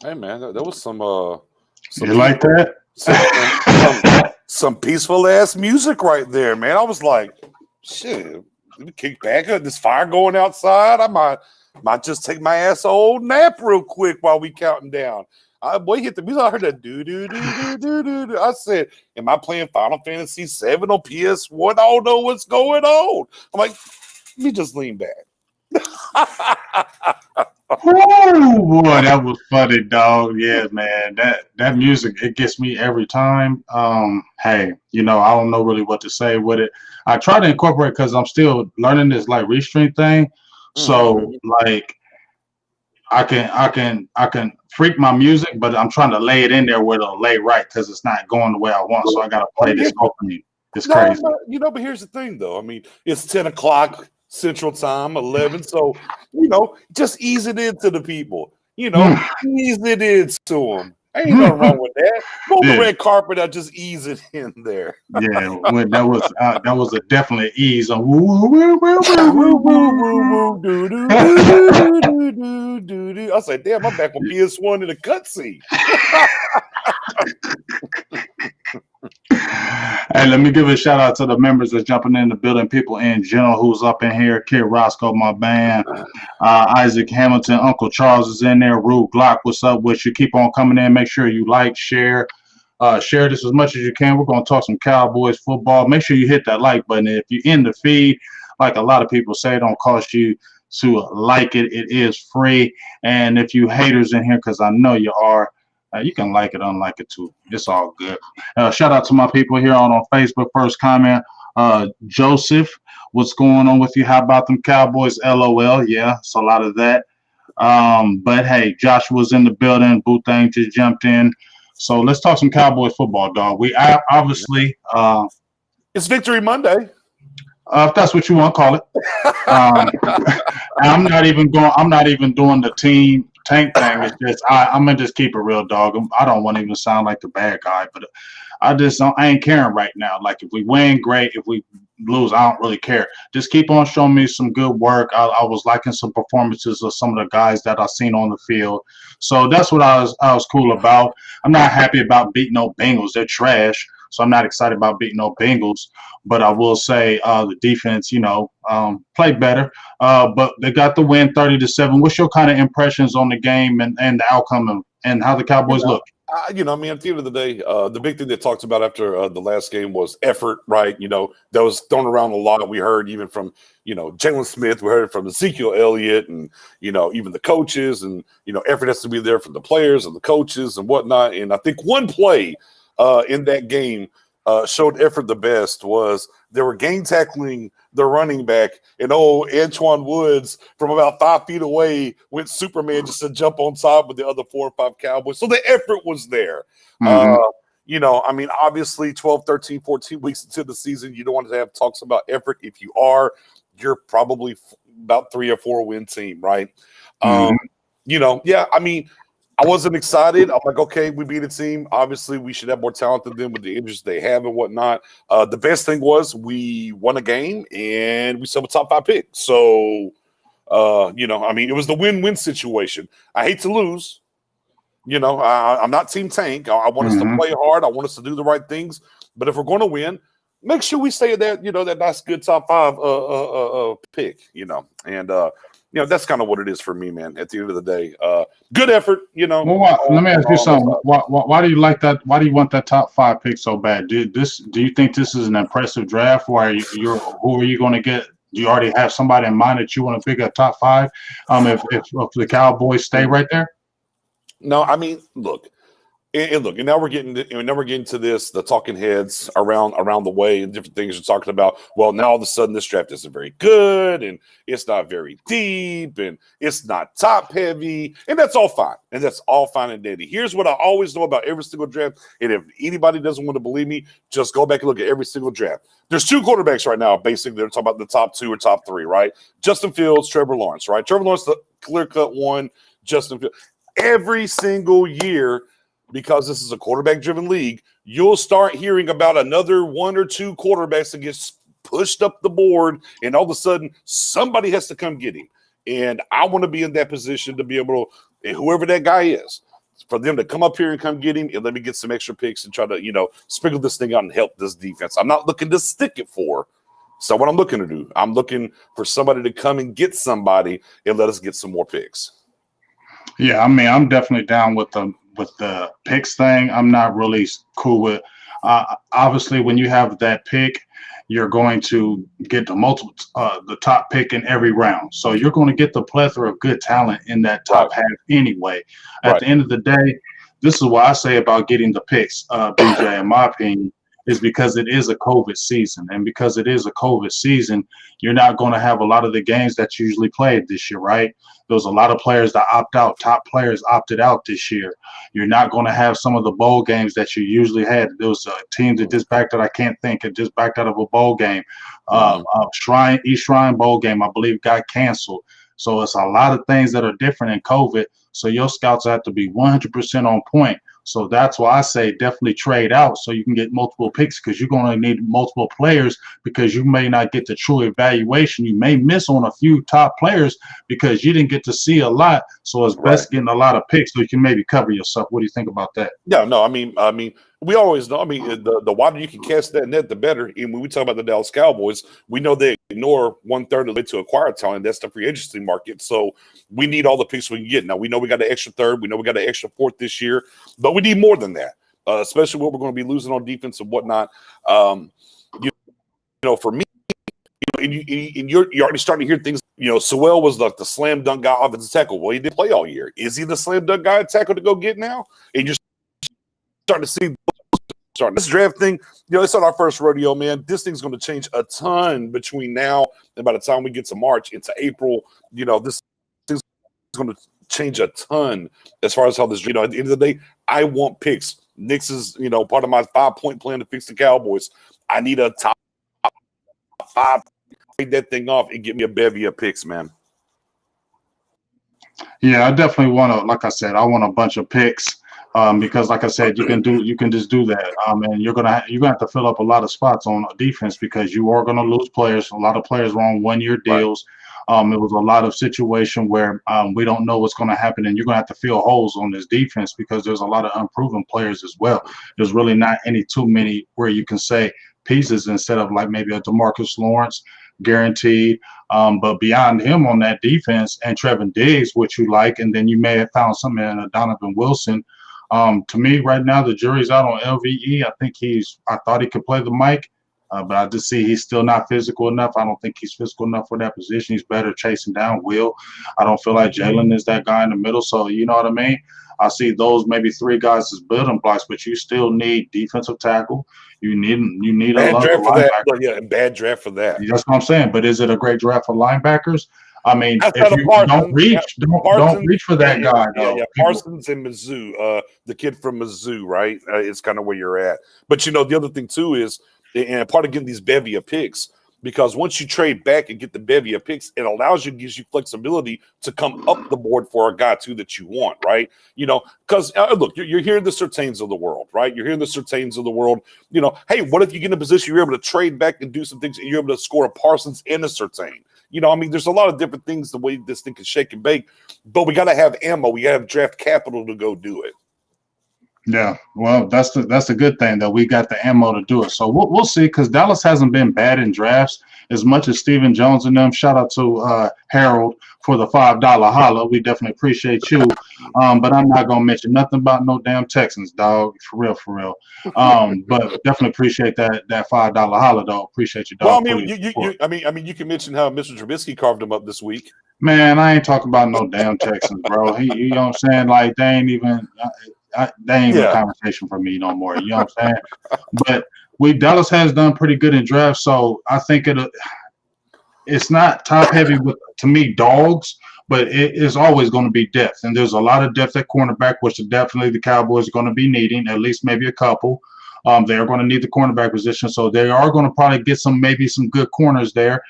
Hey man, there was some you like that? Some peaceful ass music right there, man. I was like, shit, let me kick back. This fire going outside. I might just take my ass a old nap real quick while we counting down. Boy, hit the music. I heard that do do do do do do. I said, "Am I playing Final Fantasy VII on PS1? I don't know what's going on." I'm like, let me just lean back. Oh boy, that was funny, dog. Yeah, man. That music, it gets me every time. Hey, I don't know really what to say with it. I try to incorporate because I'm still learning this like restring thing. So like I can freak my music, but I'm trying to lay it in there where it'll lay right because it's not going the way I want. So I gotta play this opening. It's crazy. But here's the thing though. I mean, it's 10 o'clock Central Time, 11. So, just ease it into the people. Ease it into them. Ain't nothing wrong with that. Go on the red carpet, I just ease it in there. Yeah, when that was a definite ease on. I said, damn, I'm back on PS1 in the cutscene. Hey, let me give a shout out to the members that's jumping in the building, people in general who's up in here. Kid Roscoe, my band, Isaac Hamilton, Uncle Charles is in there. Rue Glock, what's up with you? Keep on coming in. Make sure you like, share this as much as you can. We're going to talk some Cowboys football. Make sure you hit that like button. If you're in the feed, like a lot of people say, it don't cost you to like it. It is free. And if you haters in here, because I know you are, you can like it, unlike it too. It's all good. Shout out to my people here on Facebook. First comment, Joseph, what's going on with you? How about them Cowboys? LOL. Yeah, it's a lot of that. But hey, Joshua's in the building. Boothang just jumped in. So let's talk some Cowboys football, dog. We obviously it's Victory Monday. If that's what you want to call it. I'm not even doing the team tank thing. It's just I'm gonna just keep it real, dog. I don't want to even sound like the bad guy, but I ain't caring right now. Like if we win, great. If we lose, I don't really care. Just keep on showing me some good work. I was liking some performances of some of the guys that I seen on the field. So that's what I was cool about. I'm not happy about beating no Bengals. They're trash. So I'm not excited about beating no Bengals. But I will say the defense, played better. But they got the win 30-7. What's your kind of impressions on the game and the outcome and how the Cowboys look? At the end of the day, the big thing they talked about after the last game was effort, right? That was thrown around a lot. We heard even from, Jalen Smith, we heard from Ezekiel Elliott and, even the coaches and, effort has to be there from the players and the coaches and whatnot. And I think one play in that game showed effort the best was they were game tackling the running back, and Antoine Woods from about 5 feet away went Superman just to jump on top with the other 4 or 5 Cowboys. So the effort was there. Obviously 12, 13, 14 weeks into the season, you don't want to have talks about effort. If you are, you're probably about 3 or 4 win team, right? I wasn't excited. I'm like, okay, we beat a team. Obviously, we should have more talent than them with the injuries they have and whatnot. The best thing was we won a game and we still have a top 5 pick. So, it was the win-win situation. I hate to lose. I'm not Team Tank. I want us to play hard. I want us to do the right things. But if we're going to win, make sure we stay at that, that nice good top 5 pick, and that's kind of what it is for me, man. At the end of the day, good effort, Well, let me ask you something. Why do you like that? Why do you want that top 5 pick so bad? Do you think this is an impressive draft? Who are you going to get? Do you already have somebody in mind that you want to pick a top 5? If the Cowboys stay right there. No, look. And now we're getting to this, the talking heads around the way and different things you're talking about. Well, now all of a sudden this draft isn't very good and it's not very deep and it's not top heavy, and that's all fine. And that's all fine and dandy. Here's what I always know about every single draft. And if anybody doesn't want to believe me, just go back and look at every single draft. There's 2 quarterbacks right now, basically, they're talking about the top 2 or top 3, right? Justin Fields, Trevor Lawrence, right? Trevor Lawrence, the clear-cut one, Justin Fields. Every single year, because this is a quarterback-driven league, you'll start hearing about another 1 or 2 quarterbacks that gets pushed up the board, and all of a sudden, somebody has to come get him. And I want to be in that position to be able to, whoever that guy is, for them to come up here and come get him and let me get some extra picks and try to, sprinkle this thing out and help this defense. I'm not looking to stick it for. So what I'm looking to do, I'm looking for somebody to come and get somebody and let us get some more picks. Yeah, I mean, I'm definitely down with the picks thing. I'm not really cool with. Obviously, when you have that pick, you're going to get the top pick in every round. So you're going to get the plethora of good talent in that top half anyway. At the end of the day, this is what I say about getting the picks, BJ, in my opinion, is because it is a COVID season. And because it is a COVID season, you're not going to have a lot of the games that you usually played this year, right? There was a lot of players that opt out. Top players opted out this year. You're not going to have some of the bowl games that you usually had. There was a team that just backed out. I can't think. It just backed out of a bowl game. East Shrine Bowl game, I believe, got canceled. So it's a lot of things that are different in COVID. So your scouts have to be 100% on point. So that's why I say definitely trade out so you can get multiple picks, because you're going to need multiple players, because you may not get the true evaluation. You may miss on a few top players because you didn't get to see a lot. So it's best getting a lot of picks so you can maybe cover yourself. What do you think about that? Yeah, no, I mean, we always know. I mean, the wider you can cast that net, the better. And when we talk about the Dallas Cowboys, we know they ignore 1/3 of the way to acquire talent. That's the free agency market. So we need all the picks we can get. Now, we know we got an extra third. We know we got an extra fourth this year, but we need more than that, especially what we're going to be losing on defense and whatnot. For me, and you're already starting to hear things. Sewell was like the slam dunk guy offensive tackle. Well, he didn't play all year. Is he the slam dunk guy tackle to go get now? And you're starting to see this draft thing. It's not our first rodeo, man. This thing's going to change a ton between now and by the time we get to March into April. This thing's going to change a ton as far as how this. At the end of the day, I want picks. Nix is part of my 5-point plan to fix the Cowboys. I need a top 5. Take that thing off and get me a bevy of picks, man. Yeah, I definitely want to. Like I said, I want a bunch of picks. Because, like I said, you can just do that. And you're gonna have to fill up a lot of spots on defense because you are gonna lose players. A lot of players are on 1-year deals. It was a lot of situation where we don't know what's going to happen, and you're going to have to fill holes on this defense because there's a lot of unproven players as well. There's really not too many where you can say pieces instead of like maybe a DeMarcus Lawrence guaranteed. But beyond him on that defense and Trevin Diggs, which you like, and then you may have found something in a Donovan Wilson. To me, right now, the jury's out on LVE. I thought he could play the mic, but I just see he's still not physical enough. I don't think he's physical enough for that position. He's better chasing down Will. I don't feel like Jalen is that guy in the middle. So, you know what I mean? I see those maybe 3 guys as building blocks, but you still need defensive tackle. You need bad a draft for linebacker. that. Yeah, bad draft for that. That's what I'm saying. But is it a great draft for linebackers? I mean, if you don't reach for that guy, though. Yeah, Parsons and Mizzou, the kid from Mizzou, right? It's kind of where you're at. But, the other thing, too, is, and part of getting these bevy of picks, because once you trade back and get the bevy of picks, it gives you flexibility to come up the board for a guy, too, that you want, right? Because, look, you're hearing the Surtains of the world, right? You're hearing the Surtains of the world. Hey, what if you get in a position you're able to trade back and do some things, and you're able to score a Parsons and a Surtain? There's a lot of different things the way this thing can shake and bake, but we got to have ammo. We got to have draft capital to go do it. Yeah, well, that's the good thing that we got the ammo to do it. So we'll see, because Dallas hasn't been bad in drafts as much as Stephen Jones and them. Shout out to Harold for the $5 holla. We definitely appreciate you. But I'm not gonna mention nothing about no damn Texans, dog. For real. But definitely appreciate that $5 holla, though. Appreciate you, dog. Well, you can mention how Mr. Trubisky carved him up this week. Man, I ain't talking about no damn Texans, bro. You know what I'm saying? Like they ain't even. They ain't a conversation for me no more. You know what I'm saying? But Dallas has done pretty good in drafts, so I think it's not top heavy with, to me, dogs, but it is always going to be depth, and there's a lot of depth at cornerback, which definitely the Cowboys are going to be needing, at least maybe a couple. They are going to need the cornerback position, so they are going to probably get some good corners there.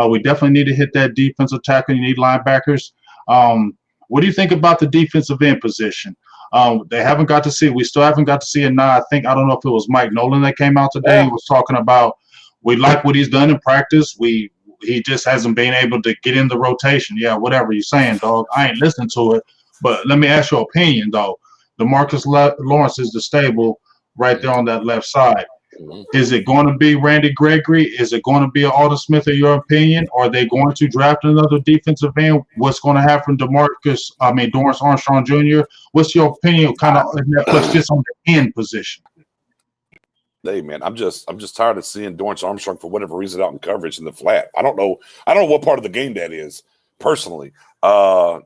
We definitely need to hit that defensive tackle. You need linebackers. What do you think about the defensive end position? We still haven't got to see it now. I don't know if it was Mike Nolan that came out today and was talking about, we like what he's done in practice. He just hasn't been able to get in the rotation. Yeah, whatever you're saying, dog. I ain't listening to it. But let me ask your opinion, though. DeMarcus Lawrence is the stable right there on that left side. Mhm. Is it going to be Randy Gregory? Is it going to be Alden Smith, in your opinion? Are they going to draft another defensive end? What's going to happen to Dorrance Armstrong Jr.? What's your opinion kind of in that place just on the end position? Hey man, I'm just tired of seeing Dorrance Armstrong for whatever reason out in coverage in the flat. I don't know what part of the game that is personally. I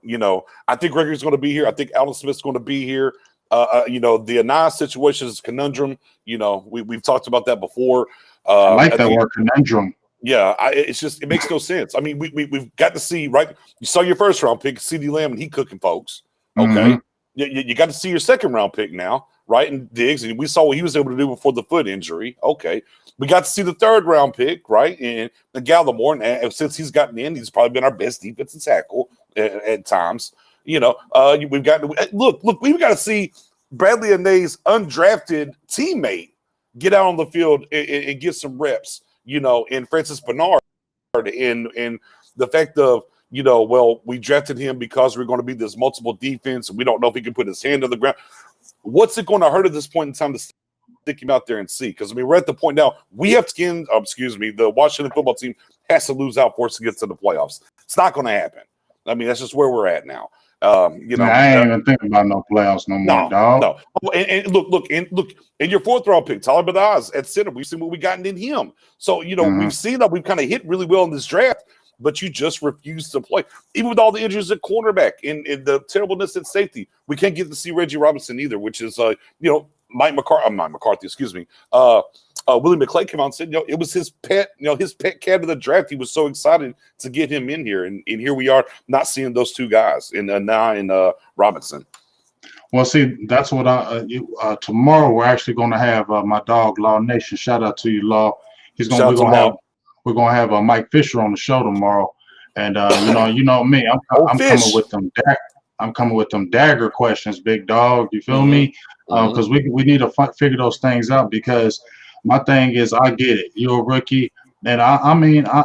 think Gregory's going to be here. I think Alden Smith's going to be here. The Anais situation is a conundrum. We've talked about that before. I like that word, conundrum. Yeah, it makes no sense. I mean, we've got to see, right? You saw your first round pick, CeeDee Lamb, and he cooking folks. Okay, Mhm. you got to see your second round pick now, right? And Diggs, and we saw what he was able to do before the foot injury. Okay, we got to see the third round pick, right? And Gallimore, and since he's gotten in, he's probably been our best defensive tackle at times. We've got we've got to see Bradley Anais' undrafted teammate get out on the field and get some reps, and Francis Bernard, and the fact of, we drafted him because we're going to be this multiple defense, and we don't know if he can put his hand on the ground. What's it going to hurt at this point in time to stick him out there and see? Because, we're at the point now, we have to the Washington football team has to lose out for us to get to the playoffs. It's not going to happen. That's just where we're at now. I ain't even thinking about no playoffs no more, dog. No. And look, in your fourth round pick, Tyler Badaz at center, we've seen what we gotten in him. So, we've seen that we've kind of hit really well in this draft, but you just refuse to play. Even with all the injuries at cornerback and the terribleness at safety, we can't get to see Reggie Robinson either, which is, Mike McCarthy, excuse me. Willie McClay came out and said, it was his pet cat of the draft. He was so excited to get him in here. And here we are not seeing those two guys in Robinson. Well, see, that's what tomorrow we're actually going to have my dog, Law Nation. Shout out to you, Law. We're going to have Mike Fisher on the show tomorrow. And, you know me, I'm coming with them. I'm coming with them dagger questions, big dog. You feel me? Because we need to figure those things out, because my thing is, I get it. You're a rookie. And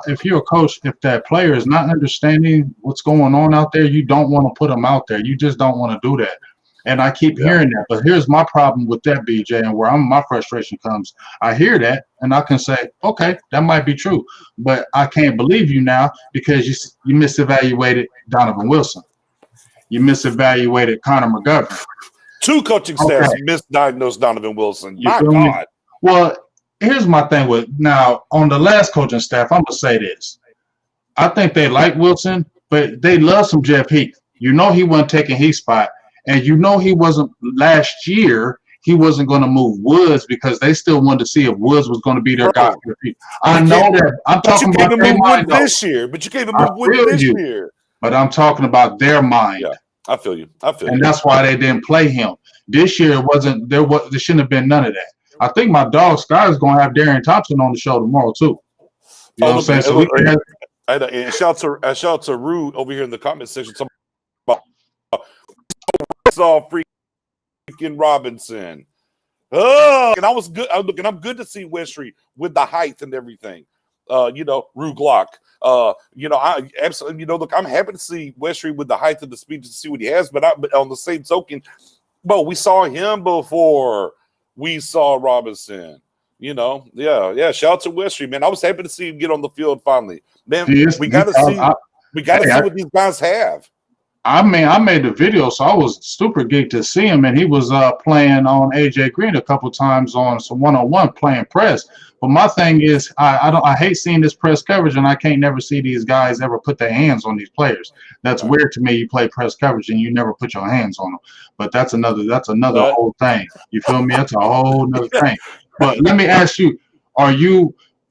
if you're a coach, if that player is not understanding what's going on out there, you don't want to put them out there. You just don't want to do that. And I keep hearing that. But here's my problem with that, BJ, and where my frustration comes. I hear that, and I can say, okay, that might be true. But I can't believe you now because you misevaluated Donovan Wilson. You misevaluated Connor McGovern. Two coaching staffs misdiagnosed Donovan Wilson. My God. Me? Well, here's my thing with now on the last coaching staff. I'm gonna say this. I think they like Wilson, but they love some Jeff Heath. He wasn't taking Heath's spot, and he wasn't last year. He wasn't going to move Woods because they still wanted to see if Woods was going to be their guy. I know that. I'm talking about their mind this year, but you gave him move Woods this year. But I'm talking about their mind. Yeah, I feel you. And that's why they didn't play him this year. There shouldn't have been none of that. I think my dog Sky is going to have Darian Thompson on the show tomorrow too. You know what I'm saying? So and shout out to Rue over here in the comment section. Saw freaking Robinson. Oh, and I was good. I'm good to see Westry with the height and everything. Rue Glock. I absolutely. Look, I'm happy to see Westry with the height and the speed to see what he has. But on the same token, we saw him before we saw Robinson. Shout out to Westry, man. I was happy to see him get on the field finally. Man, we got to see what these guys have. I made the video, so I was super geeked to see him, and he was playing on AJ Green a couple times on some one-on-one playing press. But my thing is, I hate seeing this press coverage, and I can't never see these guys ever put their hands on these players. That's weird to me. You play press coverage and you never put your hands on them. But that's another whole thing. You feel me? That's a whole nother thing. But let me ask you: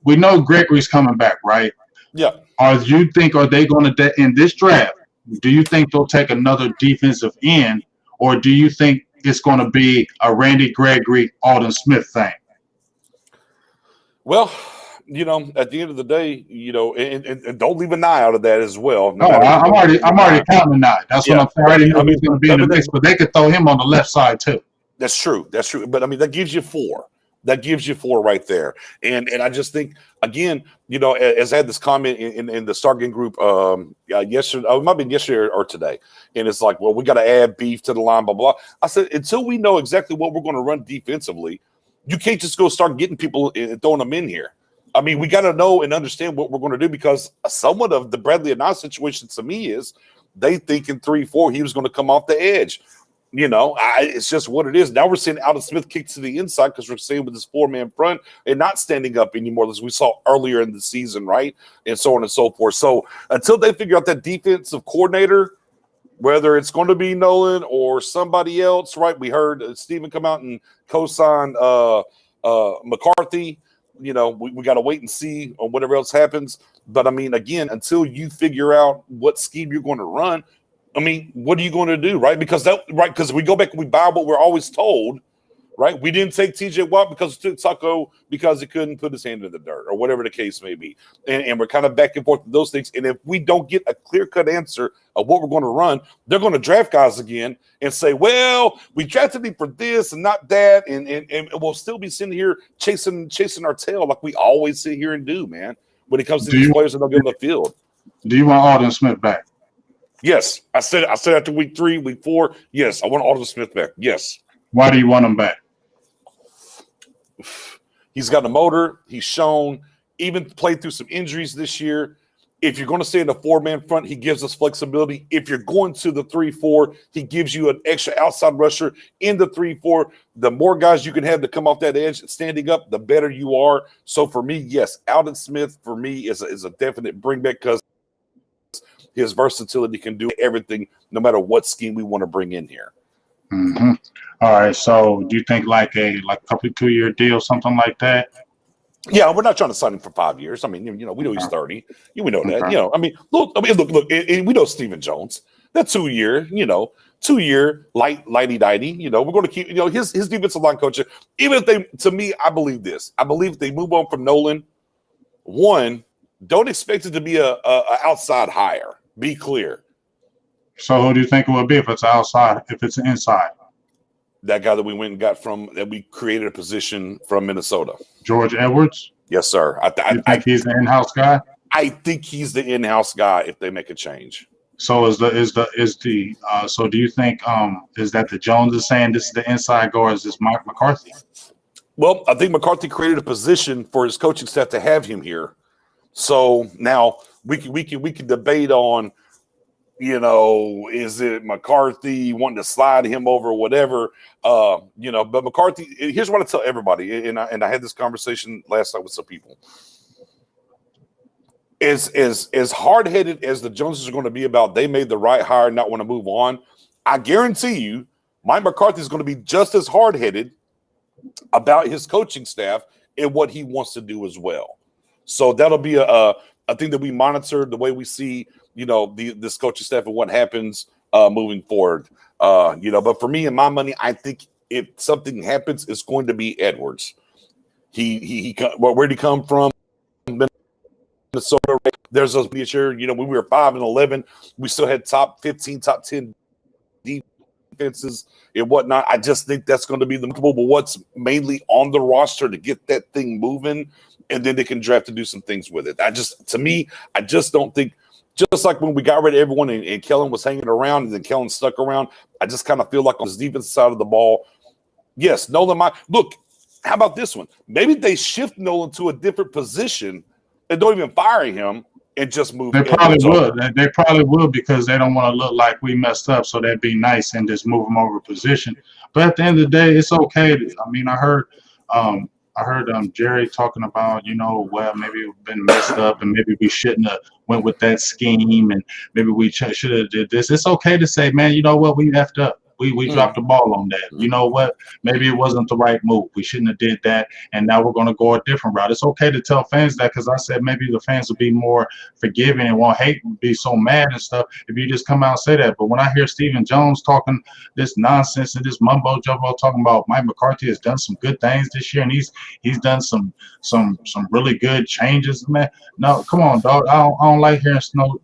we know Gregory's coming back, right? Yeah. Are they going to in this draft? Do you think they'll take another defensive end, or do you think it's going to be a Randy Gregory, Alden Smith thing? Well, at the end of the day, and don't leave an eye out of that as well. No, I'm already counting an eye. That's what I'm saying. I already know he's going to be in the mix, but they could throw him on the left side too. That's true. But that gives you 4. That gives you 4 right there. And I just think, again, as I had this comment in the Start Game group yesterday, it might have been yesterday or today, and it's like, well, we got to add beef to the line, blah, blah. I said, until we know exactly what we're going to run defensively, you can't just go start getting people and throwing them in here. I mean, we got to know and understand what we're going to do, because somewhat of the Bradley Anae situation to me is they think in 3-4 he was going to come off the edge. It's just what it is. Now we're seeing Alden Smith kick to the inside because we're seeing with this 4-man front and not standing up anymore, as we saw earlier in the season, right? And so on and so forth. So until they figure out that defensive coordinator, whether it's going to be Nolan or somebody else, right? We heard Steven come out and co-sign McCarthy. We got to wait and see on whatever else happens. But, I mean, again, until you figure out what scheme you're going to run, I mean, what are you going to do, right? Because we go back and we buy what we're always told, right? We didn't take TJ Watt because we took Taco because he couldn't put his hand in the dirt or whatever the case may be. And we're kind of back and forth with those things. And if we don't get a clear-cut answer of what we're going to run, they're going to draft guys again and say, well, we drafted him for this and not that. And we'll still be sitting here chasing our tail like we always sit here and do, man, when it comes to these players that don't get on the field. Do you want Alden Smith back? Yes, I said after week 3, week 4, yes, I want Alden Smith back. Yes. Why do you want him back? He's got a motor. He's shown, even played through some injuries this year. If you're going to stay in the 4-man front, he gives us flexibility. If you're going to the 3-4, he gives you an extra outside rusher in the 3-4. The more guys you can have to come off that edge standing up, the better you are. So for me, yes, Alden Smith for me is a definite bring back, because his versatility can do everything, no matter what scheme we want to bring in here. Mm-hmm. All right. So, do you think like a couple 2-year deal, something like that? Yeah, we're not trying to sign him for 5 years. I mean, we know he's 30. We know that. Okay. I mean, look. And we know Stephen Jones. That 2-year, 2-year lighty-dighty. We're going to keep. His defensive line coach. Even if they, to me, I believe this. I believe if they move on from Nolan, one, don't expect it to be a outside hire. Be clear. So who do you think it would be if it's outside, if it's inside? That guy that we went and got that we created a position from Minnesota. George Edwards? Yes, sir. You think he's the in-house guy? I think he's the in-house guy if they make a change. So so do you think is that the Jones is saying this is the inside guy, or is this Mike McCarthy? Well, I think McCarthy created a position for his coaching staff to have him here. So now we can debate on, is it McCarthy wanting to slide him over or whatever, but McCarthy, here's what I tell everybody. And I had this conversation last night with some people. As hard-headed as the Joneses are going to be about they made the right hire and not want to move on, I guarantee you Mike McCarthy is going to be just as hard-headed about his coaching staff and what he wants to do as well. So that'll be a thing that we monitor, the way we see, this coaching staff and what happens moving forward. But for me and my money, I think if something happens, it's going to be Edwards. Where'd he come from? Minnesota. There's a year, when we were 5-11, we still had top 15, top 10 defenses and whatnot. I just think that's going to be the but what's mainly on the roster to get that thing moving, and then they can draft to do some things with it. I just don't think, just like when we got rid of everyone and Kellen was hanging around and then Kellen stuck around, I just kind of feel like on his defensive side of the ball, yes, Nolan might. Look, how about this one? Maybe they shift Nolan to a different position and don't even fire him and just move. They probably would. They probably would, because they don't want to look like we messed up, so that'd be nice and just move them over position. But at the end of the day, it's okay. I mean, I heard Jerry talking about, well, maybe we've been messed up and maybe we shouldn't have went with that scheme and maybe we should have did this. It's okay to say, man, you know what, we effed up. We dropped the ball on that. You know what? Maybe it wasn't the right move. We shouldn't have did that, and now we're going to go a different route. It's okay to tell fans that, because I said maybe the fans will be more forgiving and won't hate and be so mad and stuff if you just come out and say that. But when I hear Stephen Jones talking this nonsense and this mumbo jumbo talking about Mike McCarthy has done some good things this year and he's done some really good changes, man. No, come on, dog. I don't like hearing snow.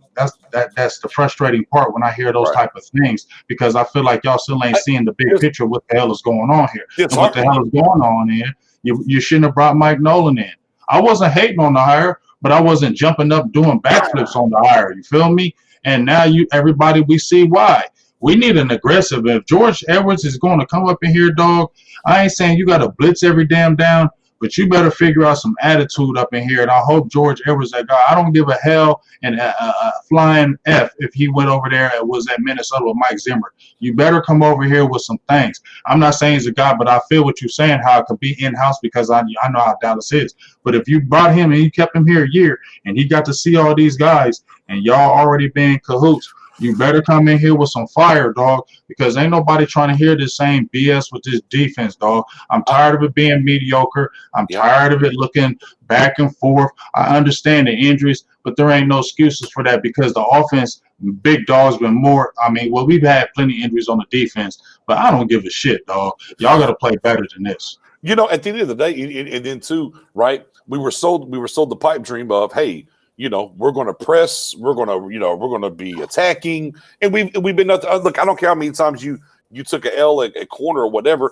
That's the frustrating part when I hear those type of things, because I feel like y'all still ain't seeing the big picture of what the hell is going on here. And what the hell is going on here You shouldn't have brought Mike Nolan in. I wasn't hating on the hire, but I wasn't jumping up doing backflips on the hire. You feel me? And now everybody, we see why. We need an aggressive. If George Edwards is going to come up in here, dog, I ain't saying you got to blitz every damn down, but you better figure out some attitude up in here. And I hope George Edwards, that guy, I don't give a hell and a flying F if he went over there and was at Minnesota with Mike Zimmer. You better come over here with some things. I'm not saying he's a guy, but I feel what you're saying, how it could be in-house because I know how Dallas is. But if you brought him and you kept him here a year and he got to see all these guys and y'all already been cahoots, you better come in here with some fire, dog, because ain't nobody trying to hear the same BS with this defense, dog. I'm tired of it being mediocre. I'm tired of it looking back and forth. I understand the injuries, but there ain't no excuses for that because the offense, big dog's been more. I mean, well, we've had plenty of injuries on the defense, but I don't give a shit, dog. Y'all got to play better than this. You know, at the end of the day, and then too, right? We were sold the pipe dream of, hey, you know, we're going to press, we're going to be attacking, and we've been look. I don't care how many times you took an L at corner or whatever,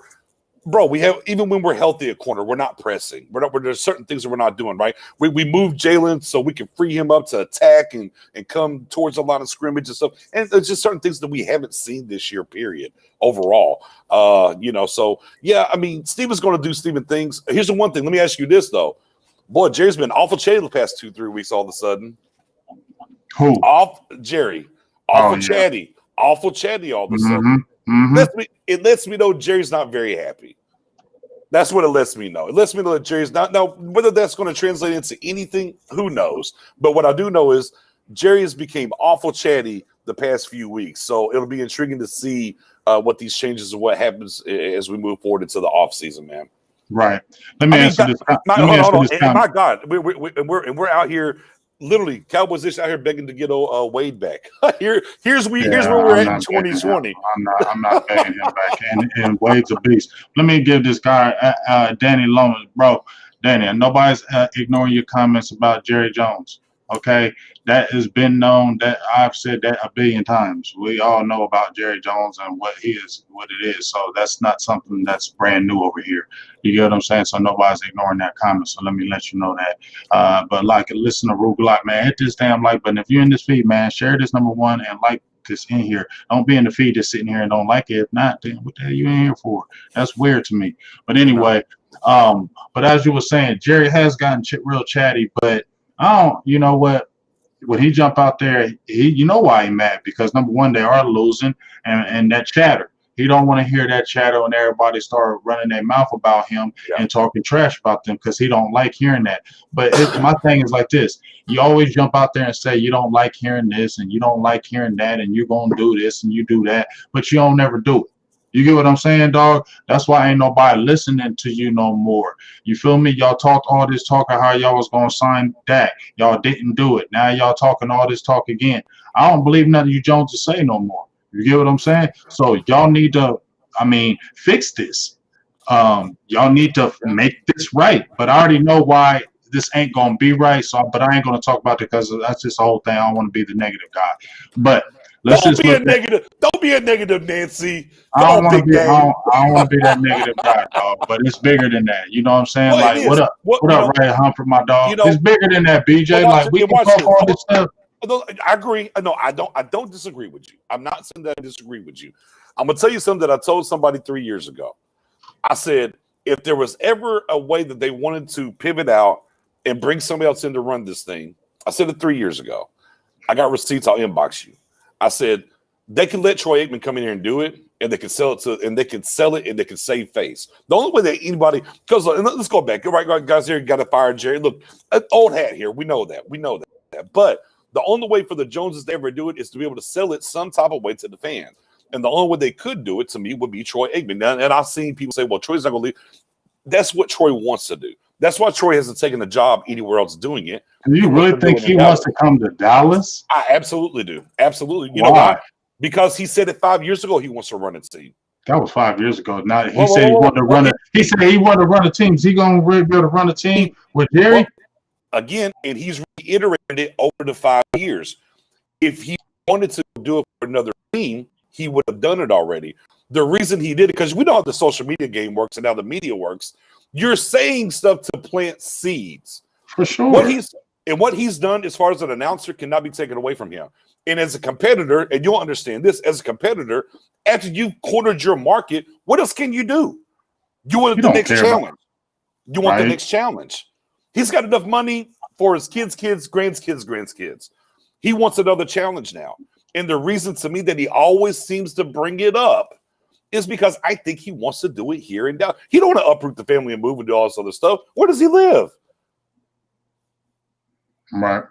bro. We have, even when we're healthy at corner, we're not pressing. There's certain things that we're not doing, right? We moved Jalen so we can free him up to attack and come towards the line of scrimmage and stuff. And there's just certain things that we haven't seen this year, period. Overall, you know, so yeah, I mean, Steven's going to do Steven things. Here's the one thing. Let me ask you this though. Boy, Jerry's been awful chatty the past 2-3 weeks all of a sudden. Who? Jerry. Awful chatty. Awful chatty all of a sudden. It lets me know Jerry's not very happy. That's what it lets me know. It lets me know that Jerry's not. Now, whether that's going to translate into anything, who knows? But what I do know is Jerry has become awful chatty the past few weeks. So it'll be intriguing to see what these changes and what happens as we move forward into the offseason, man. Right. Let me answer this. Hold on. My God, we're out here. Literally, Cowboys is out here begging to get Wade back. Here's where we're at in 2020. I'm not begging him back, and Wade's a beast. Let me give this guy Danny Lomas, bro. Danny, nobody's ignoring your comments about Jerry Jones. Okay, that has been known. That I've said that a billion times. We all know about Jerry Jones and what he is, what it is. So that's not something that's brand new over here. You get what I'm saying? So nobody's ignoring that comment. So let me let you know that. But like, listen to Rue Glock, man. Hit this damn like button. If you're in this feed, man, share this number one and like this in here. Don't be in the feed just sitting here and don't like it. If not, then what the hell you in here for? That's weird to me. But anyway, but as you were saying, Jerry has gotten real chatty, but you know what? When he jump out there, you know why he mad, because number one, they are losing, and that chatter. He don't want to hear that chatter and everybody start running their mouth about him and talking trash about them because he don't like hearing that. But my thing is like this. You always jump out there and say you don't like hearing this and you don't like hearing that and you're going to do this and you do that, but you don't never do it. You get what I'm saying, dog? That's why ain't nobody listening to you no more. You feel me? Y'all talked all this talk of how y'all was going to sign Dak. Y'all didn't do it. Now y'all talking all this talk again. I don't believe nothing you Jones to say no more. You get what I'm saying? So y'all need to, fix this. Y'all need to make this right. But I already know why this ain't going to be right. But I ain't going to talk about it because that's just the whole thing. I don't want to be the negative guy. But don't be a negative, Nancy. I don't want to be that negative guy, dog. But it's bigger than that. You know what I'm saying? Well, like, what up, Ray Humphrey, my dog? You know, it's bigger than that, BJ. Like, we can talk all this stuff. I agree. No, I don't disagree with you. I'm not saying that I disagree with you. I'm gonna tell you something that I told somebody 3 years ago. I said, if there was ever a way that they wanted to pivot out and bring somebody else in to run this thing, I said it 3 years ago. I got receipts. I'll inbox you. I said they can let Troy Aikman come in here and do it, and they can sell it and they can save face. The only way that anybody, because let's go back. Right, guys, here got to fire Jerry. Look, old hat here. We know that. But the only way for the Joneses to ever do it is to be able to sell it some type of way to the fans. And the only way they could do it to me would be Troy Aikman. And I've seen people say, well, Troy's not going to leave. That's what Troy wants to do. That's why Troy hasn't taken a job anywhere else doing it. Do you really think he wants to come to Dallas? I absolutely do. Absolutely. You know why? Because he said it 5 years ago he wants to run a team. That was 5 years ago. Now he said he wanted to run it. He said he wanted to run a team. Is he going to be able to run a team with Jerry? Again, and he's reiterated it over the 5 years. If he wanted to do it for another team, he would have done it already. The reason he did it, because we know how the social media game works and how the media works. You're saying stuff to plant seeds. For sure. What he's done as far as an announcer cannot be taken away from him. And as a competitor, and you'll understand this, as a competitor, after you've cornered your market, what else can you do? You want the next challenge. You want the next challenge. He's got enough money for his kids, grandkids. He wants another challenge now. And the reason to me that he always seems to bring it up is because I think he wants to do it here and now. He don't want to uproot the family and move and do all this other stuff. Where does he live? Right.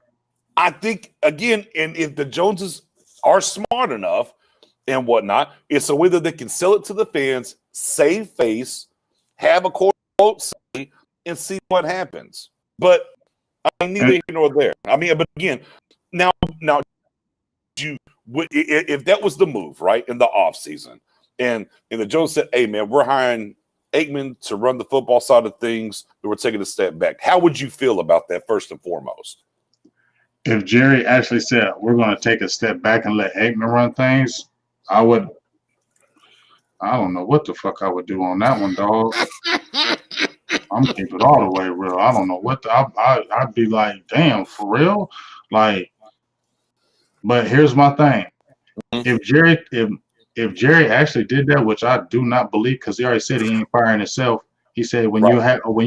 I think, again, and if the Joneses are smart enough and whatnot, it's a way that they can sell it to the fans, save face, have a quote say, and see what happens. But I mean, neither here nor there. I mean, but again, now, if that was the move, right, in the offseason, and the Jones said, hey, man, we're hiring Aikman to run the football side of things, and we're taking a step back. How would you feel about that first and foremost? If Jerry actually said, we're going to take a step back and let Aikman run things, I don't know what the fuck I would do on that one, dog. I'm keeping it all the way real. I don't know what I'd be like, damn, for real? Like, but here's my thing. If Jerry actually did that, which I do not believe, because he already said he ain't firing himself. He said when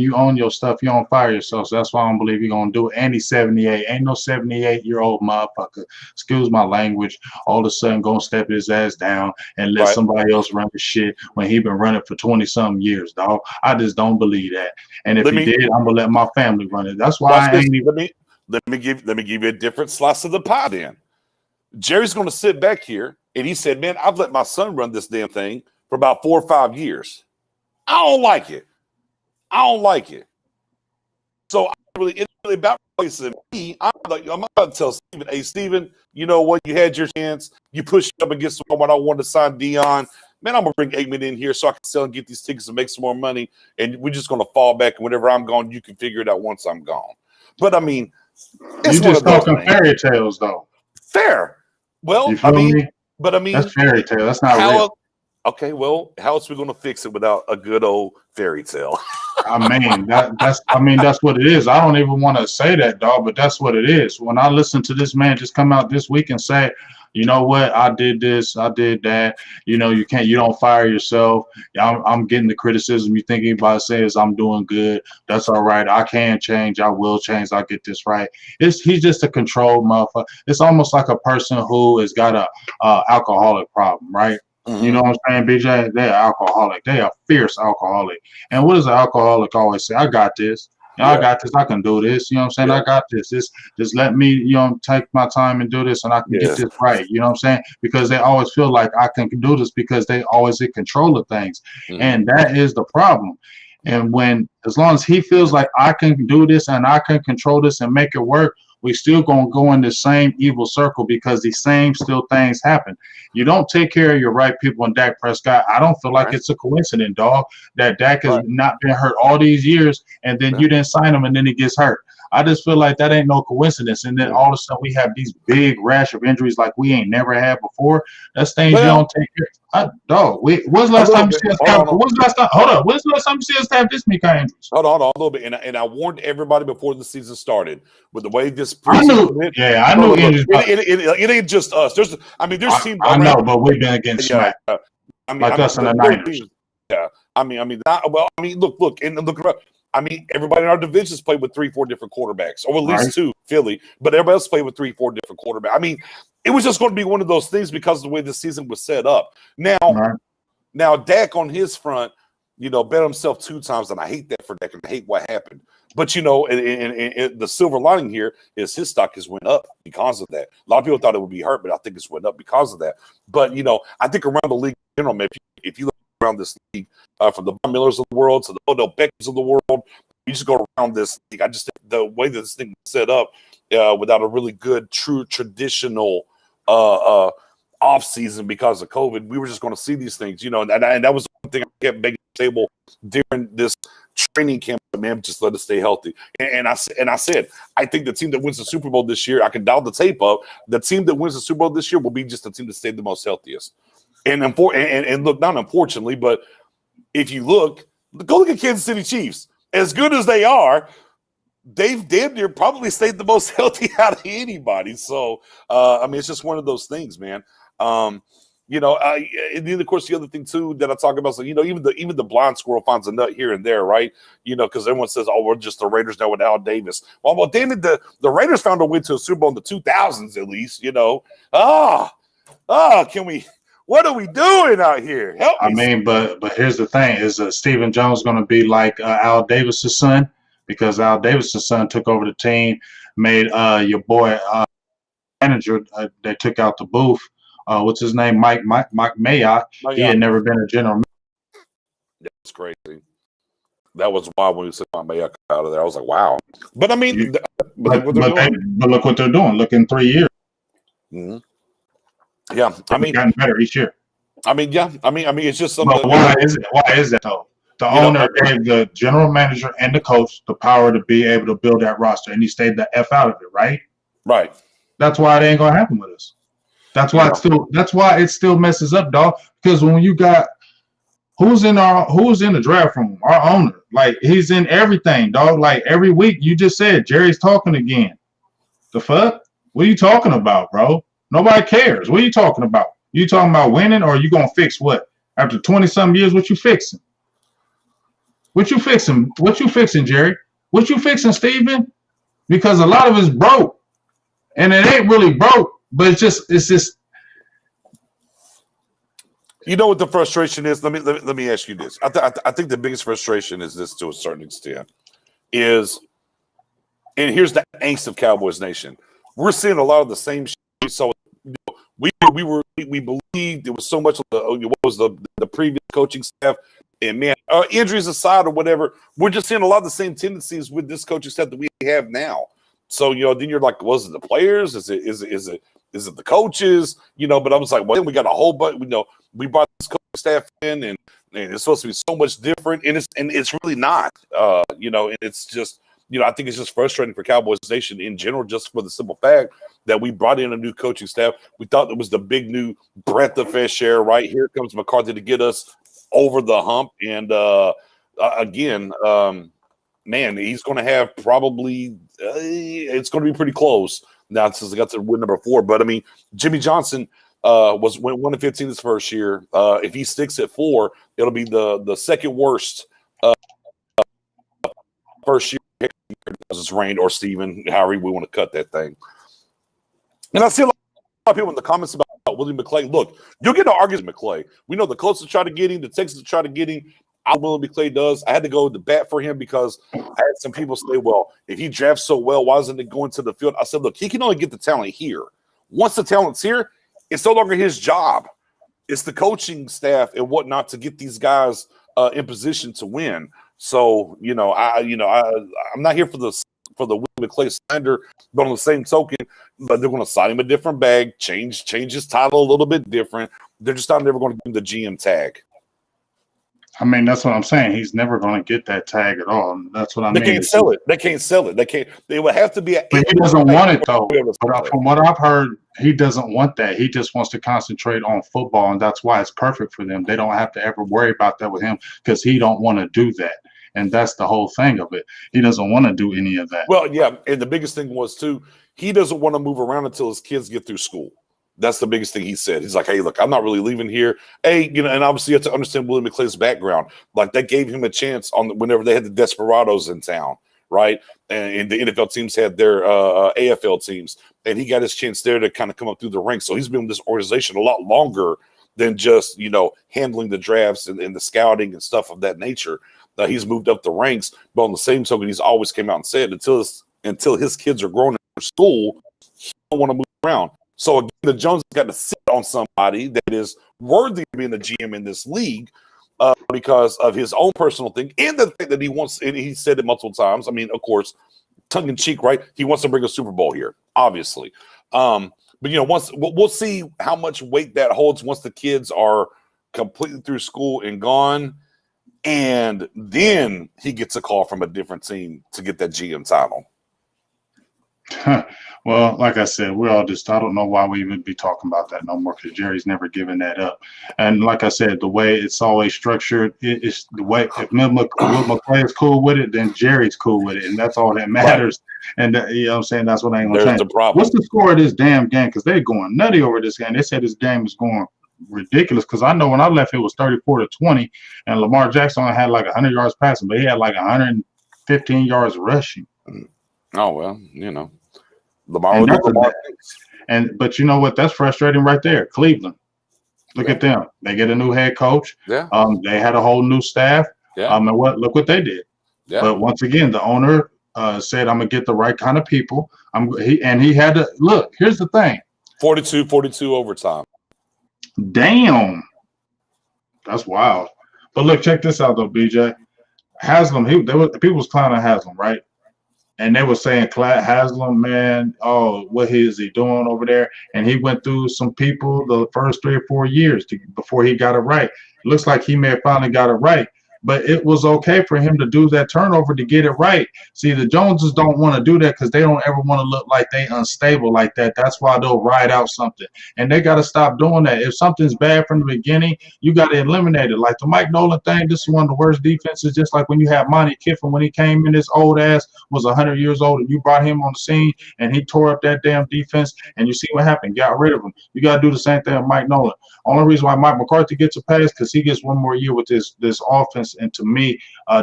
you own your stuff, you don't fire yourself. So that's why I don't believe he's gonna do it. And he's 78. Ain't no 78-year-old motherfucker, excuse my language, all of a sudden gonna step his ass down and let somebody else run the shit when he been running for 20-something years, dog. I just don't believe that. And if he did, I'm gonna let my family run it. That's why I ain't even. Let me give you a different slice of the pie then. Jerry's gonna sit back here and he said, man, I've let my son run this damn thing for about 4 or 5 years. I don't like it. So it's really about replacing me. I'm about to tell Steven, hey, Steven, you know what? You had your chance. You pushed up against someone I wanted to sign Dion. Man, I'm going to bring Aikman in here so I can sell and get these tickets and make some more money. And we're just going to fall back. And whenever I'm gone, you can figure it out once I'm gone. But, I mean, it's just talking fairy tales, though. Fair. Well, that's fairy tale. That's not real. Okay, well, how else are we going to fix it without a good old fairy tale? That's what it is. I don't even want to say that, dog, but that's what it is. When I listen to this man just come out this week and say, you know what, I did this, I did that. You know, you don't fire yourself. I'm getting the criticism. You think anybody says I'm doing good? That's all right. I can change. I will change. I'll get this right. He's just a controlled motherfucker. It's almost like a person who has got a alcoholic problem, right? You know what I'm saying, BJ? They're alcoholic. They are fierce alcoholic. And what does an alcoholic always say? I got this. I got this. I can do this. You know what I'm saying? I got this. Just let me, take my time and do this, and I can get this right. You know what I'm saying? Because they always feel like I can do this because they always in control of things. And that is the problem. And as long as he feels like I can do this and I can control this and make it work, we still gonna go in the same evil circle because the same still things happen. You don't take care of your right people in Dak Prescott. I don't feel like it's a coincidence, dog, that Dak has not been hurt all these years, and then you didn't sign him, and then he gets hurt. I just feel like that ain't no coincidence. And then all of a sudden we have these big rash of injuries like we ain't never had before. That's things you don't take care of. Dog, when's the last time you see us have? When's the last time you see us have this many kind of injuries? Hold on a little bit. And I warned everybody before the season started with the way this preseason went. Yeah, I knew injuries. It ain't just us. There's teams. I know, but we've been against smack. Us in the Niners. Look, and look around. Everybody in our divisions played with 3-4 different quarterbacks, or at least 2, Philly, but everybody else played with 3-4 different quarterbacks. It was just going to be one of those things because of the way the season was set up. Now Dak on his front, bet himself 2 times, and I hate that for Dak, and I hate what happened. But, and the silver lining here is his stock has went up because of that. A lot of people thought it would be hurt, but I think it's went up because of that. But, I think around the league, if you look around this league, from the Von Millers of the world to the Odell Beckhams of the world, you just go around this league. I just think the way that this thing was set up without a really good, true, traditional off season because of COVID, we were just going to see these things, and that was the one thing I kept begging the table during this training camp. Man, just let us stay healthy. And I said, I think the team that wins the Super Bowl this year, I can dial the tape up. The team that wins the Super Bowl this year will be just the team that stayed the most healthiest. And look, not unfortunately, but if you look, Go look at Kansas City Chiefs. As good as they are, they've damn near probably stayed the most healthy out of anybody. So, I mean, it's just one of those things, man. And then of course the other thing too that I talk about, so even the blind squirrel finds a nut here and there, right? Because everyone says, "Oh, we're just the Raiders now with Al Davis." Well, damn it, the Raiders found a way to a Super Bowl in the 2000s at least. Can we? What are we doing out here? Help me. I mean, but here's the thing: is Stephen Jones going to be like Al Davis's son? Because Al Davis's son took over the team, made your boy manager. They took out the booth. What's his name? Mike Mayock. He had never been a general manager. That's crazy. That was wild when we said Mike Mayock out of there. I was like, wow. But I mean, but look what they're doing. Look in 3 years. Mm-hmm. Yeah, I mean, gotten better each year. I mean, yeah, I mean, it's just something. But why is it? Why is that though? The owner gave the general manager and the coach the power to be able to build that roster, and he stayed the F out of it, right? Right. That's why it ain't gonna happen with us. That's why it still messes up, dog. Because when you got who's in the draft room, our owner, like he's in everything, dog. Like every week, you just said Jerry's talking again. The fuck? What are you talking about, bro? Nobody cares. What are you talking about? You talking about winning, or are you gonna fix what? After 20-some years, what you fixing? What you fixing? What you fixing, Jerry? What you fixing, Steven? Because a lot of it's broke, and it ain't really broke. But it's just. You know what the frustration is? Let me ask you this. I think the biggest frustration is this to a certain extent. And here's the angst of Cowboys Nation. We're seeing a lot of the same shit. So we believed it was so much of the previous coaching staff, and man, injuries aside or whatever, we're just seeing a lot of the same tendencies with this coaching staff that we have now. So then you're like, was it the players? Is it the coaches? But I was like, well, then we got a whole bunch. We brought this coaching staff in, and it's supposed to be so much different, and it's really not. And it's just, I think it's just frustrating for Cowboys Nation in general, just for the simple fact that we brought in a new coaching staff. We thought it was the big new breath of fresh air. Right here comes McCarthy to get us over the hump, and again. Man, he's going to have probably it's going to be pretty close now since he got to win number 4. But I mean, Jimmy Johnson went 1-15 his first year. If he sticks at 4, it'll be the second worst first year as Rain or Steven, however we want to cut that thing. And I see a lot of people in the comments about William McClay. Look, you'll get an argument with McClay. We know the Colts will try to get him, the Texans will try to get him. William McClay does. I had to go to bat for him because I had some people say, well, if he drafts so well, why isn't it going to the field? I said, look, he can only get the talent here. Once the talent's here, it's no longer his job. It's the coaching staff and whatnot to get these guys in position to win. So, I'm not here for the William McClay slander, but on the same token, but they're going to sign him a different bag, change his title a little bit different. They're just not never going to give him the GM tag. I mean, that's what I'm saying. He's never going to get that tag at all. That's what I mean. They can't sell it. They can't sell it. They can't. They would have to be. But he doesn't want it though. But from what I've heard, he doesn't want that. He just wants to concentrate on football, and that's why it's perfect for them. They don't have to ever worry about that with him because he don't want to do that, and that's the whole thing of it. He doesn't want to do any of that. Well, yeah, and the biggest thing was too, he doesn't want to move around until his kids get through school. That's the biggest thing he said. He's like, hey, look, I'm not really leaving here. Hey, and obviously you have to understand William McClay's background. Like that gave him a chance whenever they had the Desperados in town, right? And the NFL teams had their AFL teams. And he got his chance there to kind of come up through the ranks. So he's been with this organization a lot longer than just, handling the drafts and the scouting and stuff of that nature. He's moved up the ranks. But on the same token, he's always came out and said until his kids are grown in school, he don't want to move around. So again, the Jones got to sit on somebody that is worthy of being the GM in this league because of his own personal thing and the fact that he wants. And he said it multiple times. I mean, of course, tongue in cheek, right? He wants to bring a Super Bowl here, obviously. But once we'll see how much weight that holds once the kids are completely through school and gone, and then he gets a call from a different team to get that GM title. Well, like I said, we're all just, I don't know why we even be talking about that no more because Jerry's never given that up. And like I said, the way it's always structured, it's the way, if Will McClay is cool with it, then Jerry's cool with it. And that's all that Right. matters. And you know what I'm saying? That's what ain't going to There's change. the problem. What's the score of this damn game? Because they're going nutty over this game. They said this game is going ridiculous because I know when I left, it was 34-20, and Lamar Jackson only had like 100 yards passing, but he had like 115 yards rushing. Oh, well, you know. Lamar And would that's do Lamar things. but you know what? That's frustrating right there. Cleveland. Look at them. They get a new head coach. Yeah. They had a whole new staff. Yeah. And look what they did. Yeah. But once again, the owner said, "I'm gonna get the right kind of people." He had to look. Here's the thing. 42 overtime. Damn, that's wild. But look, check this out though, BJ. Haslam. People was clowning Haslam, right? And they were saying, Haslam, man, oh, what is he doing over there? And he went through some people the first 3 or 4 years before he got it right. It looks like he may have finally got it right. But it was okay for him to do that turnover to get it right. See, the Joneses don't want to do that because they don't ever want to look like they unstable like that. That's why they'll ride out something. And they got to stop doing that. If something's bad from the beginning, you got to eliminate it. Like the Mike Nolan thing, this is one of the worst defenses, just like when you had Monty Kiffin when he came in, this old ass was 100 years old, and you brought him on the scene, and he tore up that damn defense, and you see what happened, got rid of him. You got to do the same thing with Mike Nolan. Only reason why Mike McCarthy gets a pass because he gets one more year with this offense, and to me,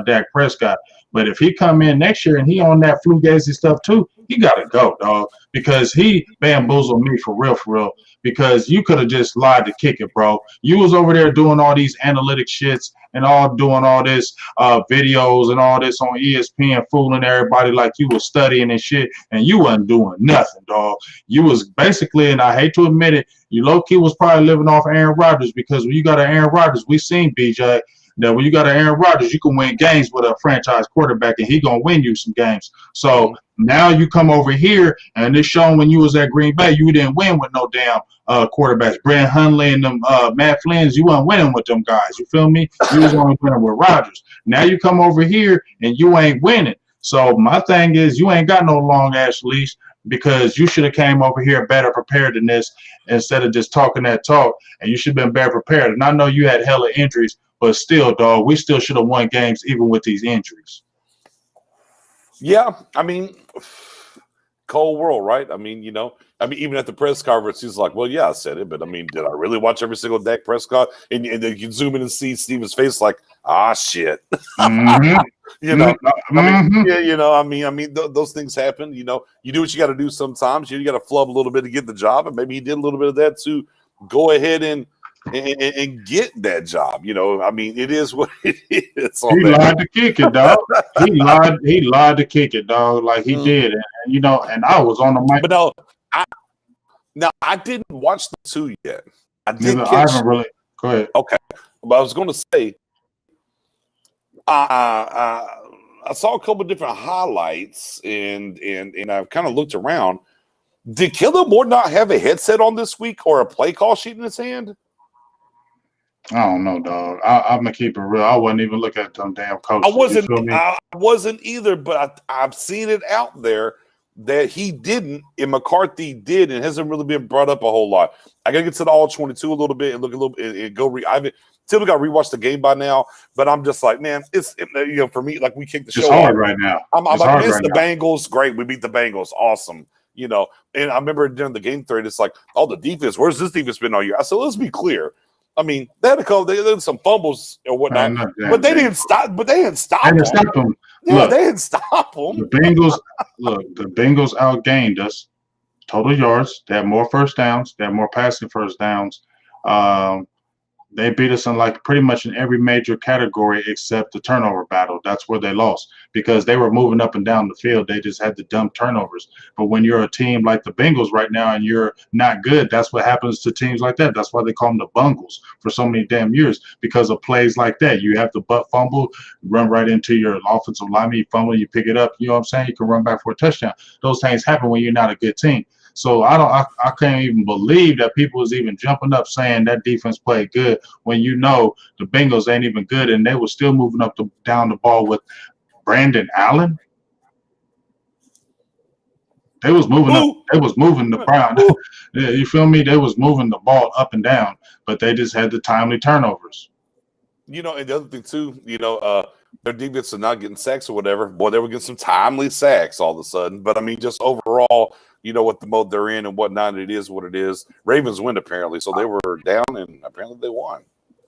Dak Prescott. But if he come in next year and he on that fugazi stuff too, he got to go, dog, because he bamboozled me for real, because you could have just lied to kick it, bro. You was over there doing all these analytic shits and doing all this videos and all this on ESPN, fooling everybody like you was studying and shit, and you wasn't doing nothing, dog. You was basically, and I hate to admit it, you low-key was probably living off Aaron Rodgers, because when you got an Aaron Rodgers, we seen BJ, that when you got an Aaron Rodgers, you can win games with a franchise quarterback, and he gonna win you some games. So now you come over here, and it's shown when you was at Green Bay, you didn't win with no damn quarterbacks. Brent Hundley and them Matt Flynn's, you wasn't winning with them guys. You feel me? You was only winning with Rodgers. Now you come over here, and you ain't winning. So my thing is, you ain't got no long ass leash, because you should have came over here better prepared than this instead of just talking that talk, and you should have been better prepared. And I know you had hella injuries, but still, dog, we still should have won games even with these injuries. Yeah, I mean, cold world, right? I mean, even at the press conference, he's like, well, yeah, I said it, but I mean, did I really watch every single Dak Prescott? And then you can zoom in and see Steven's face like, shit. Mm-hmm. Those things happen. You do what you got to do sometimes. You got to flub a little bit to get the job, and maybe he did a little bit of that to go ahead and get that job. It is what it is. He lied to kick it, dog. He lied to kick it, dog. Like he did, and I was on the mic. But I didn't watch the 2 yet. I haven't really. Go ahead. Okay, but I was going to say, I saw a couple of different highlights, and I've kind of looked around. Did Kellen Moore not have a headset on this week or a play call sheet in his hand? I don't know, dog. I'm gonna keep it real. I wasn't even looking at them damn coaches. I wasn't either, but I've seen it out there that he didn't, and McCarthy did, and hasn't really been brought up a whole lot. I gotta get to the all 22 a little bit and look a little bit and go. I still got to rewatch the game by now, but I'm just like, man, for me, like we kicked the show. It's hard right now. I'm like, it's the Bengals. Great, we beat the Bengals. Awesome. And I remember during the game thread, it's like, the defense. Where's this defense been all year? I said, let's be clear. I mean, they had some fumbles or whatnot, but they didn't stop. But they didn't stop them. Yeah, they didn't stop them. The Bengals outgained us. Total yards. They had more first downs. They had more passing first downs. They beat us in like pretty much in every major category except the turnover battle. That's where they lost, because they were moving up and down the field. They just had the dumb turnovers. But when you're a team like the Bengals right now and you're not good, that's what happens to teams like that. That's why they call them the Bungles for so many damn years, because of plays like that. You have the butt fumble, run right into your offensive lineman, you fumble, you pick it up. You know what I'm saying? You can run back for a touchdown. Those things happen when you're not a good team. So I can't even believe that people was even jumping up saying that defense played good when the Bengals ain't even good, and they were still moving up down the ball with Brandon Allen. They was moving up. They was moving the Brown. Ooh. Yeah, you feel me? They was moving the ball up and down, but they just had the timely turnovers. You know, and the other thing too, you know, their defense are not getting sacks or whatever. Boy, they were getting some timely sacks all of a sudden. But I mean, just overall, you know, what the mode they're in and whatnot, it is what it is. Ravens win apparently, so they were down and apparently they won.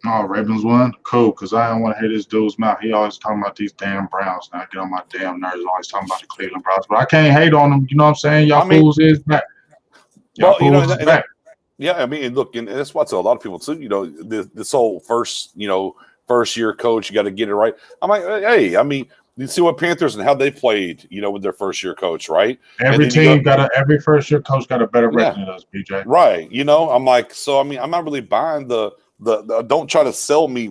Oh, Ravens won? Cool, because I don't want to hear this dude's mouth. He always talking about these damn Browns. Now I get on my damn nerves. Always talking about the Cleveland Browns. But I can't hate on them. You know what I'm saying? Y'all fools is back. Y'all fools is back. Yeah, I mean, look, and that's why I tell a lot of people too, you know, this whole first year coach, you got to get it right. I'm like, hey, I mean, you see what Panthers and how they played, you know, with their first year coach, right? Every first year coach got a better record than us, BJ. Right. You know, I'm like, so I mean, I'm not really buying the don't try to sell me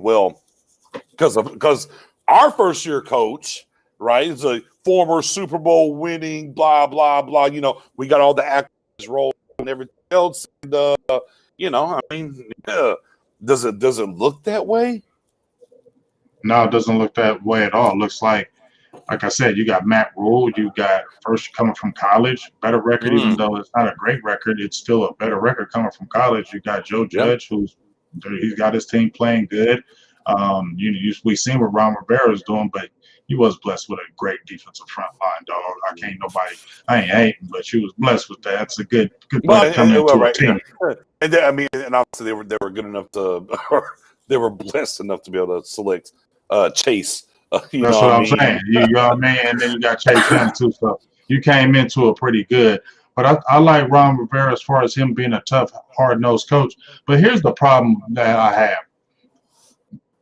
because our first year coach, right, is a former Super Bowl winning, blah, blah, blah. You know, we got all the actors roll and everything else. And, you know, I mean, does it look that way? No, it doesn't look that way at all. It looks like I said, you got Matt Rule, you got first coming from college, better record, even though it's not a great record, it's still a better record coming from college. You got Joe Judge, he's got his team playing good. We seen what Ron Rivera is doing, but he was blessed with a great defensive front line, dog. I ain't hating, but she was blessed with that. It's a good play coming into a team. And then, I mean, and obviously they were good enough to, they were blessed enough to be able to select Chase. That's what I'm saying. You know what I mean? And then you got Chase Young too. So you came into it pretty good. But I like Ron Rivera as far as him being a tough, hard-nosed coach. But here's the problem that I have.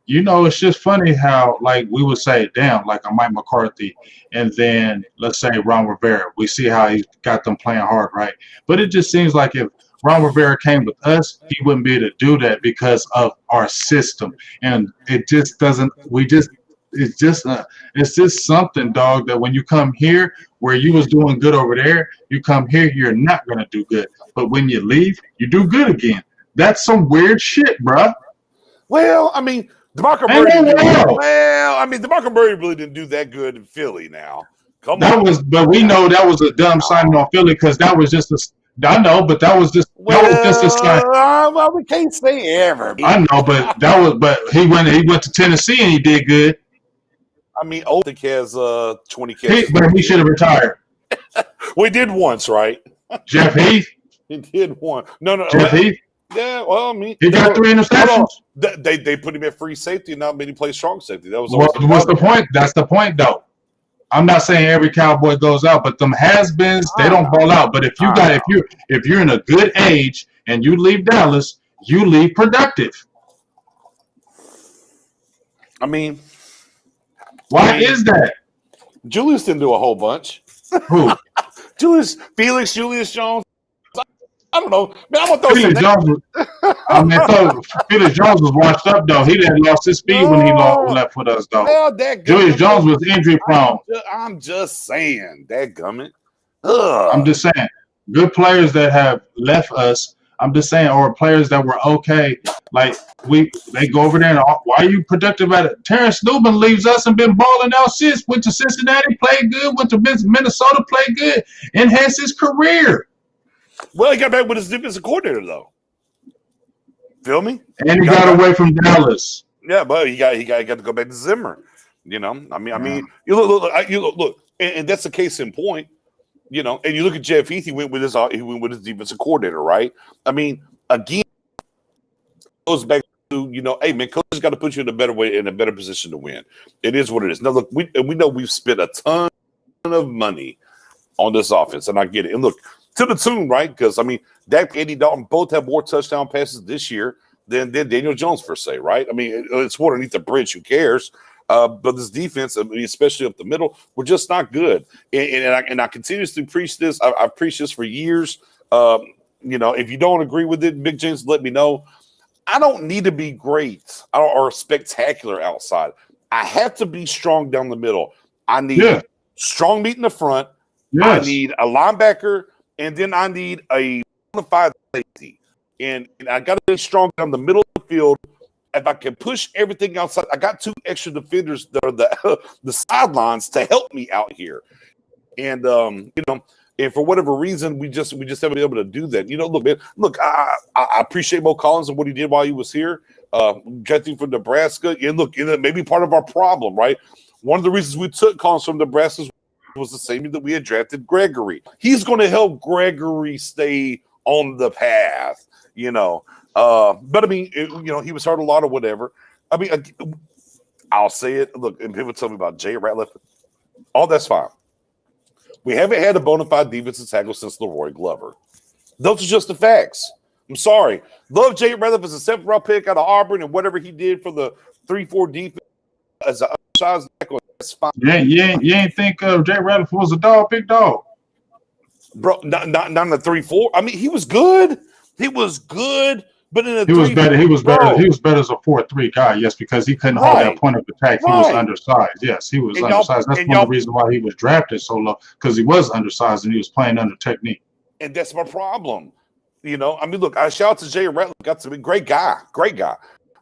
You know, it's just funny how, like, we would say, damn, like a Mike McCarthy, and then let's say Ron Rivera. We see how he got them playing hard, right? But it just seems like if Ron Rivera came with us, he wouldn't be able to do that because of our system. And it just doesn't – it's just something, dog, that when you come here where you was doing good over there, you come here, you're not going to do good. But when you leave, you do good again. That's some weird shit, bruh. Well, I mean, DeMarco Murray really didn't do that good in Philly now. But we know that was a dumb signing on Philly because that was just a – I know, but that was just a sign. Well, we can't say ever. I know, but he went to Tennessee and he did good. I mean, Oldick has 20 catches. But he should have retired. We did once, right? Jeff Heath? He did one. No. Jeff Heath? Yeah, well, I mean. He got 3 interceptions. They put him at free safety and not many play strong safety. That was what's the point? That's the point, though. I'm not saying every Cowboy goes out, but them has-beens, they don't ball out. But if you're in a good age and you leave Dallas, you leave productive. I mean. Why is that? Julius didn't do a whole bunch. Who? Julius Jones. I don't know. Man, I'm gonna throw Felix Jones was washed up though. He didn't lost his speed when he left with us though. Well, Julius Jones was injury prone. I'm just saying, dadgummit. I'm just saying, good players that have left us. I'm just saying, or players that were okay, like they go over there and why are you productive at it? Terrence Newman leaves us and been balling out since. Went to Cincinnati, played good. Went to Minnesota, played good. Enhanced his career. Well, he got back with his defensive coordinator though. Feel me? And he got away from Dallas. Yeah, but he got to go back to Zimmer. You know, I mean, you look, and that's the case in point. You know, and you look at Jeff Heath, he went with his defensive coordinator, right? I mean, again, goes back to, you know, hey man, coach has got to put you in a better position to win. It is what it is. Now look, we know we've spent a ton of money on this offense, and I get it. And look, to the tune, right? Because I mean, Dak and Andy Dalton both have more touchdown passes this year than Daniel Jones per se, right? I mean, it's water underneath the bridge. Who cares? But this defense, I mean, especially up the middle, we're just not good. And I continuously preach this. I've preached this for years. You know, if you don't agree with it, Big James, let me know. I don't need to be great or spectacular outside. I have to be strong down the middle. I need strong meat in the front. Yes. I need a linebacker, and then I need a bona fide safety. And I got to be strong down the middle of the field. If I can push everything outside, I got 2 extra defenders that are the sidelines to help me out here. And, you know, And for whatever reason, we just haven't been able to do that. You know, look, man, look, I appreciate Mo Collins and what he did while he was here. Getting from Nebraska, and look, it may be part of our problem, right? One of the reasons we took Collins from Nebraska was the same that we had drafted Gregory. He's going to help Gregory stay on the path, you know. But I mean, you know, he was hurt a lot or whatever. I mean, I'll say it. Look, and people tell me about Jay Ratliff. All that's fine. We haven't had a bona fide defensive tackle since Leroy Glover. Those are just the facts. I'm sorry. Love Jay Ratliff as a 7th-round pick out of Auburn and whatever he did for the 3-4 defense as an undersized tackle. That's fine. Yeah, you ain't think Jay Ratliff was a dog, big dog. Bro, not in the 3-4. I mean, he was good. He was good, but in a 3-4. He was better as a 4-3 guy, yes, because he couldn't hold that point of attack. He was undersized. Yes, he was undersized. That's one of the reasons why he was drafted so low, because he was undersized and he was playing under technique. And that's my problem. You know, I mean, look, I shout out to Jay Ratliff. Got to be great guy.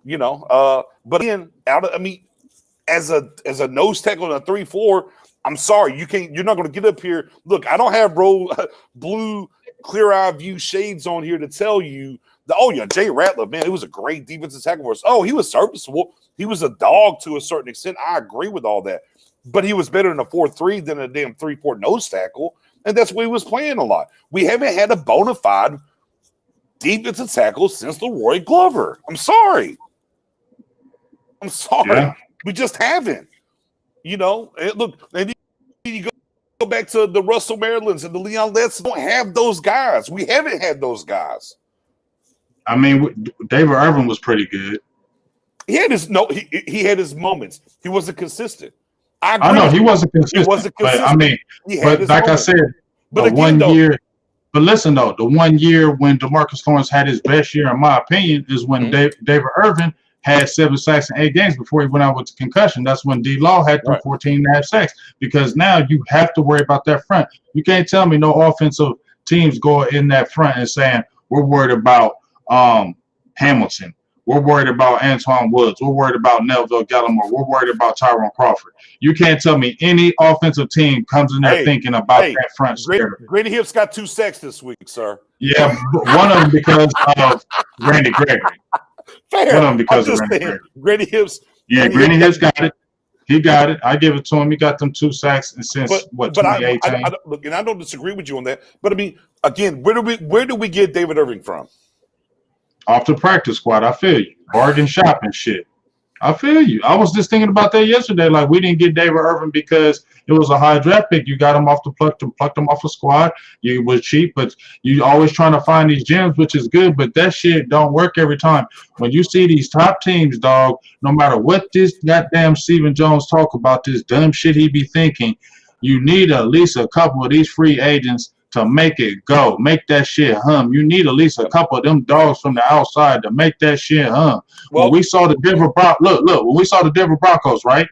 You know, but again, as a nose tackle in a 3-4, I'm sorry, you're not going to get up here. Look, I don't have blue clear eye view shades on here to tell you that, oh yeah, Jay Ratliff, man, it was a great defensive tackle for us. Oh, he was serviceable. He was a dog to a certain extent. I agree with all that, but he was better in a 4-3 than a damn 3-4 nose tackle, and that's where he was playing a lot. We haven't had a bona fide defensive tackle since Leroy Glover. I'm sorry. Yeah. We just haven't. You know, look, and you go back to the Russell Marylands and the Leon Letts. Don't have those guys. We haven't had those guys. I mean, David Irvin was pretty good. He had his moments. He wasn't consistent. I know he wasn't consistent. But I mean, but like I said, but the 1 year. But listen though, the 1 year when DeMarcus Lawrence had his best year, in my opinion, is when David Irvin had 7 sacks in 8 games before he went out with the concussion. That's when D-Law had 14.5 sacks. Because now you have to worry about that front. You can't tell me no offensive teams go in that front and saying we're worried about Hamilton. We're worried about Antoine Woods. We're worried about Neville Gallimore. We're worried about Tyrone Crawford. You can't tell me any offensive team comes in there thinking about that front. Grady Hips got 2 sacks this week, sir. Yeah, one of them because of Randy Gregory. Fair. One of them because of Randy Gregory. Grady Hips. Yeah, Grady Hips got it. He got it. I give it to him. He got them 2 sacks since 2018. Look, and I don't disagree with you on that. But I mean, again, where do we get David Irving from? Off the practice squad. I feel you. Bargain shopping shit. I feel you. I was just thinking about that yesterday. Like, we didn't get David Irvin because it was a high draft pick. You got him off the plucked him off the squad. You was cheap, but you always trying to find these gems, which is good, but that shit don't work every time. When you see these top teams, dog, no matter what this goddamn Stephen Jones talk about, this dumb shit he be thinking, you need at least a couple of these free agents to make it go, make that shit hum. You need at least a couple of them dogs from the outside to make that shit hum. Well, when we saw the Denver when we saw the Denver Broncos, right?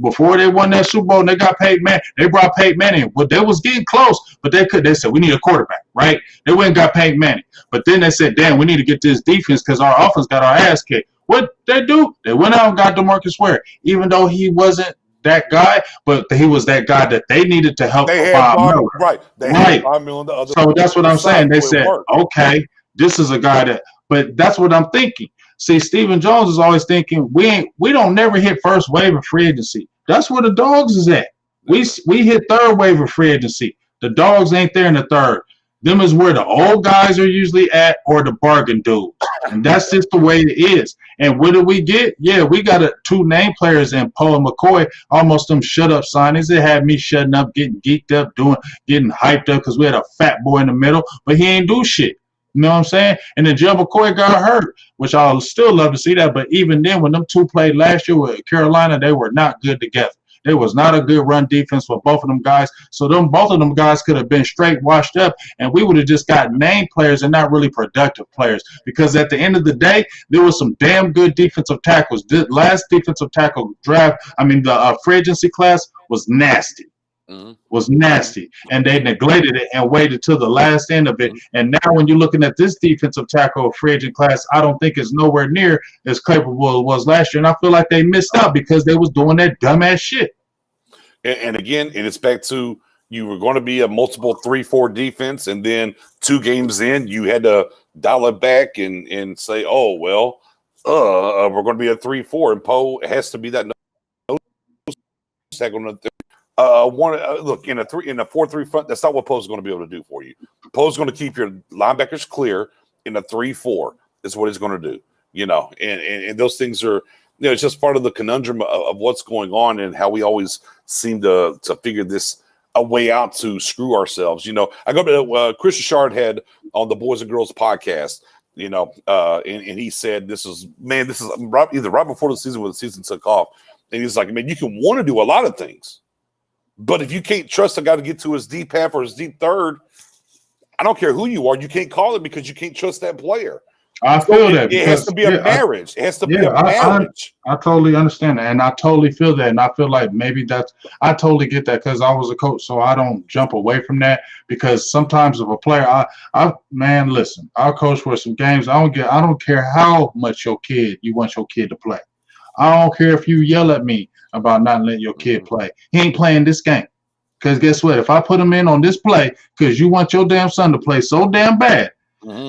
Before they won that Super Bowl and they got Peyton Manning, they brought Peyton Manning. Well, they was getting close, but they said, we need a quarterback, right? They went and got Peyton Manning. But then they said, damn, we need to get this defense because our offense got our ass kicked. What they do? They went out and got DeMarcus Ware, even though he wasn't that guy, but he was that guy that they needed to help Bob Miller. Right. They had Bob Miller on the other so that's what I'm saying. They said, okay, this is a guy that, but that's what I'm thinking. See, Stephen Jones is always thinking we don't never hit first wave of free agency. That's where the dogs is at. We hit third wave of free agency. The dogs ain't there in the third. Them is where the old guys are usually at, or the bargain dudes. And that's just the way it is. And what do we get? Yeah, we got 2 name players in Poe and McCoy, almost them shut up signings. It had me shutting up, getting geeked up, getting hyped up because we had a fat boy in the middle, but he ain't do shit. You know what I'm saying? And then Jim McCoy got hurt, which I'll still love to see that. But even then, when them 2 played last year with Carolina, they were not good together. There was not a good run defense for both of them guys. So both of them guys could have been straight washed up, and we would have just got name players and not really productive players. Because at the end of the day, there was some damn good defensive tackles. The last defensive tackle draft, the free agency class was nasty. Was nasty, and they neglected it and waited till the last end of it. And now when you're looking at this defensive tackle free agent class, I don't think it's nowhere near as capable as it was last year, and I feel like they missed out because they was doing that dumbass shit. And again, and it's back to you were going to be a multiple 3-4 defense, and then 2 games in, you had to dial it back and say, "Oh well, we're going to be a 3-4," and Poe has to be that second. Look, in a 4-3 front, that's not what Poe's going to be able to do for you. Poe's going to keep your linebackers clear in a 3-4. Is what he's going to do. And those things are, it's just part of the conundrum of what's going on and how we always seem to figure this a way out to screw ourselves. I go to Chris Richard had on the Boys and Girls podcast, and he said, this is either right before the season when the season took off. And he's like, man, you can want to do a lot of things, but if you can't trust a guy to get to his deep half or his deep third, I don't care who you are, you can't call it because you can't trust that player. I feel that. It has to be a marriage. It has to be a marriage. I totally understand that, and I totally feel that, and I feel like maybe I totally get that because I was a coach, so I don't jump away from that because sometimes if a player, listen, I'll coach for some games. I don't care how much you want your kid to play. I don't care if you yell at me about not letting your kid play. He ain't playing this game. Because guess what? If I put him in on this play because you want your damn son to play so damn bad,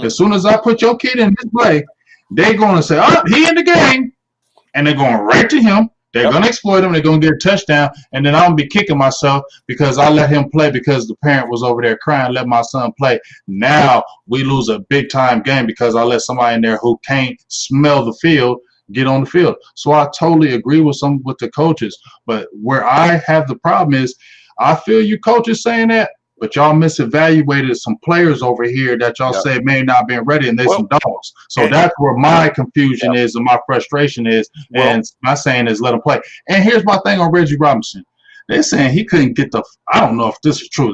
as soon as I put your kid in this play, they're going to say, oh, he in the game. And they're going right to him. They're going to exploit him. They're going to get a touchdown. And then I'm going to be kicking myself because I let him play because the parent was over there crying, let my son play. Now we lose a big-time game because I let somebody in there who can't smell the field get on the field. So I totally agree with the coaches. But where I have the problem is I feel you coaches saying that, but y'all misevaluated some players over here that y'all say may not been ready, and they're some dogs. So that's where my confusion is and my frustration is, and my saying is let them play. And here's my thing on Reggie Robinson. They're saying he couldn't get I don't know if this is true.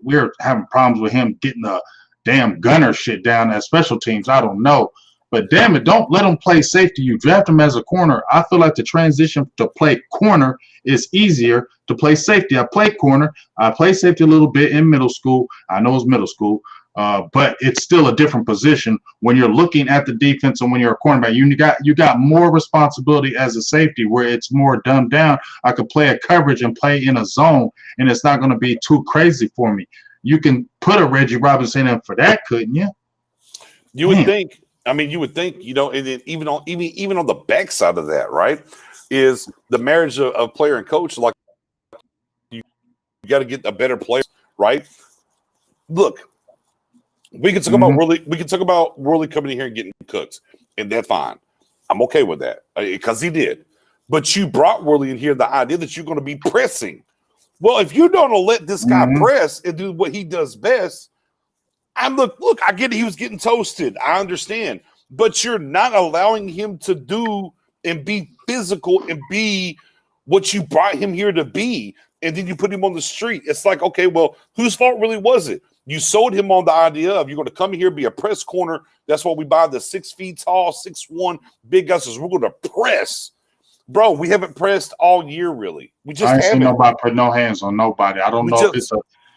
We're having problems with him getting the damn gunner shit down at special teams. I don't know. But damn it, don't let him play safety. You draft him as a corner. I feel like the transition to play corner is easier to play safety. I played corner. I played safety a little bit in middle school. I know it's middle school, but it's still a different position when you're looking at the defense and when you're a cornerback. You got more responsibility as a safety where it's more dumbed down. I could play a coverage and play in a zone, and it's not going to be too crazy for me. You can put a Reggie Robinson in for that, couldn't you? You would think. I mean, you would think, and then even on the backside of that, right, is the marriage of player and coach. Like you got to get a better player, right? Look, we can talk about Worley coming in here and getting cooked, and that's fine. I'm okay with that because he did. But you brought Worley in here the idea that you're going to be pressing. Well, if you don't let this guy press and do what he does best. Look, I get it. He was getting toasted. I understand. But you're not allowing him to do and be physical and be what you brought him here to be. And then you put him on the street. It's like, okay, well, whose fault really was it? You sold him on the idea of you're going to come here, be a press corner. That's why we buy the 6 feet tall, 6'1" big guys. We're going to press. Bro, we haven't pressed all year, really. We just haven't. I ain't seen nobody put no hands on nobody. I don't know if it's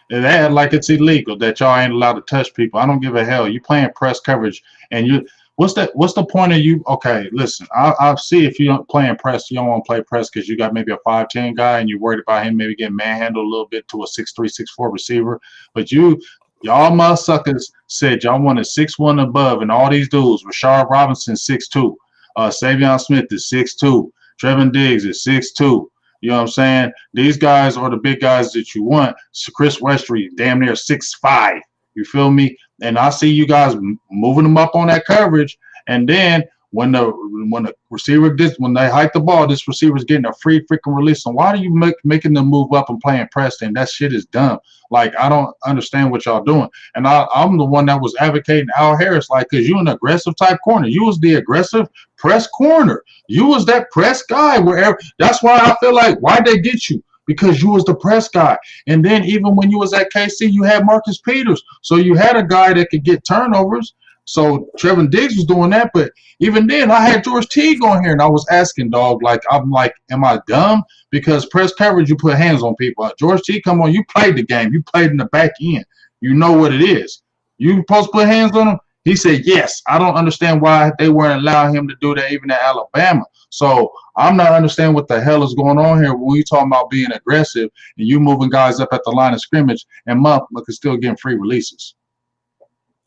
it ain't like it's illegal that y'all ain't allowed to touch people. I don't give a hell. You playing press coverage, and what's the point of you? Okay, listen, I'll see if you don't playing press. You don't want to play press because you got maybe a 5'10" guy and you're worried about him maybe getting manhandled a little bit to a 6'3", 6'4" receiver. But y'all motherfuckers said y'all wanted 6'1" above, and all these dudes. Rashard Robinson 6'2", Savion Smith is 6'2", Trevin Diggs is 6'2". You know what I'm saying? These guys are the big guys that you want. So Chris Westry, damn near 6'5". You feel me? And I see you guys moving them up on that coverage. And then when the receiver when they hike the ball, this receiver's getting a free freaking release. So why are you making them move up and playing press? And that shit is dumb. Like, I don't understand what y'all doing. And I'm the one that was advocating Al Harris, like, because you're an aggressive type corner. You was the aggressive press corner. You was that press guy wherever. That's why I feel like, why'd they get you? Because you was the press guy. And then even when you was at KC, you had Marcus Peters. So you had a guy that could get turnovers. So Trevin Diggs was doing that, but even then I had George Teague on here and I was asking, dog, like, I'm like, am I dumb? Because press coverage, you put hands on people. George Teague, come on, you played the game. You played in the back end. You know what it is. You supposed to put hands on him. He said, yes, I don't understand why they weren't allowing him to do that even at Alabama. So I'm not understanding what the hell is going on here when you talking about being aggressive and you moving guys up at the line of scrimmage and motherfuckers still getting free releases.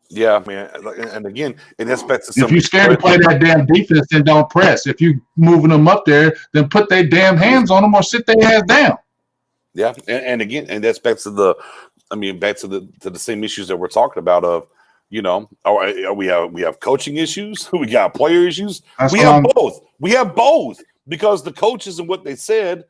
Yeah, man. And again, that's back to if you're scared to play that damn defense, then don't press. If you moving them up there, then put their damn hands on them or sit their ass down. Yeah, and again, and that's back to the same issues that we're talking about of, you know, we have coaching issues, we got player issues. We have both. We have both because the coaches and what they said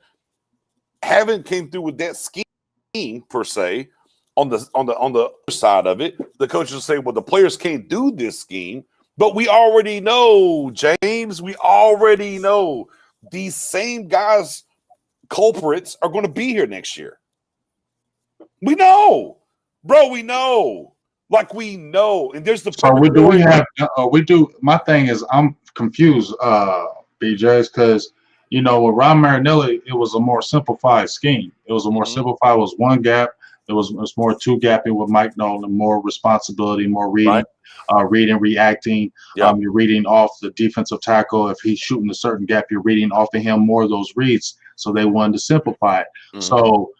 haven't came through with that scheme per se. On the other side of it, the coaches will say, well, the players can't do this scheme, but we already know, James, we already know these same guys, culprits, are going to be here next year. We know, bro, we know. Like we know. And there's the my thing is I'm confused, BJ's, because you know with Ron Marinelli, it was a more simplified scheme. It was a more simplified, it was one gap. It was more two-gapping with Mike Nolan, more responsibility, more reading, reading, reacting. Yep. You're reading off the defensive tackle. If he's shooting a certain gap, you're reading off of him more of those reads. So they wanted to simplify it. Mm-hmm. So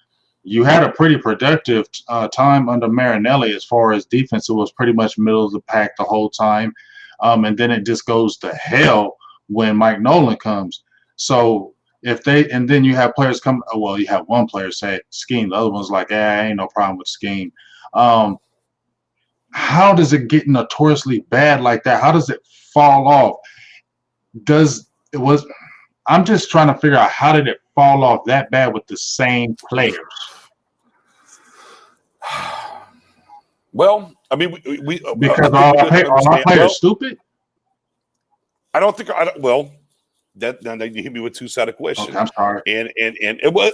you had a pretty productive time under Marinelli as far as defense. It was pretty much middle of the pack the whole time. And then it just goes to hell when Mike Nolan comes. So then you have players come. Well, you have one player say scheme. The other one's like, ain't no problem with scheme. How does it get notoriously bad like that? How does it fall off? I'm just trying to figure out how did it fall off that bad with the same players? Well, I mean, we because all our players stupid. I don't think. Well. That now you hit me with two-sided questions. Okay, I'm sorry. And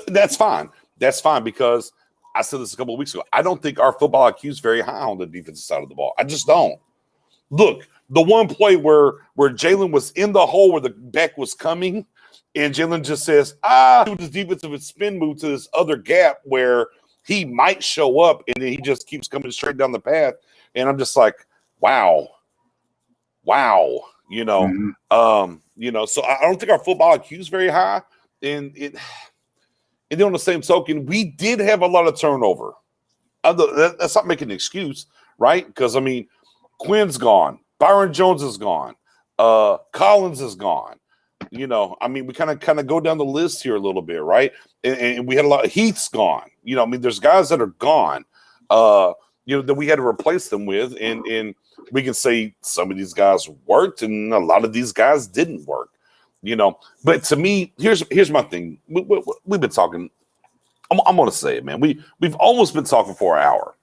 that's fine. That's fine because I said this a couple of weeks ago. I don't think our football IQ is very high on the defensive side of the ball. I just don't. Look, the one play where Jalen was in the hole where the back was coming, and Jalen just says, do this defensive spin move to this other gap where he might show up, and then he just keeps coming straight down the path. And I'm just like, wow, you know. Mm-hmm. You know, so I don't think our football IQ is very high. And then on the same token, we did have a lot of turnover. That's not making an excuse, right? Because, I mean, Quinn's gone. Byron Jones is gone. Collins is gone. You know, I mean, we kind of go down the list here a little bit, right? And we had a lot. Heath's gone. You know, I mean, there's guys that are gone, you know, that we had to replace them with. And we can say some of these guys worked and a lot of these guys didn't work, you know. But to me, here's my thing. We've been talking. I'm going to say it, man. We've almost been talking for an hour.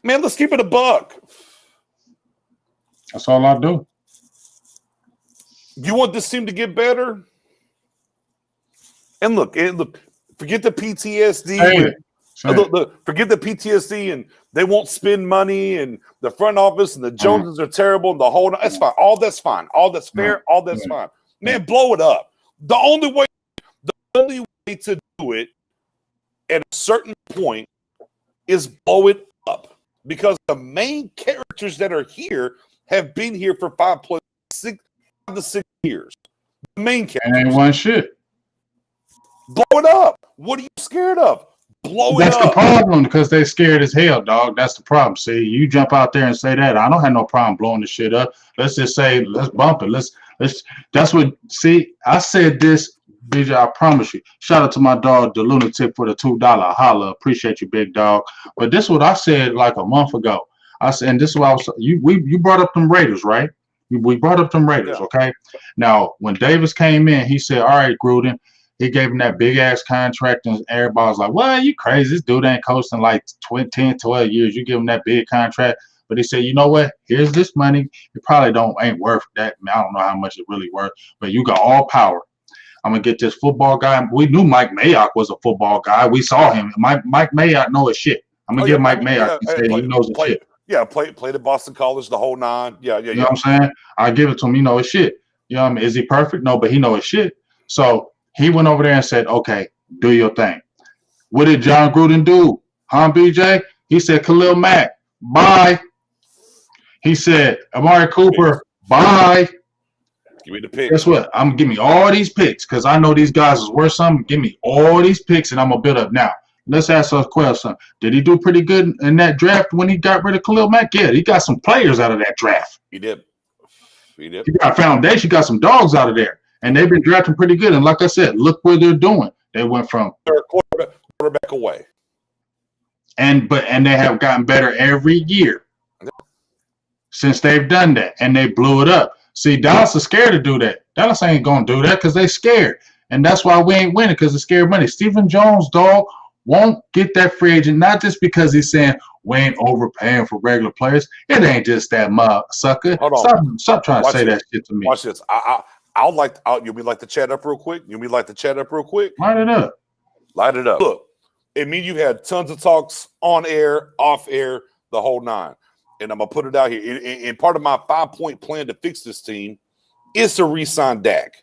Man, let's keep it a buck. That's all I do. You want this team to get better? And look, forget the PTSD. Hey. Look, forget the PTSD and they won't spend money and the front office and the Joneses are terrible and the whole. That's fine. All that's fine. All that's fair. All that's fine. Man, blow it up. The only way to do it at a certain point is blow it up because the main characters that are here have been here for 5 to 6 years. The main characters. Ain't one shit. Blow it up. What are you scared of? Blow it up. That's the problem because they're scared as hell, dog. That's the problem. See, you jump out there and say that. I don't have no problem blowing the shit up. Let's just say, let's bump it. Let's. That's what. See, I said this, BJ. I promise you. Shout out to my dog, the lunatic, for the $2 holla. Appreciate you, big dog. But this is what I said like a month ago. I said, and this is what I was. You brought up them Raiders, right? We brought up them Raiders, okay? Now, when Davis came in, he said, all right, Gruden. He gave him that big-ass contract, and everybody was like, well, you crazy. This dude ain't coasting like 10, 12 years. You give him that big contract. But he said, you know what? Here's this money. It probably ain't worth that. I don't know how much it really worth, but you got all power. I'm going to get this football guy. We knew Mike Mayock was a football guy. We saw him. Mike Mayock know his shit. I'm going to give Mike Mayock. He knows his shit. Yeah, played at Boston College the whole 9. Yeah. You know what I'm saying? I give it to him. He know his shit. You know what I mean? Is he perfect? No, but he know his shit. So he went over there and said, okay, do your thing. What did John Gruden do? Huh, BJ? He said, Khalil Mack, bye. He said, Amari Cooper, bye. Give me the pick. Guess what? I'm going to give me all these picks because I know these guys is worth something. Give me all these picks, and I'm going to build up now. Let's ask a question. Did he do pretty good in that draft when he got rid of Khalil Mack? Yeah, he got some players out of that draft. He did. He got a foundation. He got some dogs out of there. And they've been drafting pretty good. And like I said, look where they're doing. They went from quarterback away. And they have gotten better every year since they've done that. And they blew it up. See, Dallas is scared to do that. Dallas ain't going to do that because they scared. And that's why we ain't winning, because it's scared money. Stephen Jones, dog, won't get that free agent, not just because he's saying we ain't overpaying for regular players. It ain't just that sucker. Hold on. Stop trying to say that shit to me. Watch this. I'll like. You'll be like to chat up real quick. Light it up. Look, it means you've had tons of talks on air, off air, the whole nine. And I'm gonna put it out here. And part of my 5-point plan to fix this team is to re-sign Dak.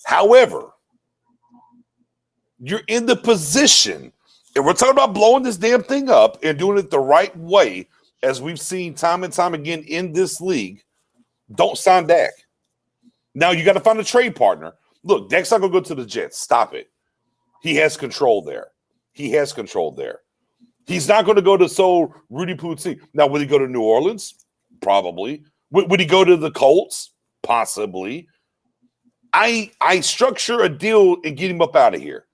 However, you're in the position, and we're talking about blowing this damn thing up and doing it the right way, as we've seen time and time again in this league. Don't sign Dak. Now you got to find a trade partner. Look, Dak's not going to go to the Jets. Stop it. He has control there. He's not going to go to Rudy Poutine. Now, will he go to New Orleans? Probably. Would he go to the Colts? Possibly. I structure a deal and get him up out of here.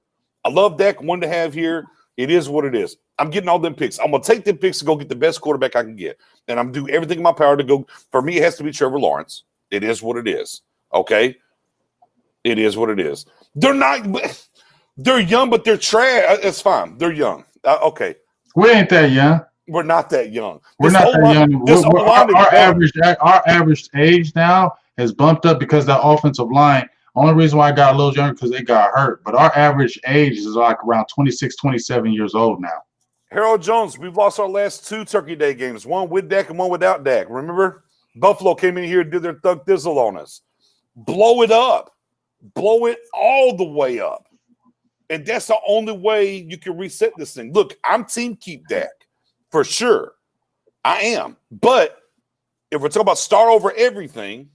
I love Dak, one to have here. It is what it is. I'm getting all them picks. I'm going to take them picks to go get the best quarterback I can get. And I'm doing everything in my power to go. For me, it has to be Trevor Lawrence. It is what it is. Okay? It is what it is. They're young, but they're trash. It's fine. They're young. Okay. We ain't that young. We're not that young. We're not that young. Our average age now has bumped up because that offensive line. Only reason why I got a little younger because they got hurt. But our average age is like around 26, 27 years old now. Harold Jones, we've lost our last 2 Turkey Day games, one with Dak and one without Dak. Remember? Buffalo came in here and did their thug thizzle on us. Blow it up. Blow it all the way up. And that's the only way you can reset this thing. Look, I'm team keep Dak for sure. I am. But if we're talking about start over everything,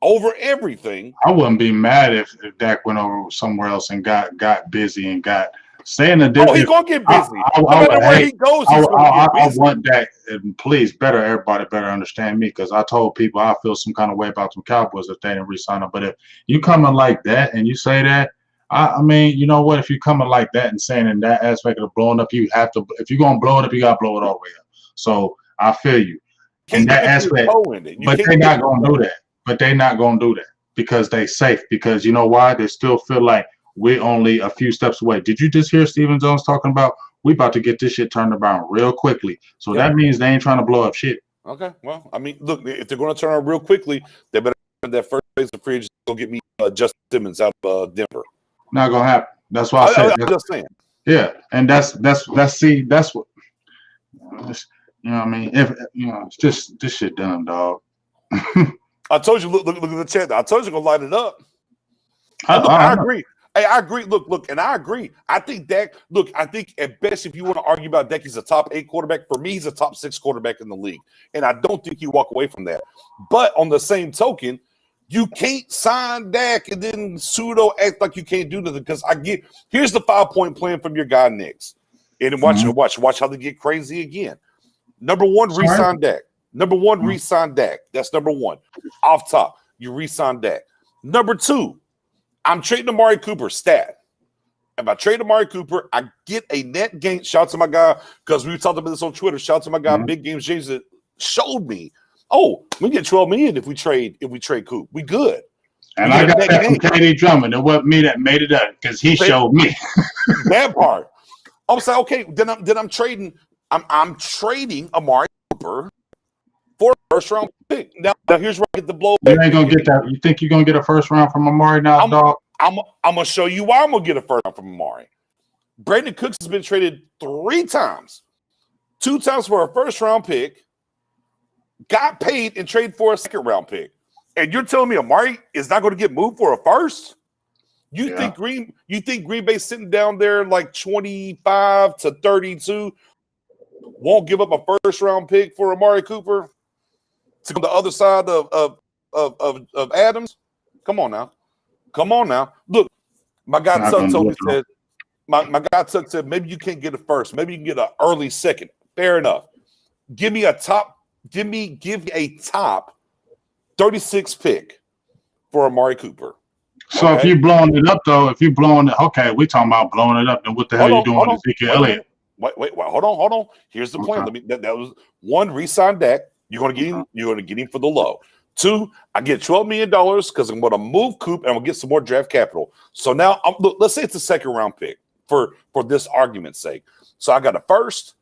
I wouldn't be mad if Dak went over somewhere else and got busy and got staying a different. Oh, he's gonna get busy. I want Dak. And please, everybody better understand me, because I told people I feel some kind of way about some Cowboys if they didn't re-sign them. But if you coming like that and you say that, I mean, you know what? If you coming like that and saying in that aspect of blowing up, you have to. If you're gonna blow it up, you gotta blow it all the way up. So I feel you in that aspect. But they're not gonna do that. But they're not going to do that because they're safe. Because you know why? They still feel like we're only a few steps away. Did you just hear Stephen Jones talking about we about to get this shit turned around real quickly? So that means they ain't trying to blow up shit. Okay. Well, I mean, look, if they're going to turn around real quickly, they better that first phase of free agency go get me Justin Simmons out of Denver. Not going to happen. That's why I said. I'm just saying. Yeah, and that's what. You know what I mean? If it's just this shit done, dog. I told you, look at the chat. I told you gonna light it up. I agree. Hey, I agree. Look, and I agree. I think Dak. Look, I think at best, if you want to argue about Dak, he's a top 8 quarterback. For me, he's a top 6 quarterback in the league, and I don't think you walk away from that. But on the same token, you can't sign Dak and then pseudo act like you can't do nothing. Because here's the 5-point plan from your guy Nix, and watch how they get crazy again. Number 1, re-sign Dak. Number 1, re-sign Dak. That's number 1. Off top, you re-sign Dak. Number 2, I'm trading Amari Cooper. Stat. If I trade Amari Cooper, I get a net gain. Shout out to my guy, because we talked about this on Twitter. Shout out to my guy, Big Game James, that showed me, we get $12 million if we trade Coop. We good. And I got that from KD Drummond. It wasn't me that made it up, because he showed me. That part. I'm saying, okay, then I'm trading. I'm trading Amari Cooper for a first-round pick. Now here's where I get the blow. You ain't gonna get that. You think you're gonna get a first round from Amari now, dog? I'm gonna show you why I'm gonna get a first round from Amari. Brandon Cooks has been traded 3 times. 2 times for a first-round pick, got paid and traded for a second-round pick. And you're telling me Amari is not going to get moved for a first? You think Green Bay's sitting down there like 25 to 32 won't give up a first-round pick for Amari Cooper to go on the other side of Adams. Come on now. Look, my guy Tuck told me, said, my guy Tuck said, maybe you can't get a first. Maybe you can get an early second. Fair enough. Give me a top 36 pick for Amari Cooper. So if you're blowing it up, though, okay, we talking about blowing it up, then what the hell are you doing with Ezekiel Elliott? Wait, hold on. Here's the plan. That was one, re-sign Dak. You're gonna get him for the low. 2, I get $12 million because I'm gonna move Coop and I'm gonna get some more draft capital. So now let's say it's a second round pick for this argument's sake. So I got a first,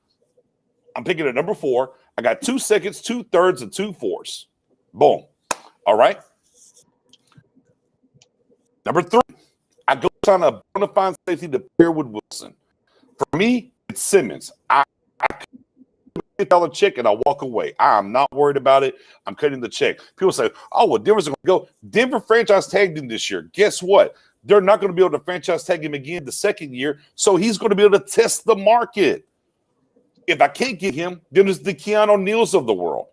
I'm picking at number 4. I got 2 seconds, 2 thirds, and 2 fourths. Boom. All right. Number 3, I go sign a bona fide safety to pair with Wilson. For me, it's Simmons. I $8 check and I walk away. I'm not worried about it. I'm cutting the check. People say, oh, well, Denver's going to go. Denver franchise tagged him this year. Guess what? They're not going to be able to franchise tag him again the second year, so he's going to be able to test the market. If I can't get him, then it's the Keanu Neals of the world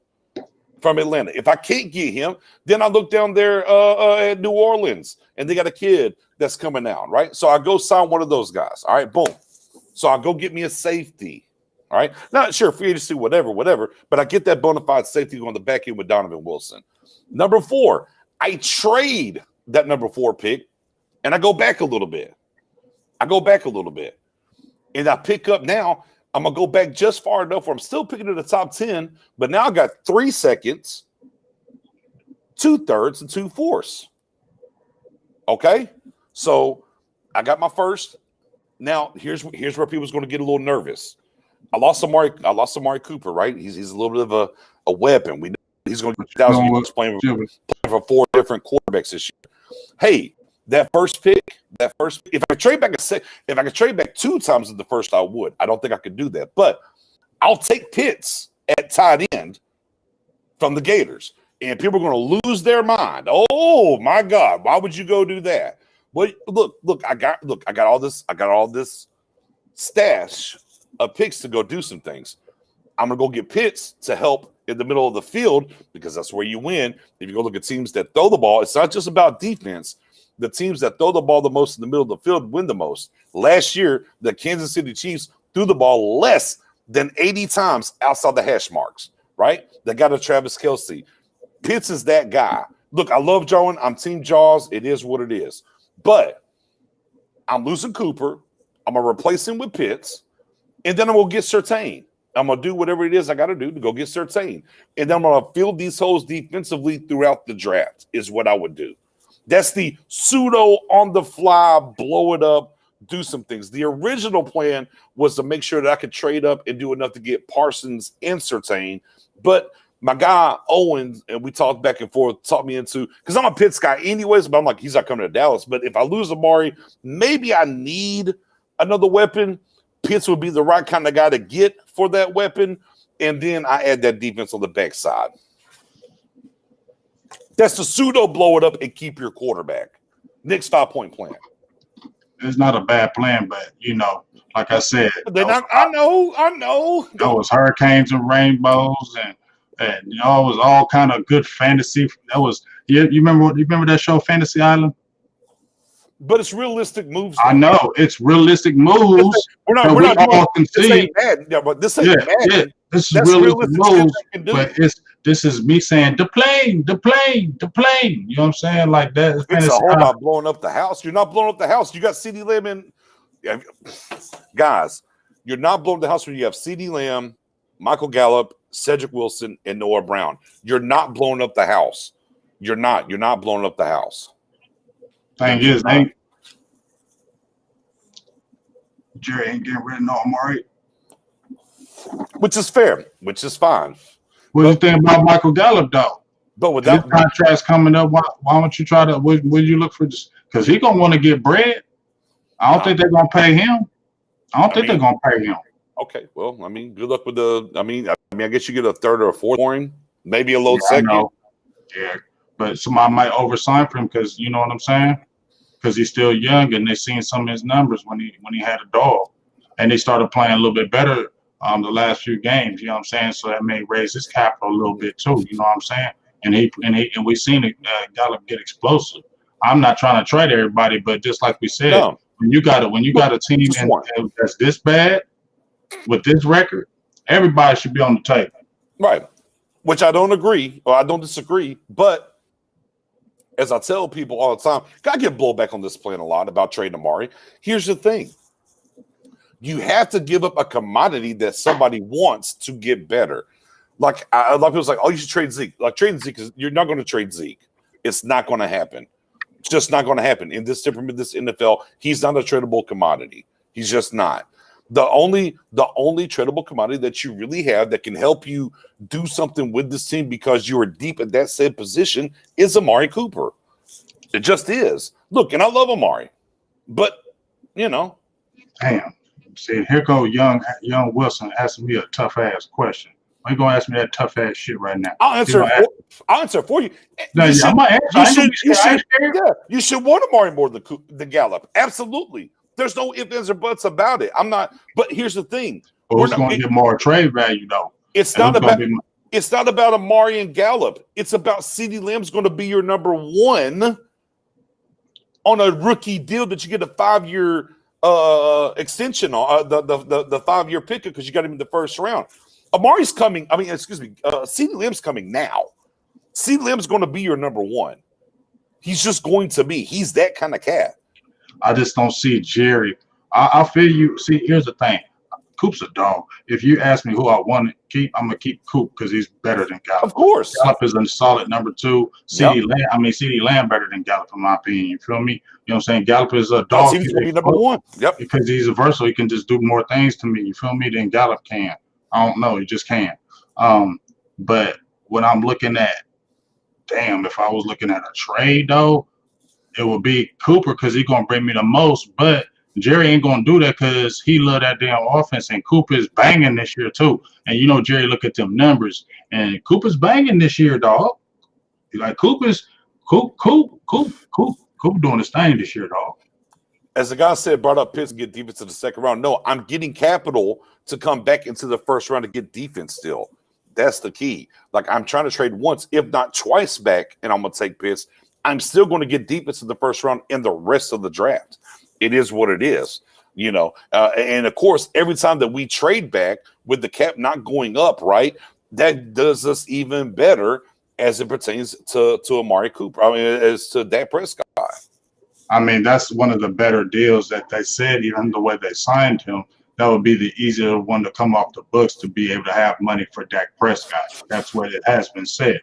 from Atlanta. If I can't get him, then I look down there at New Orleans, and they got a kid that's coming out, right? So I go sign one of those guys. All right, boom. So I go get me a safety. All right, not sure free agency, whatever, but I get that bona fide safety on the back end with Donovan Wilson. Number 4, I trade that number 4 pick, and I go back a little bit. And I pick up now. I'm going to go back just far enough where I'm still picking in the top 10, but now I got 3 seconds, 2 thirds, and 2 fourths. Okay? So I got my first. Now, here's where people's going to get a little nervous. I lost Amari Cooper, right? He's a little bit of a weapon. We know he's going to get 1,000 yards playing for 4 different quarterbacks this year. Hey, that first pick, if I could trade back 2 times in the first, I would. I don't think I could do that, but I'll take Pitts at tight end from the Gators, and people are going to lose their mind. Oh my God, why would you go do that? But look, I got all this stash of picks to go do some things. I'm gonna go get Pitts to help in the middle of the field because that's where you win. If you go look at teams that throw the ball, it's not just about defense. The teams that throw the ball the most in the middle of the field win the most. Last year, the Kansas City Chiefs threw the ball less than 80 times outside the hash marks, right? They got a Travis Kelce. Pitts is that guy. Look, I love Joan. I'm Team Jaws. It is what it is. But I'm losing Cooper. I'm going to replace him with Pitts. And then I'm going to get Surtain. I'm going to do whatever it is I got to do to go get Surtain. And then I'm going to fill these holes defensively throughout the draft is what I would do. That's the pseudo on the fly, blow it up, do some things. The original plan was to make sure that I could trade up and do enough to get Parsons and Surtain. But my guy Owens, and we talked back and forth, talked me into, because I'm a Pitts guy anyways, but I'm like, he's not coming to Dallas. But if I lose Amari, maybe I need another weapon. Pitts would be the right kind of guy to get for that weapon. And then I add that defense on the backside. That's the pseudo blow it up and keep your quarterback. Nick's 5-point plan. It's not a bad plan, but like I said, I know. There was hurricanes and rainbows, and it was all kind of good fantasy. That was you remember that show Fantasy Island? But it's realistic moves. I know it's realistic moves. We're not all can see. This ain't bad. Yeah, but this ain't bad. Yeah. This is realistic moves. But this is me saying the plane. You know what I'm saying? Like that. It's a whole lot blowing up the house. You're not blowing up the house. You got CeeDee Lamb and guys. You're not blowing up the house when you have CeeDee Lamb, Michael Gallup, Cedric Wilson, and Noah Brown. You're not blowing up the house. You're not blowing up the house. Thing is, Jerry ain't getting rid of no Amari. Which is fair, which is fine. What do you think about Michael Gallup, though? But with that contract's coming up, why don't you try to? Would you look for this? Because he's gonna want to get bread. I don't think they're gonna pay him. I don't think they're gonna pay him. Okay, well, good luck with the. I guess you get a third or a fourth for him, maybe a low second. Yeah, but somebody might oversign for him because you know what I'm saying. Because he's still young, and they seen some of his numbers when he had a dog, and they started playing a little bit better the last few games. You know what I'm saying? So that may raise his capital a little bit too. You know what I'm saying? And we've seen it, Gallup get explosive. I'm not trying to trade everybody, but just like we said, No. when you got a team that's this bad with this record, everybody should be on the table. Right. Which I don't agree or I don't disagree, but as I tell people all the time, I get blowback on this plan a lot about trading Amari. Here's the thing. You have to give up a commodity that somebody wants to get better. Like a lot of people's like, oh, you should trade Zeke. Like trading Zeke is you're not going to trade Zeke. It's not going to happen. It's just not going to happen in this temperament, this NFL. He's not a tradable commodity. He's just not. The only tradable commodity that you really have that can help you do something with this team because you are deep at that said position is Amari Cooper. It just is. Look, and I love Amari, but damn. See, here go young Wilson asking me a tough ass question. Why you gonna ask me that tough ass shit right now? I'll answer it for you. You should want Amari more than Gallup. Absolutely. There's no ifs, ands, or buts about it. I'm not. But here's the thing: who's going to get more trade value though? It's not about Amari and Gallup. It's about CeeDee Lamb's going to be your number one on a rookie deal that you get a 5-year extension on the 5-year pick because you got him in the first round. Amari's coming. CeeDee Lamb's coming now. CeeDee Lamb's going to be your number one. He's just going to be. He's that kind of cat. I just don't see Jerry. I feel you. See, here's the thing. Coop's a dog. If you ask me who I want to keep, I'm gonna keep Coop because he's better than Gallup. Of course, Gallup is a solid number 2. CeeDee Lamb better than Gallup in my opinion. You feel me? You know what I'm saying? Gallup is a dog. He's gonna be number 1. Yep. Because he's a versatile. He can just do more things to me. You feel me? Than Gallup can. I don't know. He just can. But when I'm looking at, if I was looking at a trade though, it would be Cooper because he's gonna bring me the most. But Jerry ain't gonna do that because he love that damn offense, and Cooper's banging this year too. And you know, Jerry look at them numbers, and Cooper's banging this year, dog. Like Coop doing his thing this year, dog. As the guy said, brought up Pitts to get defense in the second round. No, I'm getting capital to come back into the first round to get defense still. That's the key. Like I'm trying to trade once, if not twice back, and I'm gonna take Pitts. I'm still going to get defense in the first round in the rest of the draft. It is what it is, you know. And of course, every time that we trade back with the cap not going up, right, that does us even better as it pertains to Amari Cooper. I mean, as to Dak Prescott. I mean, that's one of the better deals that they said, even the way they signed him. That would be the easier one to come off the books to be able to have money for Dak Prescott. That's what it has been said.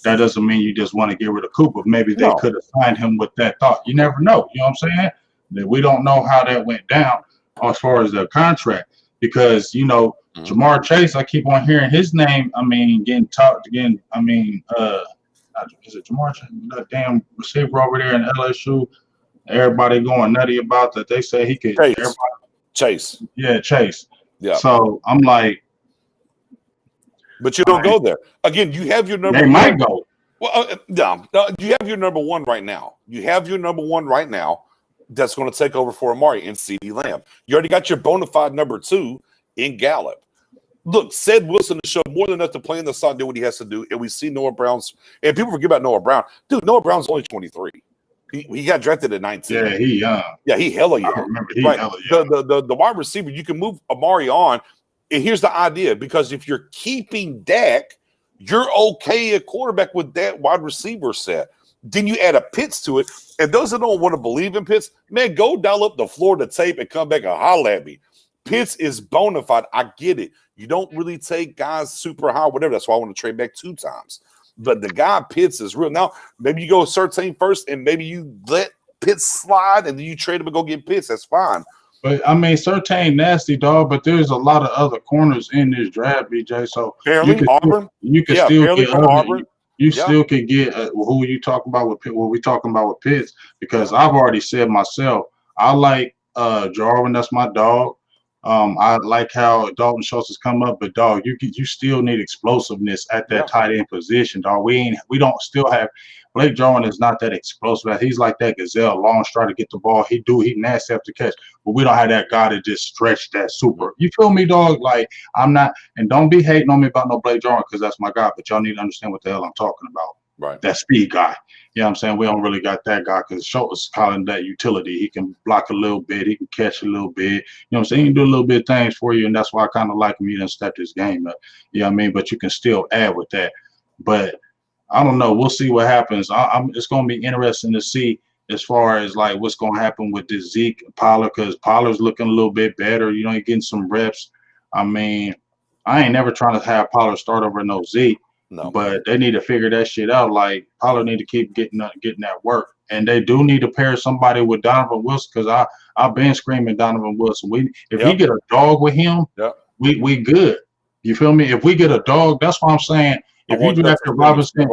That doesn't mean you just want to get rid of Cooper. Maybe they could have signed him with that thought. You never know. You know what I'm saying? That we don't know how that went down as far as the contract because, you know, Jamar Chase, I keep on hearing his name. I mean, getting talked again. I mean, is it Jamar Chase? That damn receiver over there in LSU. Everybody going nutty about that. They say he could. Chase. Yeah, Chase. Yeah. So I'm like. But you don't go there. Again, you have your number one. They might go. Well, you have your number one right now. You have your number one right now that's going to take over for Amari in CeeDee Lamb. You already got your bona fide number 2 in Gallup. Look, said Wilson has shown more than enough to play in the sun, do what he has to do. And we see Noah Brown's – and people forget about Noah Brown. Dude, Noah Brown's only 23. He got drafted at 19. Yeah, he young. Yeah, he hella young. I remember he hella young. The wide receiver, you can move Amari on. And here's the idea, because if you're keeping Dak, you're okay at quarterback with that wide receiver set. Then you add a Pitts to it. And those that don't want to believe in Pitts, man, go dial up the Florida tape and come back and holler at me. Pitts is bona fide. I get it. You don't really take guys super high, whatever. That's why I want to trade back 2 times. But the guy Pitts is real. Now, maybe you go Surtain first and maybe you let Pitts slide and then you trade him and go get Pitts. That's fine. But I mean, Surtain nasty, dog. But there's a lot of other corners in this draft, BJ. So Auburn. You can still get Auburn. You still can get who you talk about with what we talking about with Pitts. Because I've already said myself, I like Jarwin. That's my dog. I like how Dalton Schultz has come up, but dog, you still need explosiveness at that Yeah. tight end position, dog. We don't still have Blake Jarwin is not that explosive. He's like that gazelle, long stride to get the ball. He nasty after catch, but we don't have that guy to just stretch that super. You feel me, dog? Like I'm not, and don't be hating on me about no Blake Jarwin because that's my guy. But y'all need to understand what the hell I'm talking about. Right. That speed guy. You know what I'm saying? We don't really got that guy because Schultz is calling that utility. He can block a little bit. He can catch a little bit. You know what I'm saying? He can do a little bit of things for you, and that's why I kind of like him. He didn't step his game up. You know what I mean? But you can still add with that. But I don't know. We'll see what happens. It's going to be interesting to see as far as like what's going to happen with this Zeke Pollard because Pollard's looking a little bit better. You know, he's getting some reps. I mean, I ain't never trying to have Pollard start over no Zeke. No. But they need to figure that shit out. Like Pollard need to keep getting that work, and they do need to pair somebody with Donovan Wilson because I've been screaming Donovan Wilson. If we get a dog with him, we good. You feel me? If we get a dog, that's what I'm saying. If you drafted Robinson,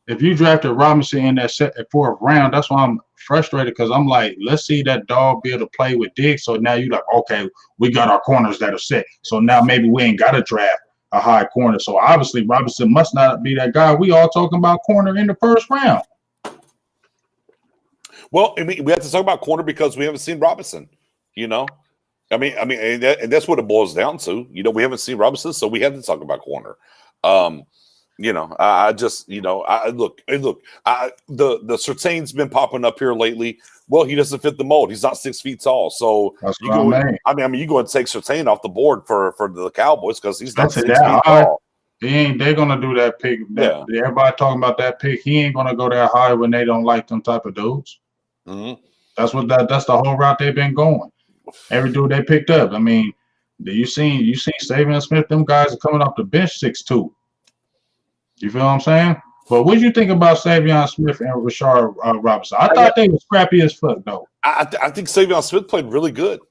if you drafted Robinson in that fourth round, that's why I'm frustrated because I'm like, let's see that dog be able to play with Diggs. So now you're like, okay, we got our corners that are set. So now maybe we ain't got to draft a high corner. So obviously Robinson must not be that guy. We all talking about corner in the first round. Well, I mean, we have to talk about corner because we haven't seen Robinson, you know. I mean, and that's what it boils down to. You know, we haven't seen Robinson, so we have to talk about corner. You know, I just, you know, look, the Surtain's been popping up here lately. Well, he doesn't fit the mold. He's not 6 feet tall. So you go and take Surtain off the board for the Cowboys because he's not 6 feet tall. They're gonna do that pick. Everybody talking about that pick. He ain't gonna go that high when they don't like them type of dudes. Mm-hmm. That's the whole route they've been going. Every dude they picked up. I mean, you seen Savion Smith? Them guys are coming off the bench 6'2". You feel what I'm saying? But what did you think about Savion Smith and Rashard Robinson? I thought they were scrappy as fuck, though. I think Savion Smith played really good.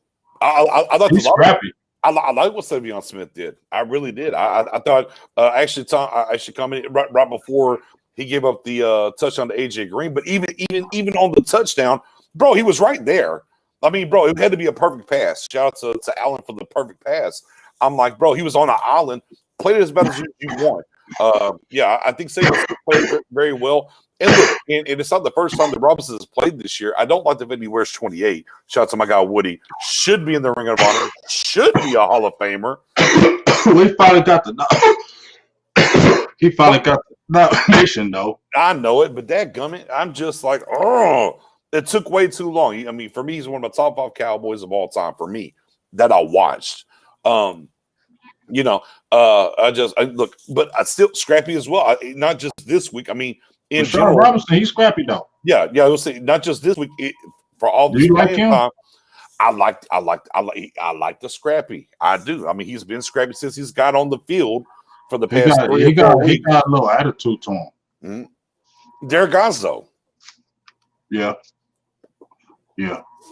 I thought he's scrappy. I like what Savion Smith did. I really did. I thought I actually commented right before he gave up the touchdown to AJ Green. But even on the touchdown, bro, he was right there. I mean, bro, it had to be a perfect pass. Shout out to Allen for the perfect pass. I'm like, bro, he was on an island. Played it as best as you want. I think Saban played very well. And look, and it's not the first time that Robinson has played this year. I don't like the fact he wears 28. Shout out to my guy Woody. Should be in the Ring of Honor. Should be a Hall of Famer. We finally got the nomination, though. I know it, but dadgummit, I'm just like, oh, it took way too long. I mean, for me, he's one of my top 5 Cowboys of all time. For me, that I watched. You know, look, but I still scrappy as well. Not just this week. I mean, in general, Robinson, he's scrappy though. Yeah. I was saying not just this week. For all this time, I like the scrappy. I do. I mean, he's been scrappy since he's got on the field for the past 3 or 4 weeks. He got a little attitude to him. Mm-hmm. They're guys though. Yeah.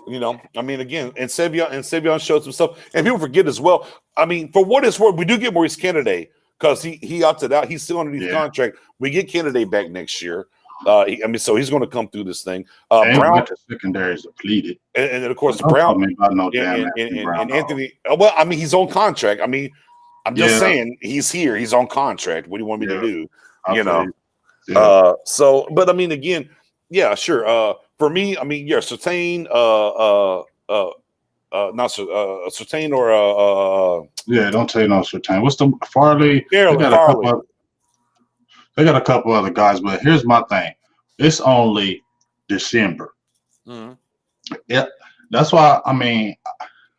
You know, I mean, again, and Savion shows himself, and people forget as well. I mean, for what it's worth, we do get Maurice Kennedy because he opted out. He's still underneath contract. We get Kennedy back next year. So he's going to come through this thing. Brown, the secondary is depleted, and then of course Brown and Anthony. Well, I mean, he's on contract. I mean, I'm just saying he's here. He's on contract. What do you want me to do? So, but I mean, again, yeah, sure. For me, I mean, Surtain, not Surtain or don't tell you no Surtain. What's the Farley? They got a couple other guys, but here's my thing. It's only December. Mm-hmm. Yeah, that's why. I mean,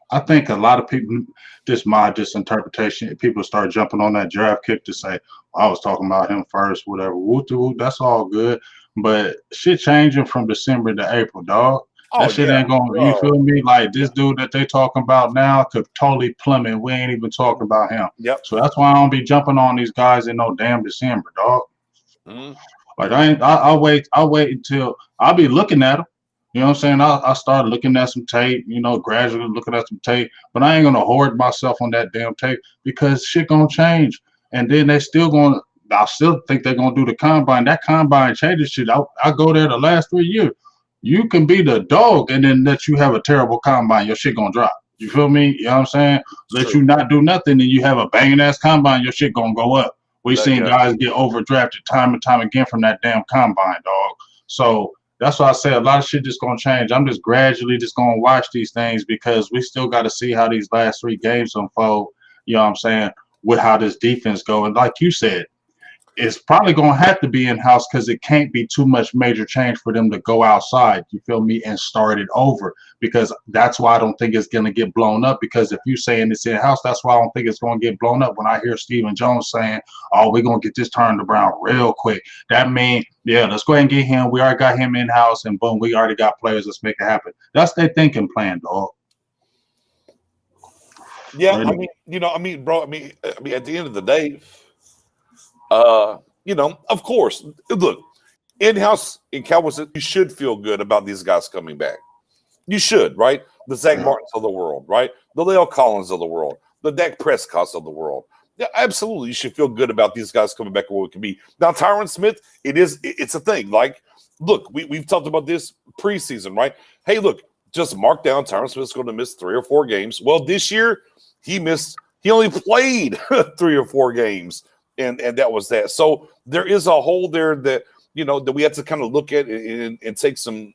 I think a lot of people, just my interpretation, people start jumping on that draft kick to say, I was talking about him first, whatever. Woo, that's all good. But shit changing from December to April, dog. That shit ain't going to, you feel me? Like this dude that they talking about now could totally plummet. We ain't even talking about him. Yep. So that's why I don't be jumping on these guys in no damn December, dog. Mm-hmm. Like I'll wait until I'll be looking at them. You know what I'm saying? I start looking at some tape, gradually looking at some tape, but I ain't going to hoard myself on that damn tape because shit going to change. And then I still think they're going to do the combine. That combine changes shit. I go there the last 3 years. You can be the dog and then that you have a terrible combine. Your shit going to drop. You feel me? You know what I'm saying? Let true. you not do nothing, and you have a banging ass combine, your shit gonna go up. We've seen Yeah. guys get overdrafted time and time again from that damn combine, dog. So that's why I say a lot of shit just gonna change. I'm just gradually just gonna watch these things because we still got to see how these last 3 games unfold. You know what I'm saying? With how this defense go, and like you said, it's probably going to have to be in-house because it can't be too much major change for them to go outside, you feel me, and start it over, because that's why I don't think it's going to get blown up, because if you're saying it's in-house, that's why I don't think it's going to get blown up. When I hear Stephen Jones saying, oh, we're going to get this turned around real quick, that means, yeah, let's go ahead and get him. We already got him in-house, and boom, we already got players. Let's make it happen. That's their thinking plan, dog. Yeah, I mean, bro, I mean, at the end of the day, of course, look, in-house in Cowboys, you should feel good about these guys coming back. You should, right? The Zach Martins of the world, right? The Leo Collins of the world, the Dak Prescotts of the world. Yeah, absolutely, you should feel good about these guys coming back and what it can be. Now, Tyron Smith, it's a thing. Like, look, we've talked about this preseason, right? Hey, look, just mark down Tyron Smith's going to miss 3 or 4 games. Well, this year he only played 3 or 4 games. And that was that. So there is a hole there that that we have to kind of look at and take some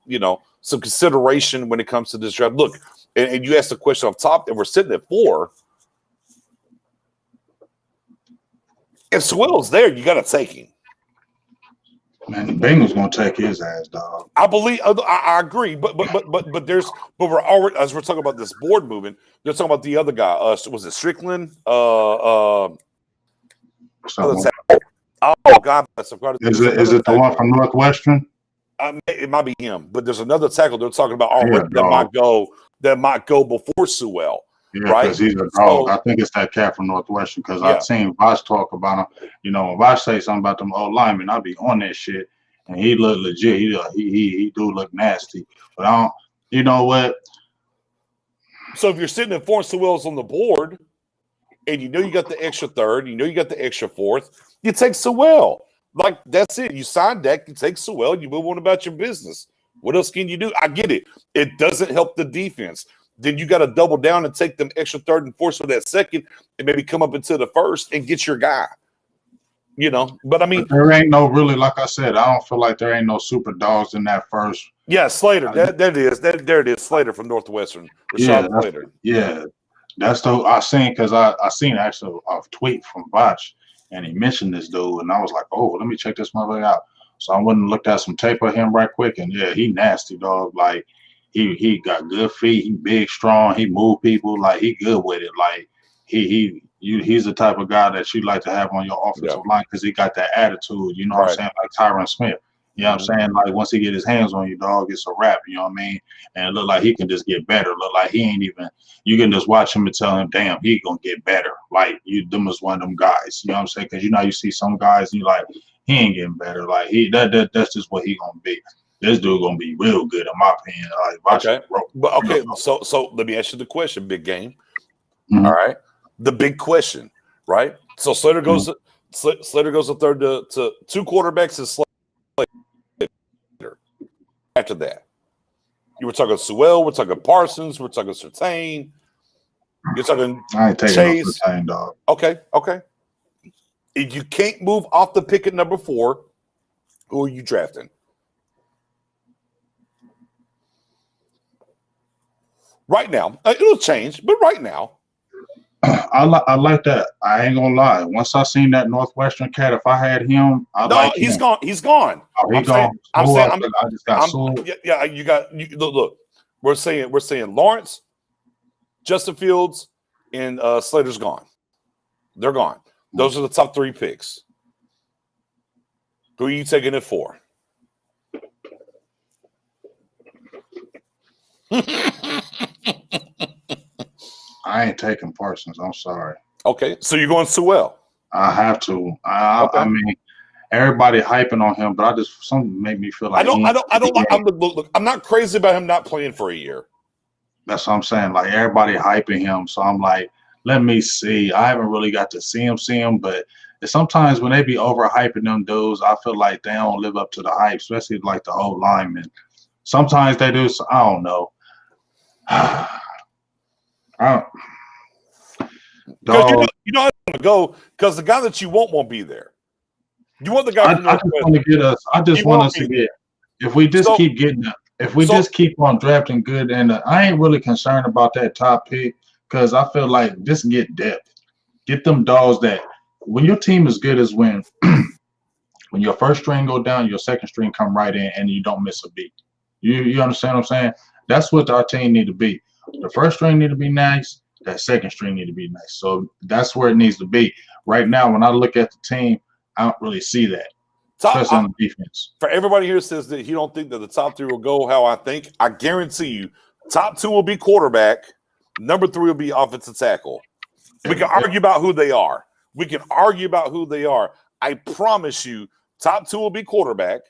some consideration when it comes to this draft. Look, and you asked the question up top, and we're sitting at 4. If Sewell's there, you got to take him. Man, the Bengals gonna take his ass, dog. I believe. I agree, but we're already, as we're talking about this board movement, they're talking about the other guy. Was it Strickland? Oh God! Is it the one from Northwestern? It might be him, but there's another tackle they're talking about already that might go before Sewell. Yeah, right? because he's a dog. So, I think it's that cat from Northwestern. Because I've seen Vosh talk about him. When Vosh say something about them old linemen, I'll be on that shit, and he look legit. He do look nasty, but I don't. You know what? So if you're sitting at 4 Sewell's on the board, and you got the extra 3rd, you got the extra 4th, you take Sewell. Like, that's it. You sign Dak, you take Sewell, you move on about your business. What else can you do? I get it. It doesn't help the defense. Then you got to double down and take them extra 3rd and 4th for that 2nd and maybe come up into the 1st and get your guy. But I mean, there ain't no really, like I said, I don't feel like there ain't no super dogs in that 1st. Yeah, Slater. There it is. Slater from Northwestern. Slater. Yeah. That's the I seen, because I seen actually a tweet from Botch, and he mentioned this dude, and I was like, oh, let me check this motherfucker out. So I went and looked at some tape of him right quick, and yeah, he nasty, dog. Like he got good feet, he big, strong, he move people, like he good with it. Like he's the type of guy that you like to have on your offensive line because he got that attitude. You know what I'm saying? Like Tyron Smith. You know what I'm saying? Like, once he get his hands on you, dog, it's a wrap. You know what I mean? And it look like he can just get better. Look like he ain't even – you can just watch him and tell him, damn, he going to get better. Like, them is one of them guys. You know what I'm saying? Because, you see some guys, and you're like, he ain't getting better. Like, that's just what he going to be. This dude going to be real good, in my opinion. So let me ask you the question, big game. Mm-hmm. All right? The big question, right? So Slater goes Slater goes to 3rd to 2 quarterbacks is Slater. After that, you were talking Sewell, we're talking Parsons, we're talking Surtain, you're talking I ain't taking Chase. Surtain, dog. Okay. If you can't move off the pick at number 4, who are you drafting? Right now, it'll change, but right now. I like that. I ain't gonna lie. Once I seen that Northwestern cat, if I had him, he's gone. He's gone. Oh, he's gone. I just got sold. Yeah. Look. We're saying Lawrence, Justin Fields, and Slater's gone. They're gone. Those are the top 3 picks. Who are you taking it for? I ain't taking Parsons. I'm sorry. Okay, so you're going Sewell. I have to. I mean, everybody hyping on him, but something make me feel like I'm not crazy about him not playing for a year. That's what I'm saying. Like, everybody hyping him, so I'm like, let me see. I haven't really got to see him, but sometimes when they be overhyping them dudes, I feel like they don't live up to the hype, especially like the old linemen. Sometimes they do. So I don't know. I, Because dog, you know how it's gonna go because the guy that you want won't be there. You want the guy from I just want to get us. I just He want won't us to be get. If we just So keep getting, if we so just keep on drafting good, and I ain't really concerned about that top pick because I feel like just get depth, get them dogs that when your team is good is when when your first string go down, your second string come right in, and you don't miss a beat. You understand what I'm saying? That's what our team need to be. The first string need to be nice. That second string need to be nice. So that's where it needs to be. Right now, when I look at the team, I don't really see that, especially on the defense. For everybody here says that he don't think that the top three will go how I think, I guarantee you, top two will be quarterback, number three will be offensive tackle. We can argue about who they are. I promise you, top two will be quarterback,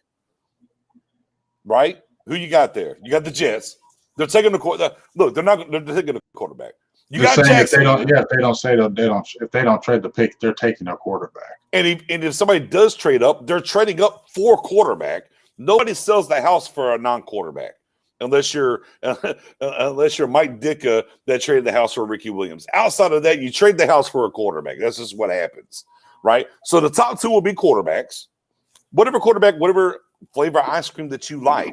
right? Who you got there? You got the Jets. They're taking the quarterback. Look, they're taking the quarterback. You got Jackson. If they don't trade the pick, they're taking their quarterback. And if somebody does trade up, they're trading up for quarterback. Nobody sells the house for a non-quarterback unless you're Mike Ditka that traded the house for Ricky Williams. Outside of that, you trade the house for a quarterback. That's just what happens, right? So the top two will be quarterbacks. Whatever quarterback, whatever flavor ice cream that you like.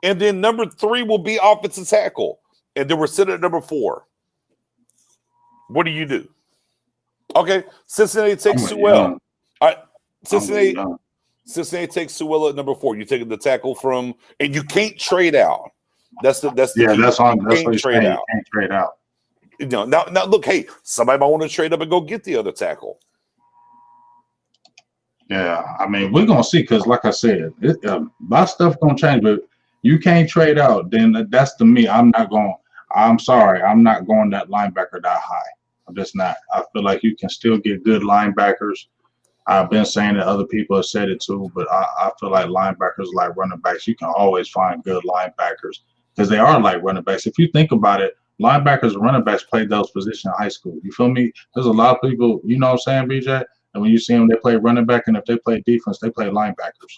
And then number three will be offensive tackle. And then we're sitting at number four. What do? Okay, Cincinnati takes Sewell. All right, Cincinnati takes Sewell at number four. You taking the tackle from, and you can't trade out. That's the key. That's what you're trade saying. out. You can't trade out. You know, now look, hey, somebody might want to trade up and go get the other tackle. Yeah, I mean, we're gonna see because, like I said, my stuff gonna change, but you can't trade out. Then that's to me. I'm sorry, I'm not going that linebacker that high. I'm just not. I feel like you can still get good linebackers. I've been saying that other people have said it too, but I feel like linebackers like running backs. You can always find good linebackers because they are like running backs. If you think about it, linebackers and running backs played those positions in high school. You feel me? There's a lot of people, you know what I'm saying, BJ? And when you see them, they play running back, and if they play defense, they play linebackers.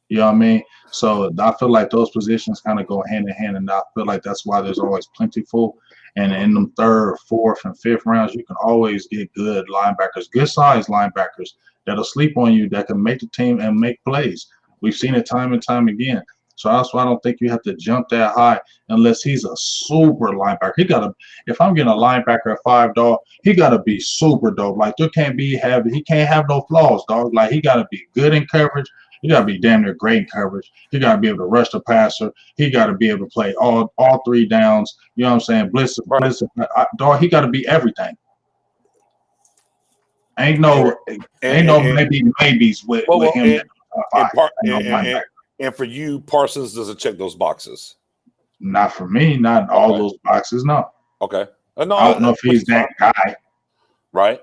You know what I mean? So I feel like those positions kind of go hand in hand, and I feel like that's why there's always plentiful. And in them third, fourth, and fifth rounds, you can always get good linebackers, good size linebackers that'll sleep on you, that can make the team and make plays. We've seen it time and time again. So that's why I don't think you have to jump that high unless he's a super linebacker. If I'm getting a linebacker at $5, he gotta be super dope. Like he can't have no flaws, dog. Like he gotta be good in coverage. He gotta be damn near great in coverage. He gotta be able to rush the passer. He gotta be able to play all three downs. You know what I'm saying? Blitz. Dog. He gotta be everything. Ain't no maybes with him. And for you, Parsons doesn't check those boxes. Not for me. Not all those boxes. No. Okay. I don't know if he's that guy. Right.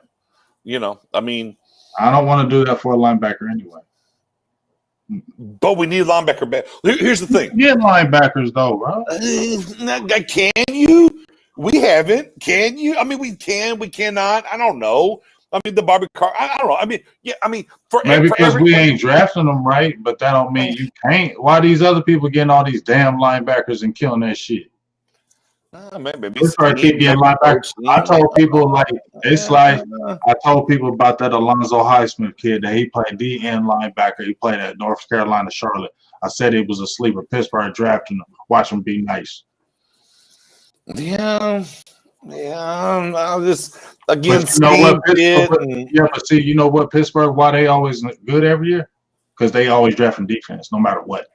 You know, I mean, I don't want to do that for a linebacker anyway. But we need linebacker back. Here's the thing. Get linebackers though, bro. Can you? We haven't. Can you? I mean, we can. We cannot. I don't know. I mean, the Bobby Carr. I don't know. I mean, yeah. I mean, maybe because we ain't drafting them right, but that don't mean you can't. Why these other people getting all these damn linebackers and killing that shit? Maybe keep getting linebackers. I told people I told people about that Alonzo Highsmith kid that he played DN linebacker. He played at North Carolina, Charlotte. I said he was a sleeper. Pittsburgh drafting him. Watch him be nice. Yeah. I'll just again. But see, you know what Pittsburgh? Why they always good every year? Because they always drafting defense, no matter what.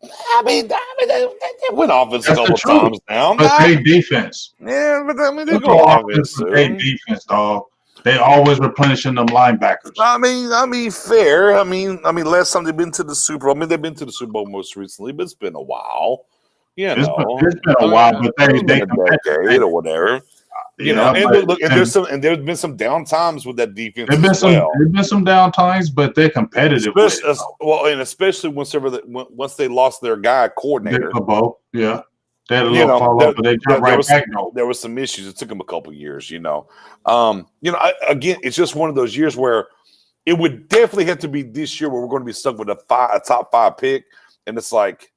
I mean, they went offense a couple times now. But they defense. Yeah, but I mean, they go offense. They defense, dog. They always replenishing them linebackers. I mean, fair. I mean, last time they've been to the Super Bowl. I mean, they've been to the Super Bowl most recently, but it's been a while. It's been a while, but they decade or whatever. You know, and there's been some down times with that defense. There's been some down times, but they're competitive. Especially once they lost their guy coordinator. Yeah. They had a little fall off, but they jumped right back. There was some issues. It took them a couple years, you know. Again, it's just one of those years where it would definitely have to be this year where we're going to be stuck with a top 5 pick, and it's like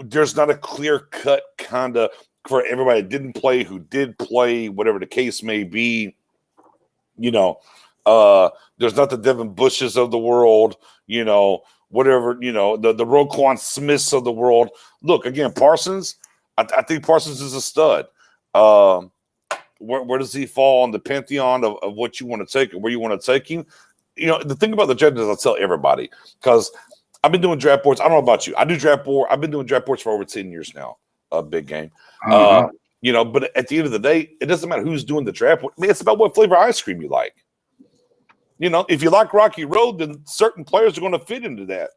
there's not a clear cut kind of for everybody that didn't play, who did play, whatever the case may be. There's not the Devin Bushes of the world, whatever, the Roquan Smiths of the world. Look, again, Parsons, I think Parsons is a stud. Where does he fall on the pantheon of what you want to take and where you want to take him? The thing about the draft is, I'll tell everybody, because I've been doing draft boards. I don't know about you. I do draft board. I've been doing draft boards for over 10 years now. A big game. But at the end of the day, it doesn't matter who's doing the draft board. I mean, it's about what flavor ice cream you like. If you like Rocky Road, then certain players are going to fit into that,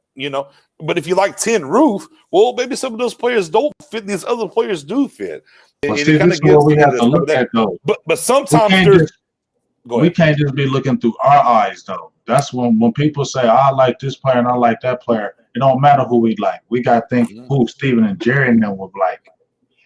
But if you like Tin Roof, well, maybe some of those players don't fit. These other players do fit. Well, see, this is what we have to look at, though. But sometimes we can't just be looking through our eyes, though. That's when people say, I like this player and I like that player. It don't matter who we like. We got to think who Steven and Jerry and them would like.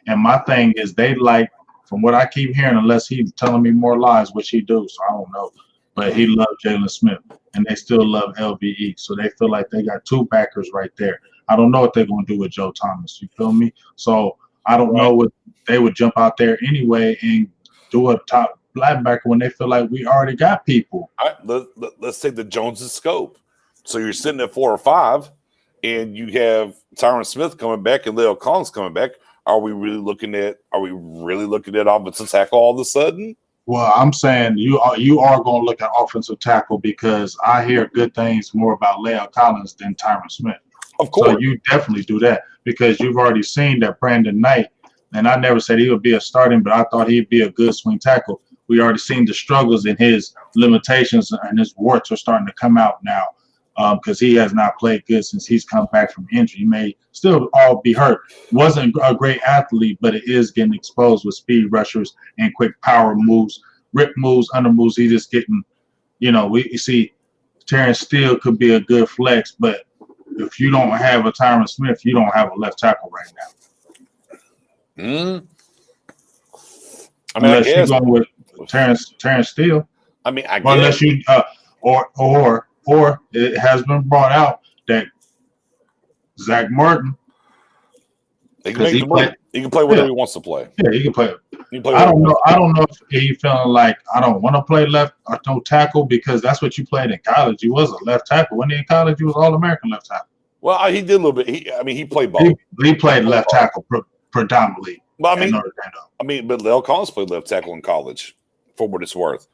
And my thing is they like, from what I keep hearing, unless he's telling me more lies, which he do, so I don't know. But he loved Jalen Smith, and they still love LVE. So they feel like they got two backers right there. I don't know what they're going to do with Joe Thomas. You feel me? So I don't know what they would jump out there anyway and do a top linebacker when they feel like we already got people. All right, let's take the Joneses scope. So you're sitting at 4 or 5, and you have Tyron Smith coming back and Leo Collins coming back. Are we really looking at offensive tackle all of a sudden? Well, I'm saying you are going to look at offensive tackle because I hear good things more about Leo Collins than Tyron Smith. Of course. So you definitely do that because you've already seen that Brandon Knight, and I never said he would be a starting, but I thought he'd be a good swing tackle. We already seen the struggles and his limitations and his warts are starting to come out now because he has not played good since he's come back from injury. He may still all be hurt. Wasn't a great athlete, but it is getting exposed with speed rushers and quick power moves, rip moves, under moves. He's just getting, we see Terrence Steele could be a good flex, but if you don't have a Tyron Smith, you don't have a left tackle right now. Unless you're going with Terrence Steele. I mean, I guess. Unless you or it has been brought out that Zach Martin. He can play whatever he wants to play. Yeah, he can play. I don't know if he feeling like I don't want to play left or no tackle because that's what you played in college. You was a left tackle. When in college, you was All-American left tackle. Well, he did a little bit. He played both. He played left tackle predominantly. But but Leo Collins played left tackle in college, for what it's worth.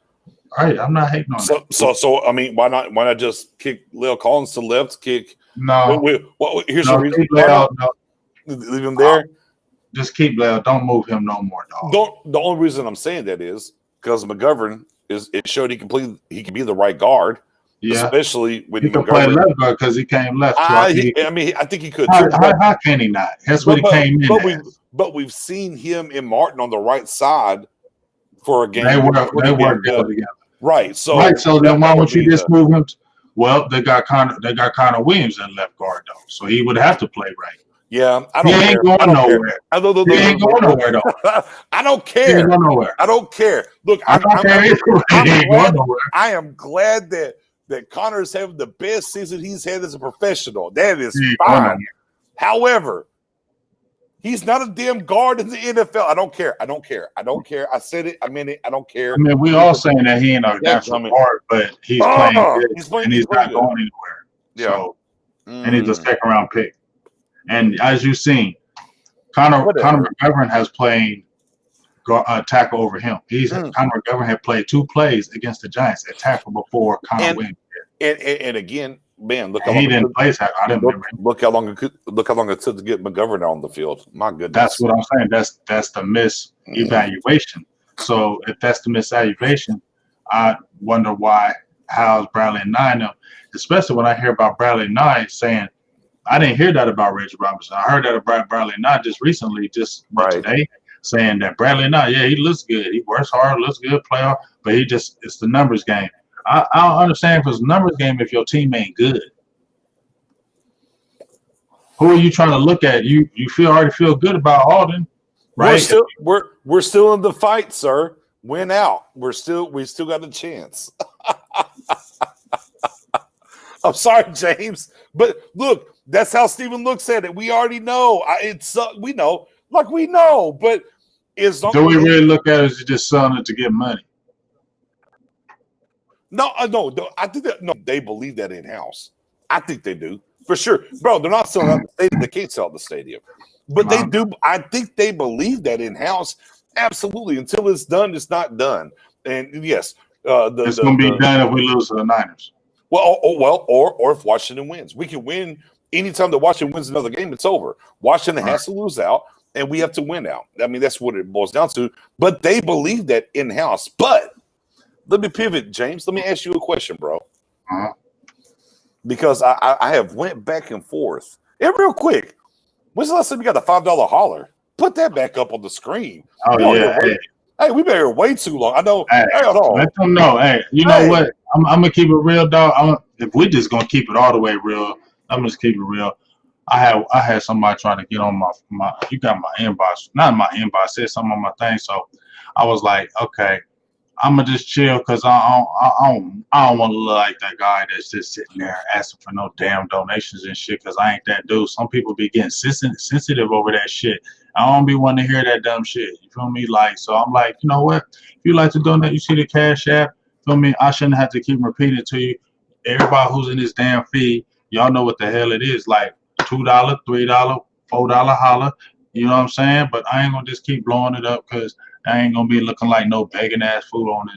All right, I'm not hating on that. So why not just kick Leo Collins to left? Here's the reason. Leave him there. Just keep Leo. Don't move him no more, dog. The only reason I'm saying that is because McGovern it showed he can be the right guard. Yeah, especially when he can play left guard because he came left. I think he could. How can he not? That's what he came in. But we've seen him and Martin on the right side for a game. They work together. Right. So then why would you just move him? Well, they got Connor Williams in left guard though, so he would have to play right. Yeah, he ain't going nowhere. He ain't going nowhere though. I don't care. He ain't going nowhere. I don't care. Look, I am glad that Connor is having the best season he's had as a professional. That is fine. However, he's not a damn guard in the NFL. I don't care. I said it. I meant it. I don't care. I mean, we all saying that he ain't a natural guard, but he's playing good, and he's not going anywhere. Yeah. So, and he's a second round pick. And as you've seen, Connor McGovern has played tackle over him. Connor McGovern had played 2 plays against the Giants at tackle before Connor Williams. And again, man, look how long he didn't play tackle. I didn't remember. Look how long it took to get McGovern on the field. My goodness. That's what I'm saying. That's the misevaluation. So if that's the misevaluation, I wonder how's Bradley and Nye, especially when I hear about Bradley and Nye saying, I didn't hear that about Reggie Robinson. I heard that about Bradley Nye just recently, today, saying that Bradley Nye, he looks good. He works hard, looks good, play hard, but it's the numbers game. I don't understand if it's a numbers game if your team ain't good. Who are you trying to look at? You already feel good about Alden, right? We're still in the fight, sir. Win out. We still got a chance. I'm sorry, James, but look, that's how Steven looks at it. We already know. We know, but Do we really look at it as just selling it to get money? No, I think that they believe that in house. I think they do for sure, bro. They're not selling out the stadium. They can't sell out the stadium, but they do. I think they believe that in house. Absolutely. Until it's done, it's not done. And yes, it's going to be done if we lose to the Niners. Well, or if Washington wins, we can win anytime that Washington wins another game. It's over. Washington has to lose out, and we have to win out. I mean, that's what it boils down to. But they believe that in house. But let me pivot, James. Let me ask you a question, bro. Because I have went back and forth. And real quick, when's the last time you got the $5 holler? Put that back up on the screen. Oh, yeah. Hey, we've been here way too long. I know. Hey, let them know. Hey, you know what? I'm gonna keep it real, dog. If we're just gonna keep it all the way real, I'm just keep it real. I had somebody trying to get on my. You got my inbox, not my inbox. Said something on my thing, so I was like, okay, I'm gonna just chill because I don't want to look like that guy that's just sitting there asking for no damn donations and shit. Because I ain't that dude. Some people be getting sensitive over that shit. I don't be wanting to hear that dumb shit. You feel me? Like, so I'm like, you know what? If you like to donate, you see the Cash App. Feel me? I shouldn't have to keep repeating it to you. Everybody who's in this damn feed, y'all know what the hell it is. Like $2, $3, $4 holler. You know what I'm saying? But I ain't gonna just keep blowing it up because I ain't gonna be looking like no begging ass food on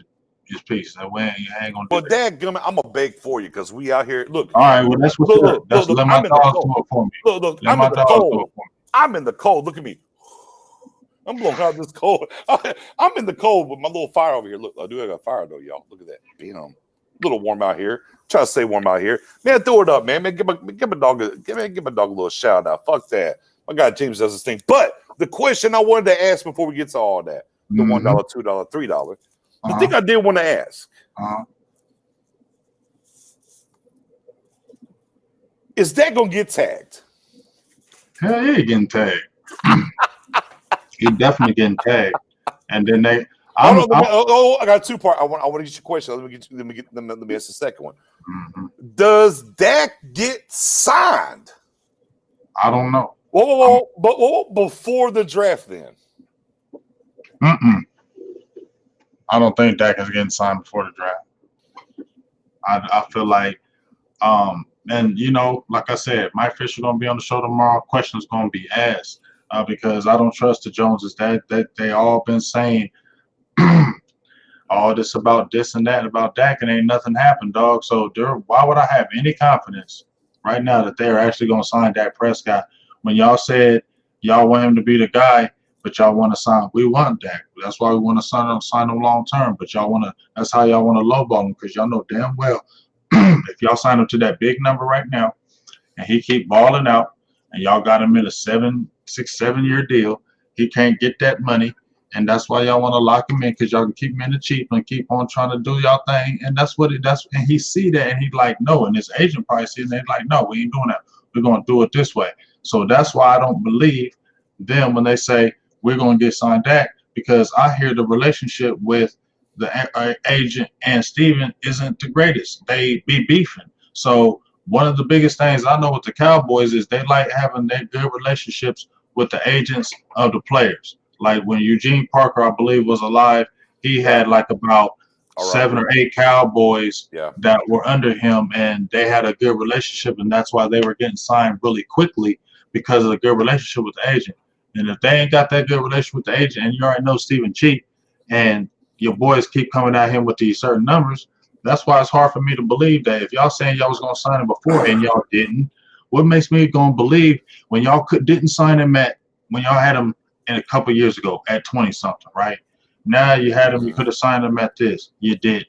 this piece. That way I ain't gonna do that. Dadgummit, I'm gonna beg for you because we out here. Look. All right. Well, that's what. Look, let my dogs do it for me. Look. I'm in the cold. I'm in the cold. Look at me. I'm blowing out this cold. I'm in the cold with my little fire over here. Look, I got fire though, y'all. Look at that. Damn, a little warm out here. Try to stay warm out here, man. Throw it up, man. Give my dog a little shout out. Fuck that. My guy James does this thing. But the question I wanted to ask before we get to all that, the $1, $2, $3, the thing I did want to ask, is that gonna get tagged? Hell yeah, getting tagged. He definitely getting tagged, and then they. I got two part. I want to get your question. Let me ask the second one. Does Dak get signed? I don't know. Whoa, before the draft, then. I don't think Dak is getting signed before the draft. I feel like, and you know, like I said, Mike Fisher gonna be on the show tomorrow. Questions gonna be asked. Because I don't trust the Joneses. That they all been saying all this about this and that about Dak, and ain't nothing happened, dog. So why would I have any confidence right now that they're actually gonna sign Dak Prescott when y'all said y'all want him to be the guy, but y'all want to sign? We want Dak. That's why we want to sign him long term. But y'all want to. That's how y'all want to lowball him because y'all know damn well if y'all sign him to that big number right now, and he keep balling out, and y'all got him in a 6-7 year deal, he can't get that money, and that's why y'all want to lock him in because y'all can keep him in the cheap and keep on trying to do y'all thing, and and he see that and he like no, and his agent probably see and they like no, we ain't doing that. We're gonna do it this way. So that's why I don't believe them when they say we're gonna get signed Dak because I hear the relationship with the agent and Steven isn't the greatest. They be beefing. So one of the biggest things I know with the Cowboys is they like having their good relationships with the agents of the players. Like when Eugene Parker, I believe, was alive, he had like about 7 or 8 Cowboys that were under him, and they had a good relationship, and that's why they were getting signed really quickly because of the good relationship with the agent. And if they ain't got that good relationship with the agent, and you already know Steven cheap, and your boys keep coming at him with these certain numbers, that's why it's hard for me to believe that if y'all saying y'all was going to sign him before and y'all didn't, what makes me going to believe when y'all didn't sign him when y'all had him in a couple years ago at 20-something, right? Now you had him, you could have signed him at this. You didn't.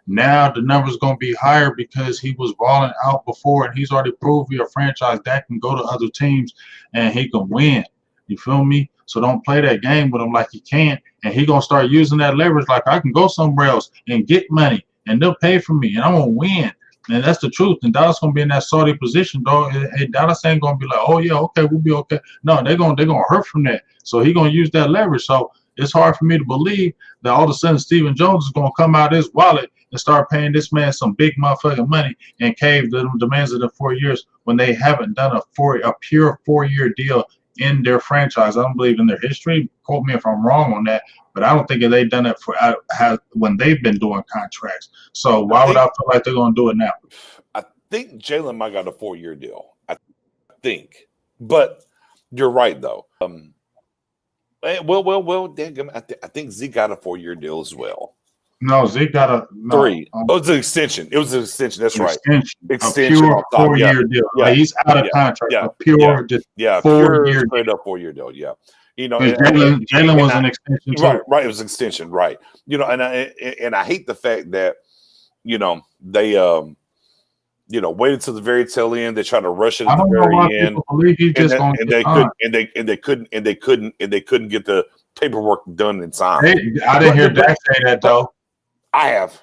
Now the number's going to be higher because he was balling out before and he's already proved you're a franchise that can go to other teams and he can win. You feel me? So don't play that game with him like he can't. And he going to start using that leverage like I can go somewhere else and get money and they'll pay for me and I'm going to win. And that's the truth. And Dallas going to be in that Saudi position, dog. Hey, Dallas ain't going to be like, oh, yeah, okay, we'll be okay. No, they're going to hurt from that. So he going to use that leverage. So it's hard for me to believe that all of a sudden Stephen Jones is going to come out of his wallet and start paying this man some big motherfucking money and cave the demands of the 4 years when they haven't done a pure 4-year deal in their franchise. I don't believe in their history. quote me if I'm wrong on that, but I don't think they've done it for when they've been doing contracts. So why would I feel like they're going to do it now? I think Jalen might got a 4-year deal. I think, but you're right though. Well. I think Zeke got a 4-year deal as well. No, Zeke got 3. Oh, it's an extension. It was an extension. That's right. Extension. A pure 4-year deal. Yeah. Like he's out of contract. Yeah. A pure, pure 4-year straight up 4-year deal. Yeah. Jalen was an extension too. Right. It was an extension. Right. And I hate the fact that they waited to the very tail end. They tried to rush it at the very end. And they couldn't get the paperwork done in time. I didn't hear Dak say that though. I have.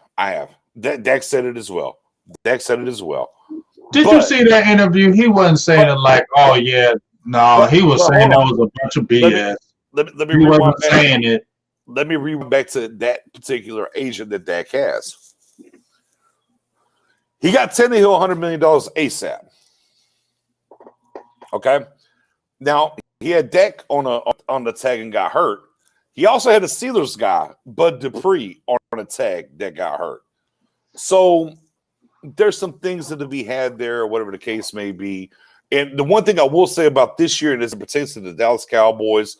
Dak said it as well. Did you see that interview? He wasn't saying it like, "Oh yeah." No, he was saying that was a bunch of BS. Let me he wasn't saying it. Let me read back to that particular agent that Dak has. He got Tannehill $100 million ASAP. Okay. Now he had Dak on the tag and got hurt. He also had a Steelers guy, Bud Dupree, on a tag that got hurt. So there's some things that to be had there, whatever the case may be. And the one thing I will say about this year, and as it pertains to the Dallas Cowboys,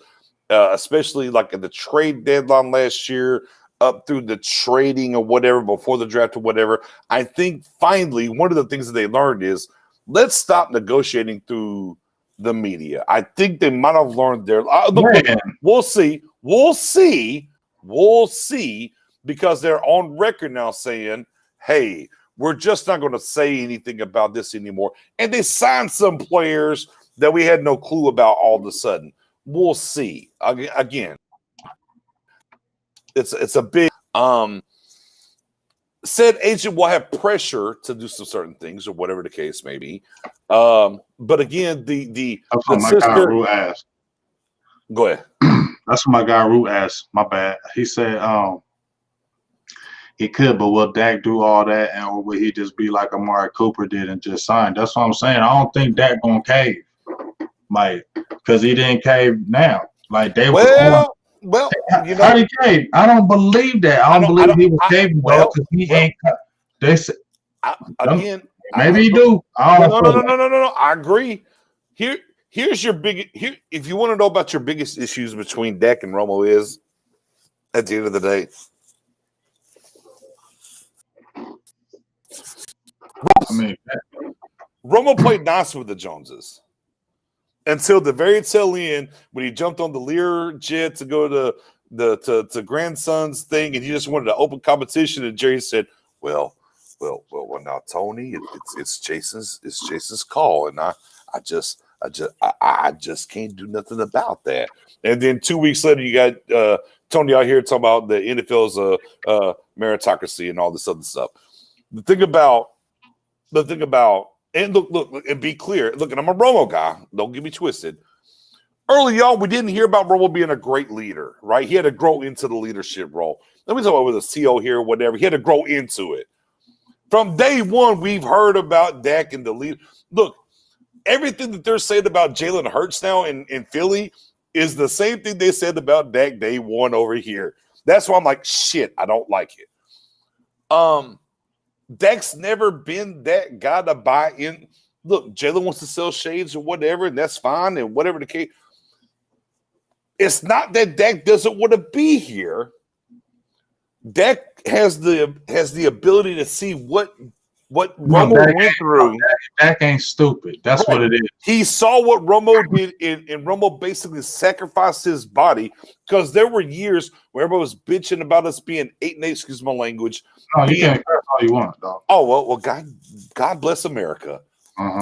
especially like at the trade deadline last year, up through the trading or whatever, before the draft or whatever, I think finally one of the things that they learned is let's stop negotiating through the media. I think they might have learned their. We'll see, because they're on record now saying, "Hey, we're just not going to say anything about this anymore." And they signed some players that we had no clue about all of a sudden. We'll see. Again, it's a big said agent will have pressure to do some certain things or whatever the case may be. But again, the guy Root asked. Go ahead. That's what my guy Root asked. My bad. He said he could, but will Dak do all that, or will he just be like Amari Cooper did and just sign? That's what I'm saying. I don't think Dak gonna cave, like, because he didn't cave now. Like they well, how he cave? I don't believe that. I don't believe he was caving because he ain't. They said again. Maybe he do. No. I agree. Here's your big. If you want to know about your biggest issues between Dak and Romo is, at the end of the day, Romo played nice with the Joneses until the very tail end when he jumped on the Lear jet to go to the grandson's thing, and he just wanted to open competition. And Jerry said, "Well, now Tony, it's Jason's call, and I just can't do nothing about that." And then 2 weeks later, you got Tony out here talking about the NFL's meritocracy and all this other stuff. The thing about, and look, and be clear. Look, and I'm a Romo guy. Don't get me twisted. Early on, we didn't hear about Romo being a great leader, right? He had to grow into the leadership role. Let me talk about with a CO here or whatever. He had to grow into it. From day one, we've heard about Dak and the lead. Look, everything that they're saying about Jalen Hurts now in Philly is the same thing they said about Dak day one over here. That's why I'm like, shit, I don't like it. Dak's never been that guy to buy in. Look, Jalen wants to sell shades or whatever, and that's fine, and whatever the case. It's not that Dak doesn't want to be here. Dak has the ability to see what Romo went through. Dak ain't stupid. That's right. What it is. He saw what Romo did, and Romo basically sacrificed his body because there were years where everybody was bitching about us being 8-8. Excuse my language. No, you can't curse all you want, dog. Oh well, God bless America.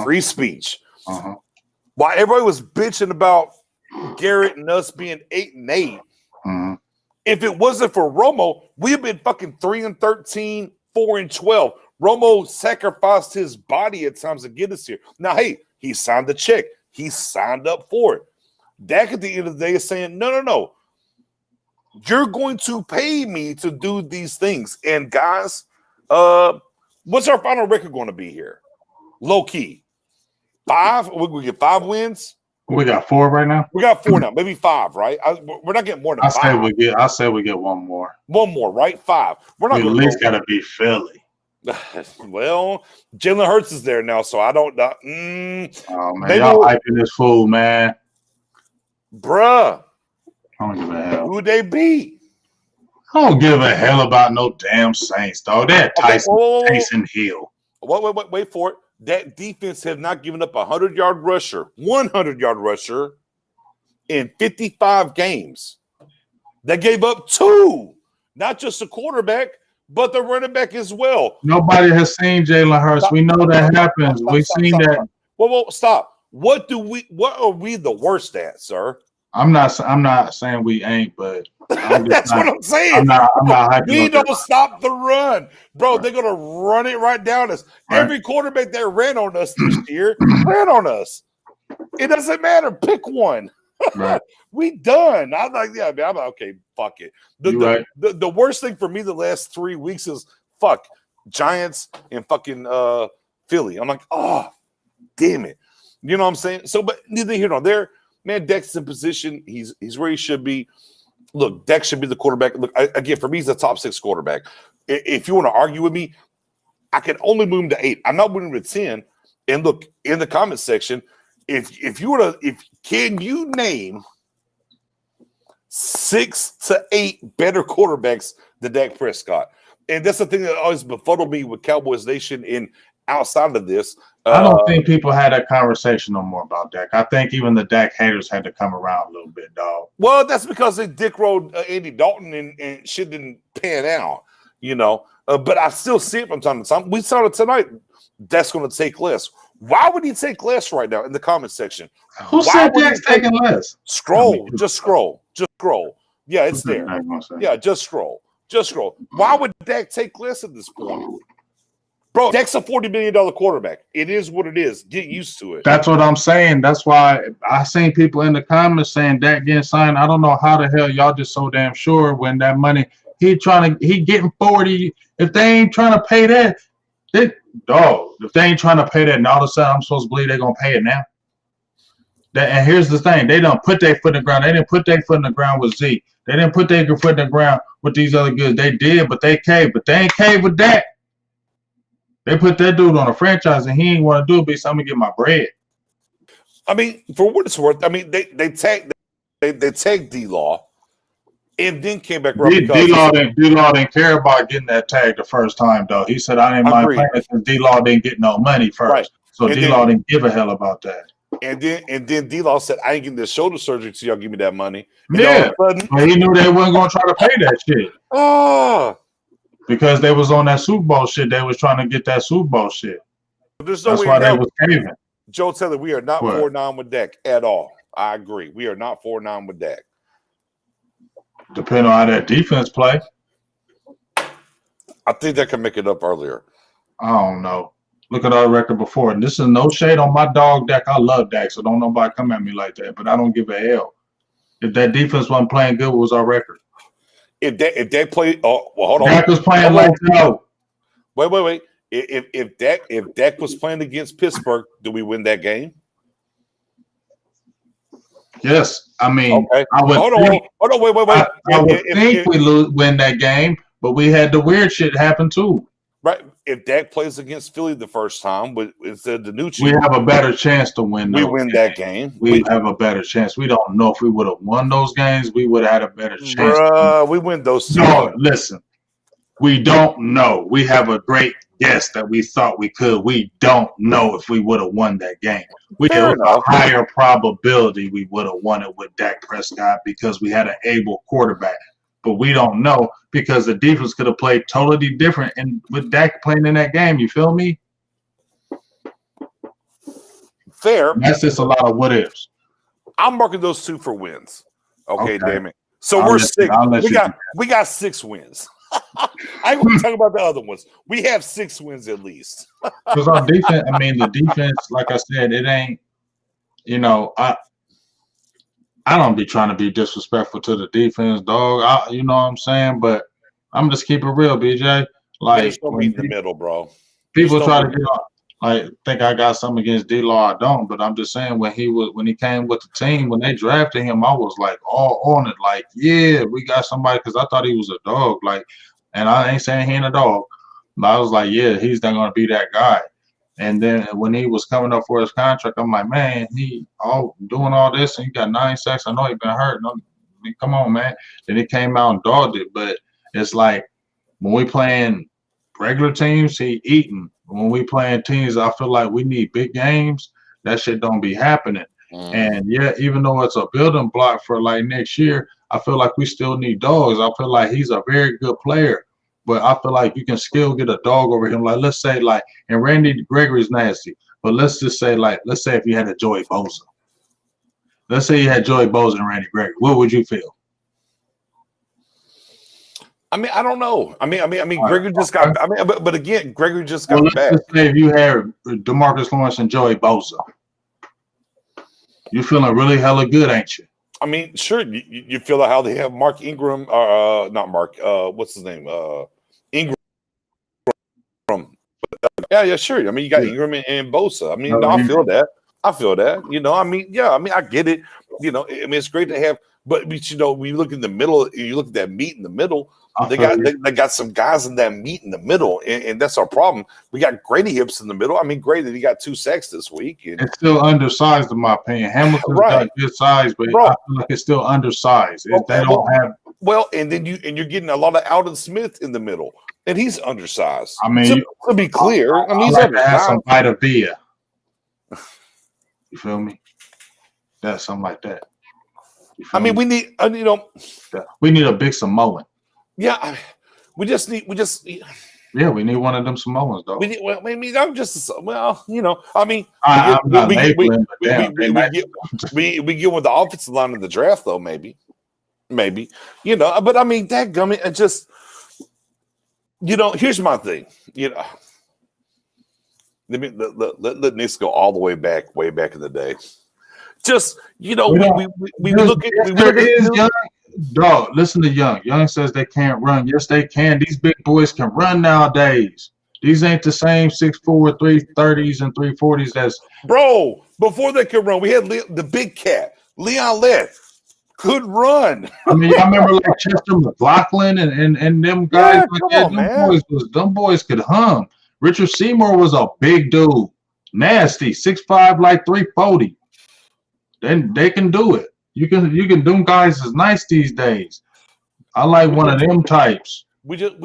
Free speech. While everybody was bitching about Garrett and us being 8-8, if it wasn't for Romo, we'd been fucking 3-13, 4-12. Romo sacrificed his body at times to get us here. Now, hey, he signed the check. He signed up for it. Dak at the end of the day is saying, no. You're going to pay me to do these things. And guys, what's our final record going to be here? Low key. 5? We get 5 wins? We got 4 right now. We got 4 now, maybe 5, right? We're not getting more than 5. I say we get 1 more. 1 more, right? 5. We're not. We at least got to beat Philly. Well, Jalen Hurts is there now, so I don't. Oh man, y'all hyping this fool, man. Bruh, I don't give a hell. Who they beat? I don't give a hell about no damn Saints, dog. They're Tyson Hill. Wait for it. That defense have not given up a 100-yard rusher in 55 games. They gave up 2, not just a quarterback, but the running back as well. Nobody has seen Jalen Hurts. We know that happens. We've seen that. Well, stop. What are we the worst at, sir? I'm not saying we ain't, but that's what I'm saying. I'm not hyping. We don't stop the run, bro. Right. They're gonna run it right down us. Right. Every quarterback that ran on us this year ran on us. It doesn't matter. Pick one. Right. We done. I'm like, yeah, man. I'm like, okay, fuck it. The worst thing for me the last 3 weeks is fuck Giants and fucking Philly. I'm like, oh, damn it. You know what I'm saying? So, but neither here nor there. Man, Dak's in position. He's where he should be. Look, Dak should be the quarterback. Look, again, for me, he's a top 6 quarterback. If you want to argue with me, I can only move him to 8. I'm not moving him to 10. And look, in the comment section, can you name 6 to 8 better quarterbacks than Dak Prescott? And that's the thing that always befuddled me with Cowboys Nation and outside of this. I don't think people had that conversation no more about Dak. I think even the Dak haters had to come around a little bit, dog. Well, that's because they dick rolled Andy Dalton and shit didn't pan out, you know. But I still see it from time to time. We saw it tonight. That's going to take less. Why would he take less right now in the comment section? Who said Dak's taking less? Scroll. Just scroll. Yeah, it's there. Yeah, just scroll. Why would Dak take less at this point? Bro, Dak's a $40 million quarterback. It is what it is. Get used to it. That's what I'm saying. That's why I seen people in the comments saying Dak getting signed. I don't know how the hell y'all just so damn sure when that money he getting 40. If they ain't trying to pay that, if they ain't trying to pay that, and all of a sudden I'm supposed to believe they're gonna pay it now. And here's the thing: they don't put their foot in the ground. They didn't put their foot in the ground with Zeke. They didn't put their foot in the ground with these other goods. They did, but they caved. But they ain't caved with Dak. They put that dude on a franchise, and he ain't want to do it because I'm gonna get my bread. I mean, for what it's worth, I mean they tagged D-Law, and then came back. D-Law didn't care about getting that tag the first time, though. He said I didn't mind playing because D-Law didn't get no money first, right. So D-Law didn't give a hell about that. And then D-Law said, I ain't getting this shoulder surgery till y'all give me that money. And yeah, but he knew they wasn't gonna try to pay that shit. Oh. Because they was on that Super Bowl shit. They was trying to get that Super Bowl shit. That's why they was caving. Joe Taylor, we are not 4-9 with Dak at all. I agree. We are not 4-9 with Dak. Depending on how that defense play. I think that can make it up earlier. I don't know. Look at our record before. And this is no shade on my dog Dak. I love Dak, so don't nobody come at me like that. But I don't give a hell. If that defense wasn't playing good, what was our record? If they play, hold on. Dak was playing like no. Wait. If Dak was playing against Pittsburgh, do we win that game? Yes, I mean, okay. Hold on, wait. I would think we win that game, but we had the weird shit happen too. Right. If Dak plays against Philly the first time, but instead the new we have a better chance to win. We win that game. We have a better chance. We don't know if we would have won those games. We would have had a better chance. We win those two. No, listen. We don't know. We have a great guess that we thought we could. We don't know if we would have won that game. We have a higher probability we would have won it with Dak Prescott because we had an able quarterback. But we don't know because the defense could have played totally different and with Dak playing in that game. You feel me? Fair. That's just a lot of what ifs. I'm marking those 2 for wins. Okay. Damn it. So we're 6. We got 6 wins. I ain't going to talk about the other ones. We have 6 wins at least. Because our defense, I mean, the defense, like I said, it ain't, I don't be trying to be disrespectful to the defense, dog. You know what I'm saying? But I'm just keep it real, BJ. Like, don't meet in the middle, bro. People try to get on. I think I got something against D-Law. I don't, but I'm just saying when he came with the team, when they drafted him, I was like all on it. Like, yeah, we got somebody because I thought he was a dog. Like, and I ain't saying he ain't a dog, but I was like, yeah, he's not gonna be that guy. And then when he was coming up for his contract, I'm like, man, he all doing all this and he got 9 sacks. I know he been hurt. No, I mean, come on, man. Then he came out and dogged it. But it's like when we playing regular teams, he eating. When we playing teams, I feel like we need big games. That shit don't be happening. And yeah, even though it's a building block for like next year, I feel like we still need dogs. I feel like he's a very good player, but I feel like you can still get a dog over him. Like let's say like, and Randy Gregory's nasty, but let's just say like, let's say if you had a Joey Bosa. Let's say you had Joey Bosa and Randy Gregory. What would you feel? I mean, I don't know. I mean, Gregory just got. I mean, but again, Gregory just got back. Let's say if you had DeMarcus Lawrence and Joey Bosa, you feeling really hella good, ain't you? I mean, sure. You feel like how they have Mark Ingram, not Mark. What's his name? Ingram. Yeah, sure. I mean, you got Ingram and Bosa. I mean, no, I feel that. You know, I mean, yeah. I mean, I get it. You know, I mean, it's great to have. But you know, when you look in the middle, you look at that meat in the middle. They got some guys in that meat in the middle, and that's our problem. We got Grady Hips in the middle. I mean, Grady, he got 2 sacks this week. And it's still undersized in my opinion. Hamilton's got good size, but I feel like it's still undersized. They don't have and then you're getting a lot of Alden Smith in the middle, and he's undersized. I mean, to be clear, I mean, he's like to have some Vita Vea. You feel me? That's something like that. I mean, we need, you know, we need a big Samoan. Yeah, we need one of them Samoans, though. We need, well, I mean, I'm just, well, you know, I mean, we get with the offensive line in the draft, though, maybe, you know, but I mean, that gummit, and just, you know, here's my thing, you know, let Nix go all the way back in the day. Just, you know, we look at dog, listen to Young. Young says they can't run. Yes, they can. These big boys can run nowadays. These ain't the same 6'4", 330s and 340s as bro. Before they could run, we had the big cat, Leon Lett, could run. I mean, I remember like Chester McLaughlin and them guys. Them boys could hum. Richard Seymour was a big dude, nasty, 6'5", like 340. Then they can do it. You can them guys is nice these days. I like one of them types. We just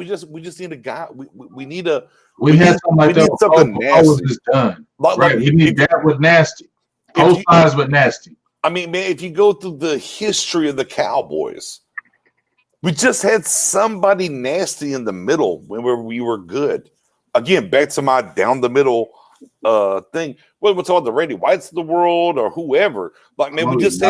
need a guy. We need something like that. Something nasty. Is done. Right. We need that with nasty. Both sides with nasty. I mean, man, if you go through the history of the Cowboys, we just had somebody nasty in the middle when we were good. Again, back to my down the middle thing. Whether it's all the Randy Whites of the world or whoever. Like, man, we just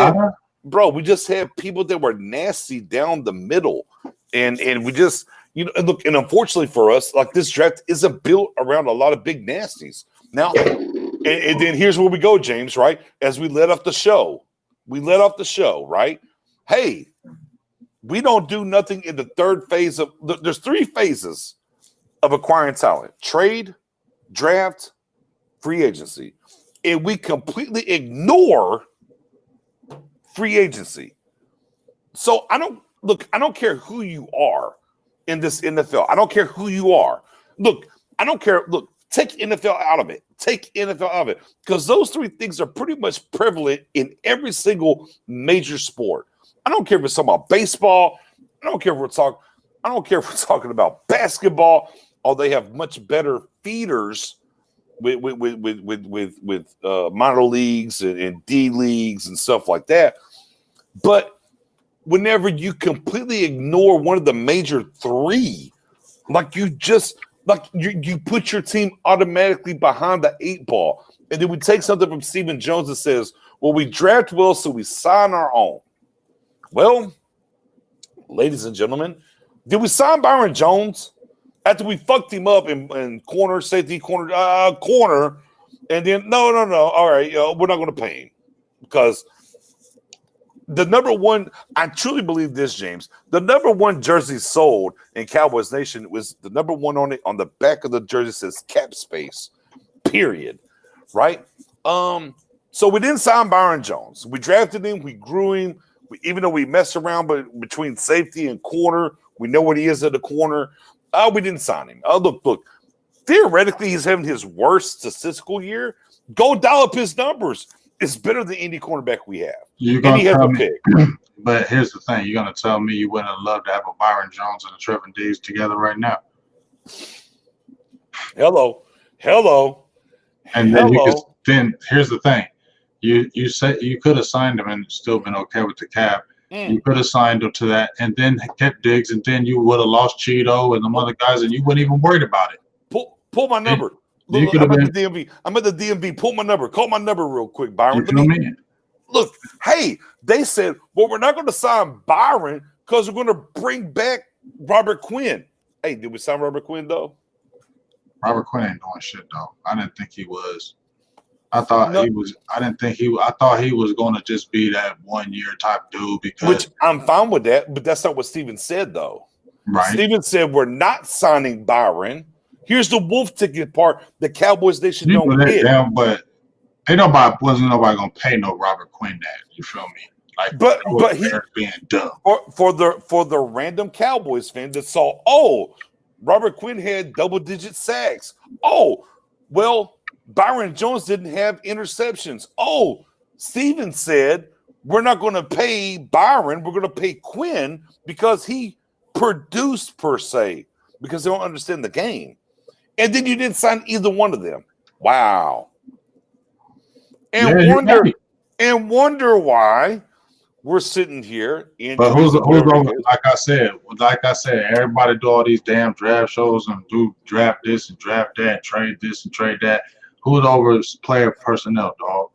had people that were nasty down the middle. And we just, you know, and look, and unfortunately for us, like this draft isn't built around a lot of big nasties. Now, and then here's where we go, James, right? As we let off the show, right? Hey, we don't do nothing in the third phase of, there's 3 phases of acquiring talent: trade, draft, free agency. And we completely ignore free agency. So I don't care who you are in this NFL. I don't care who you are. Look, I don't care. Look, take NFL out of it. Because those 3 things are pretty much prevalent in every single major sport. I don't care if it's talking about baseball. I don't care if we're talking about basketball. Oh, they have much better feeders with minor leagues and D leagues and stuff like that. But whenever you completely ignore one of the major 3, like you put your team automatically behind the 8 ball. And then we take something from Stephen Jones that says, well, we draft well, so we sign our own. Well, ladies and gentlemen, did we sign Byron Jones after we fucked him up in corner, safety, corner, and then no. All right, we're not going to pay him because the number one. I truly believe this, James. The number one jersey sold in Cowboys Nation was the number one on the back of the jersey says cap space. period. Right? So we didn't sign Byron Jones. We drafted him. We grew him. Even though we messed around but between safety and corner, we know what he is at the corner. We didn't sign him. Look. Theoretically, he's having his worst statistical year. Go dial up his numbers. It's better than any cornerback we have. And he has a pick. But here's the thing. You're going to tell me you wouldn't have loved to have a Byron Jones and a Trevor Diggs together right now. Hello. And then here's the thing. You said you could have signed him and still been okay with the cap. You could have signed him to that and then kept Diggs, and then you would have lost Cheeto and the other guys, and you wouldn't even worried about it. Pull my number. Look, I'm at the DMV. I'm at the DMV. Pull my number. Call my number real quick, Byron. Look, hey, they said, well, we're not going to sign Byron because we're going to bring back Robert Quinn. Hey, did we sign Robert Quinn, though? Robert Quinn ain't doing shit, though. I didn't think he was. I thought he was. I didn't think he. I thought he was going to just be that 1 year type dude. Which I'm fine with that, but that's not what Steven said, though. Right. Steven said we're not signing Byron. Here's the wolf ticket part. The Cowboys Nation don't get. But wasn't nobody gonna pay no Robert Quinn that. You feel me? Like, but he being dumb for the random Cowboys fan that saw, Robert Quinn had double-digit sacks. Well, Byron Jones didn't have interceptions. Steven said we're not going to pay Byron. We're going to pay Quinn because he produced per se, because they don't understand the game. And then you didn't sign either one of them. Wow. And wonder why we're sitting here. But who's over? Like I said, everybody do all these damn draft shows and do draft this and draft that, trade this and trade that. Who's over player personnel, dog?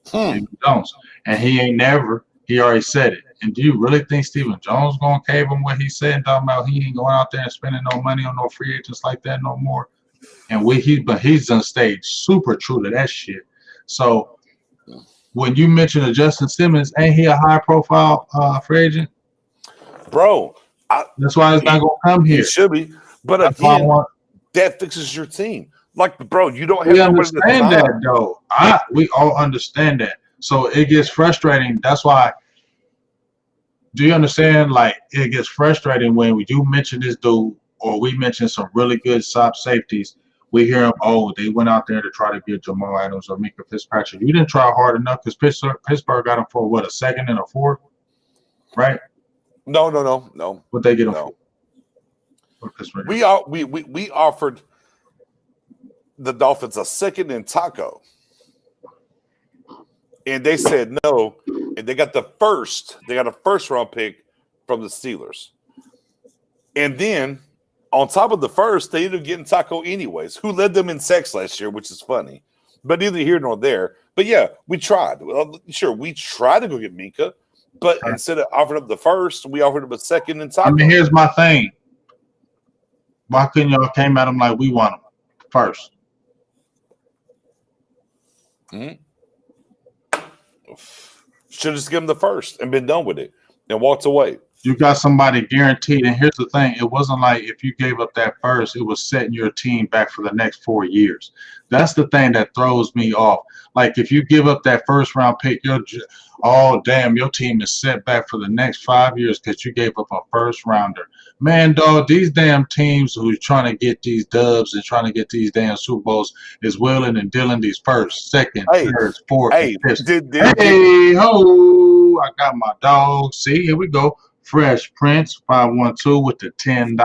Stephen Jones. And he already said it. And do you really think Stephen Jones gonna cave him what he said and talking about he ain't going out there and spending no money on no free agents like that no more? And he's done stayed super true to that shit. So when you mention Justin Simmons, ain't he a high profile free agent? Bro, that's why it's not gonna come here. It should be, but again, that fixes your team. Like, bro, you don't have. We understand that, though. We all understand that. So it gets frustrating. That's why. Do you understand? Like, it gets frustrating when we do mention this dude, or we mention some really good soft safeties. We hear them, they went out there to try to get Jamal Adams or Mika Fitzpatrick. You didn't try hard enough because Pittsburgh got him for what, a second and a fourth, right? No. What they get him for? We offered the Dolphins a second and Taco, and they said no, and they got the first. They got a first-round pick from the Steelers, and then on top of the first, they ended up getting Taco anyways, who led them in sacks last year, which is funny, but neither here nor there. But yeah, we tried. Well, sure, we tried to go get Mika, but instead of offering up the first, we offered him a second and Taco. I mean, here's my thing. Why couldn't y'all came at him like we want him first? Should have just given him the first and been done with it and walked away. You got somebody guaranteed. And here's the thing. It wasn't like if you gave up that first, it was setting your team back for the next 4 years. That's the thing that throws me off. Like if you give up that first round pick, your team is set back for the next 5 years because you gave up a first rounder. Man, dog, these damn teams who's trying to get these dubs and trying to get these damn Super Bowls is willing and dealing these first, second, third, fourth, fifth. I got my dog. See, here we go. Fresh Prince 512 with the $10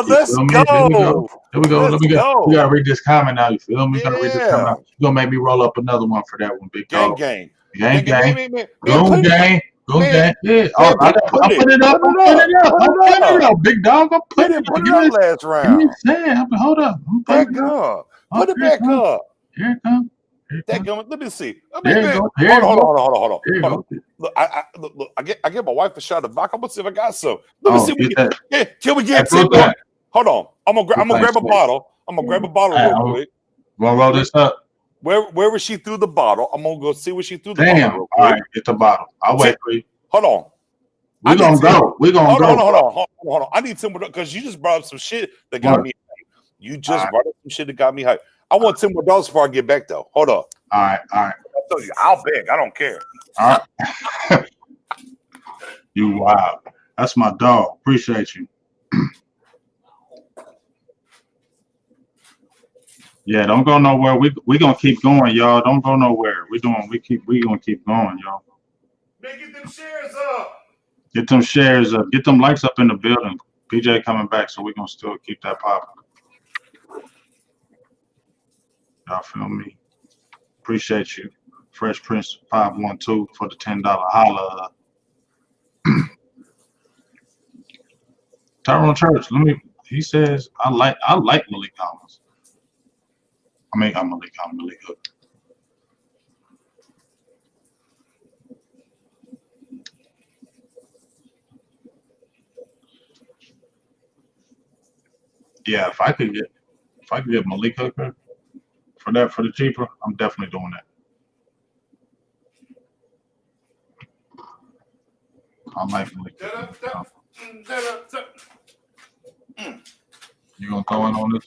let's go. Here we go. We gotta read this comment now. You feel me? Gotta read this comment out. You gonna make me roll up another one for that one, big dog. Gang. Go gang. Yeah. I put it up. Big dog. I put it up last round. Hold up. Put it back up. Here it comes. Let me see. Hold on. Look, I get my wife a shot of vodka. I'm gonna see if I got some. Let me see. Can we get some? Hold on. I'm gonna grab a bottle. Real quick. Wanna roll this up? Where was she threw the bottle? I'm gonna go see where she threw the bottle. Real quick. All right, get the bottle. I'll wait for you. Hold on. We're gonna go. Hold on. I need someone because you just brought up some shit that got me. You just brought up some shit that got me hyped. I want $10 more before I get back, though. Hold up. All right. I told you, I'll beg. I don't care. All right. You wild. That's my dog. Appreciate you. Yeah, don't go nowhere. We gonna keep going, y'all. Don't go nowhere. We gonna keep going, y'all. Man, get them shares up. Get them shares up. Get them likes up in the building. BJ coming back, so we gonna still keep that popping. Y'all feel me? Appreciate you. Fresh Prince 512 for the $10 holla. Tyrone Church, he says I like Malik Collins. I'm Malik Hook. Yeah, if I could get Malik Hooker for the cheaper, I'm definitely doing that. I like Malik. You gonna go in on this?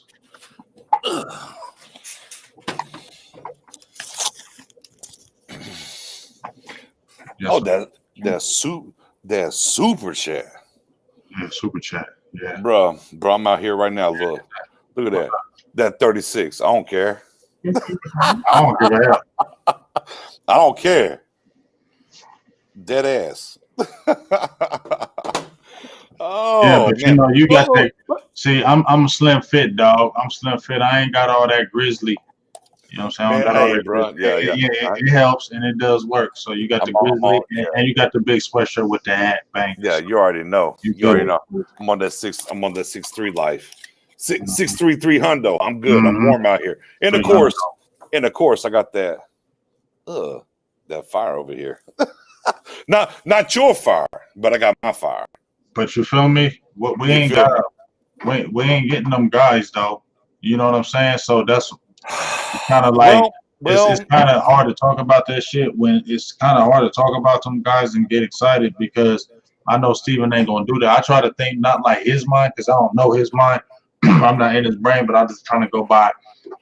Yes, oh, that's super chat. Yeah, super chat. Yeah, bro, I'm out here right now. Look at that. That 36. I don't care. I don't give a hell. I don't care. Dead ass. Oh, yeah, but man. you know, you got that. See, I'm slim fit, dog. I'm slim fit. I ain't got all that grizzly. You know what I'm saying? I don't got all that, bro. Yeah. It helps and it does work. So you got the grizzly and you got the big sweatshirt with the hat. Bang. Yeah, you already know. You already know. I'm on that 6'3" life. 6'3" hundo. I'm good. I'm warm out here. And of course, I got that. That fire over here. not your fire, but I got my fire. But you feel me? What we ain't getting them guys though. You know what I'm saying? So that's kind of like it's kind of hard to talk about that shit when it's kind of hard to talk about some guys and get excited because I know Steven ain't gonna do that. I try to think not like his mind because I don't know his mind. I'm not in his brain, but I'm just trying to go by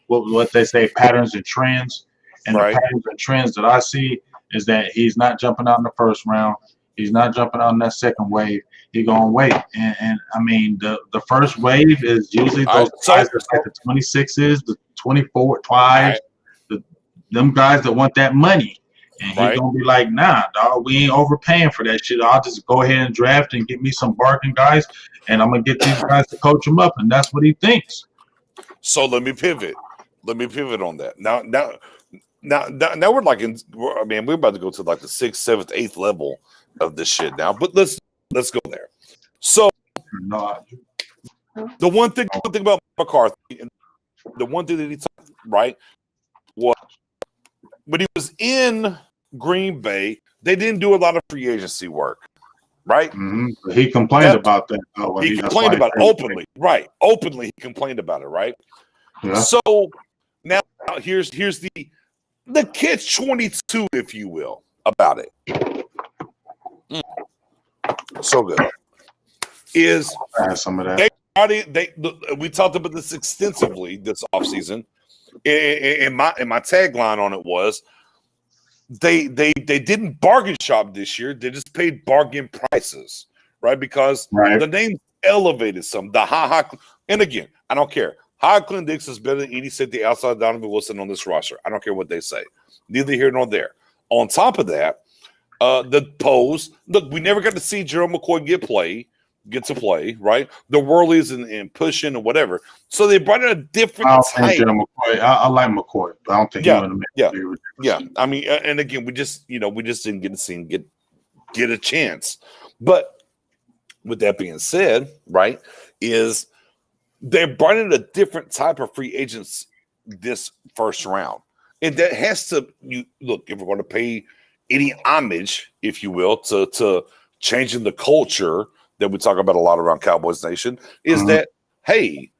what they say patterns and trends. And the patterns and trends that I see is that he's not jumping out in the first round. He's not jumping out in that second wave. He's gonna wait. And I mean the first wave is usually those guys that like the 26s, the 24 twice, them guys that want that money. And he's gonna be like, nah, dog, we ain't overpaying for that shit. I'll just go ahead and draft and get me some barking guys, and I'm gonna get these guys to coach them up, and that's what he thinks. So let me pivot. On that. Now we're like we're about to go to like the 6th, 7th, 8th level of this shit now. But let's go there. So the one thing about McCarthy, and the one thing that he talked was when he was in Green Bay, they didn't do a lot of free agency work, right? Mm-hmm. He complained about that. He complained about it openly, right? Openly, he complained about it, right? Yeah. So now here's the catch-22, if you will, about it. So good is some of that. We talked about this extensively this offseason. And my tagline on it was they didn't bargain shop this year. They just paid bargain prices, right? Because the name elevated some. And again, I don't care. Clint Dix is better than Edie City outside Donovan Wilson on this roster. I don't care what they say. Neither here nor there. On top of that, the pose. Look, we never got to see Gerald McCoy get to play, right? The Whirlies and pushing and whatever. So they brought in a different type. I like McCoy, but I don't think yeah. I mean, and again, we just didn't get to see him get a chance. But with that being said, right, is they brought in a different type of free agents this first round. And that has to look, if we're going to pay any homage, if you will, to changing the culture that we talk about a lot around Cowboys Nation, is that, hey,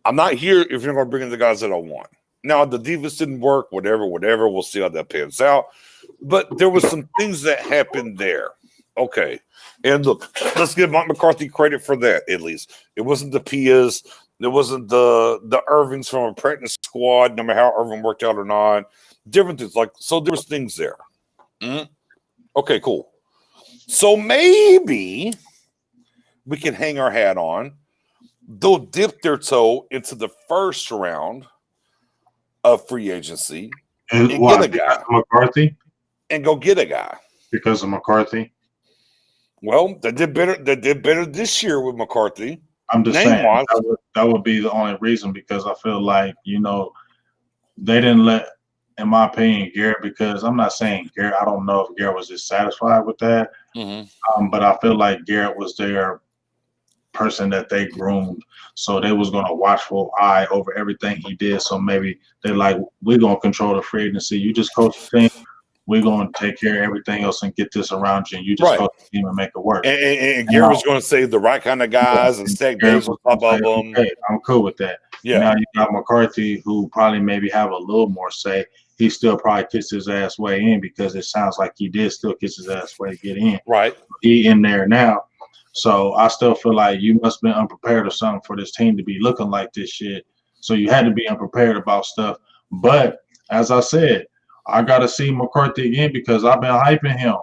I'm not here if you're going to bring in the guys that I want. Now, the defense didn't work, whatever. We'll see how that pans out. But there was some things that happened there. Okay. And look, let's give Mike McCarthy credit for that, at least. It wasn't the Pias. There wasn't the Irvings from a practice squad, no matter how Irving worked out or not. Different things. Like, so there was things there. Mm-hmm. Okay, cool. So maybe we can hang our hat on. They'll dip their toe into the first round of free agency and get a guy. McCarthy? And go get a guy. Because of McCarthy? Well, they did better. They did better this year with McCarthy. I'm just saying that would be the only reason, because I feel like, they didn't let, in my opinion, Garrett, because I'm not saying Garrett, I don't know if Garrett was just satisfied with that. Mm-hmm. But I feel like Garrett was their person that they groomed. So they was going to watchful eye over everything he did. So maybe they're like, we're going to control the free agency. You just coach the team. We're going to take care of everything else and get this around you. And you just coach the team and make it work. And Garrett was going to say the right kind of guys and stack days on top of them. Okay, I'm cool with that. Yeah. Now you got McCarthy, who probably maybe have a little more say. He still probably kissed his ass way in, because it sounds like he did still kiss his ass way to get in. Right. He in there now. So I still feel like you must have been unprepared or something for this team to be looking like this shit. So you had to be unprepared about stuff. But as I said, I got to see McCarthy again, because I've been hyping him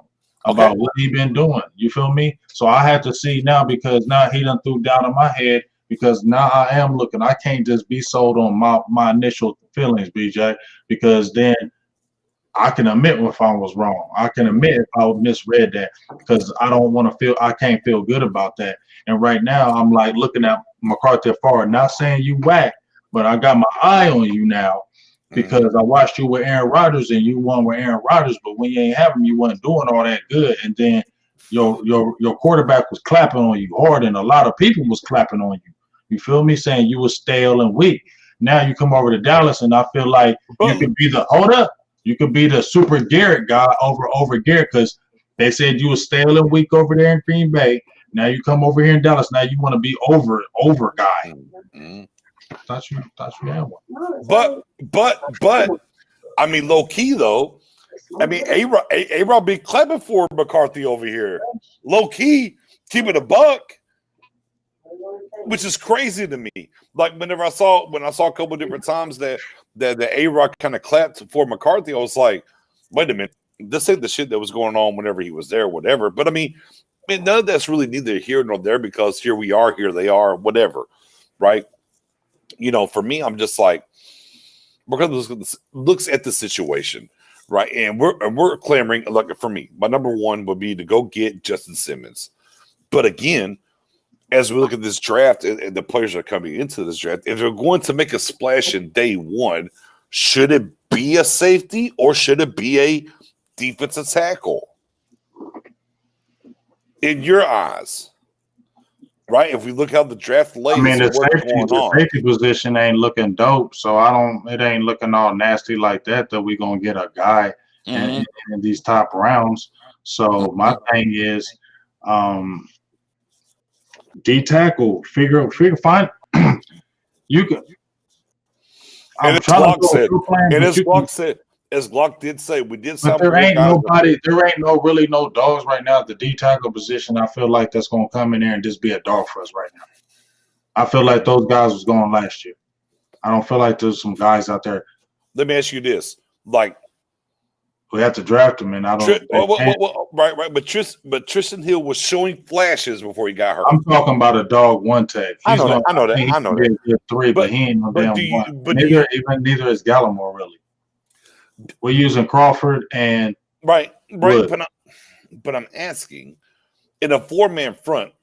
about what he been doing. You feel me? So I had to see now, because now he done threw down in my head, because now I am looking. I can't just be sold on my initial feelings, BJ, because then I can admit if I was wrong. I can admit if I misread that, because I don't want to feel, I can't feel good about that. And right now I'm like looking at McCarthy forward, not saying you whack, but I got my eye on you now, because I watched you with Aaron Rodgers and you won with Aaron Rodgers, but when you ain't have him, you wasn't doing all that good. And then your quarterback was clapping on you hard, and a lot of people was clapping on you. You feel me? Saying you was stale and weak. Now you come over to Dallas, and I feel like you could be you could be the super Garrett guy over Garrett, because they said you was stale and weak over there in Green Bay. Now you come over here in Dallas. Now you want to be over guy. Thought you had one. But I mean, low key though, I mean, A-Rod be clapping for McCarthy over here. Low key, keep it a buck, which is crazy to me. Like when I saw a couple of different times that A-Rod kind of clapped for McCarthy, I was like, wait a minute, this ain't the shit that was going on whenever he was there, whatever. But I mean, none of that's really neither here nor there, because here we are, here they are, whatever, right? For me, I'm just like, McCarthy looks at the situation, right? And we're clamoring. Like for me, my number one would be to go get Justin Simmons. But again, as we look at this draft and the players that are coming into this draft, if they're going to make a splash in day one, should it be a safety or should it be a defensive tackle? In your eyes, right? If we look how the draft lays, I mean, the safety position ain't looking dope, so it ain't looking all nasty like that we gonna get a guy in these top rounds. So my thing is, D tackle, figure find you can. And as Glock did say, we did. But there ain't really no dogs right now at the D tackle position. I feel like that's gonna come in there and just be a dog for us right now. I feel like those guys was going last year. I don't feel like there's some guys out there. Let me ask you this: like, we have to draft them, and I don't. Right. But Tristan Hill was showing flashes before he got hurt. I'm talking about a dog one tag. I know that. Three, but he ain't no damn one. Neither is Gallimore really. We're using Crawford and right. Wood. But I'm asking, in a 4-man front,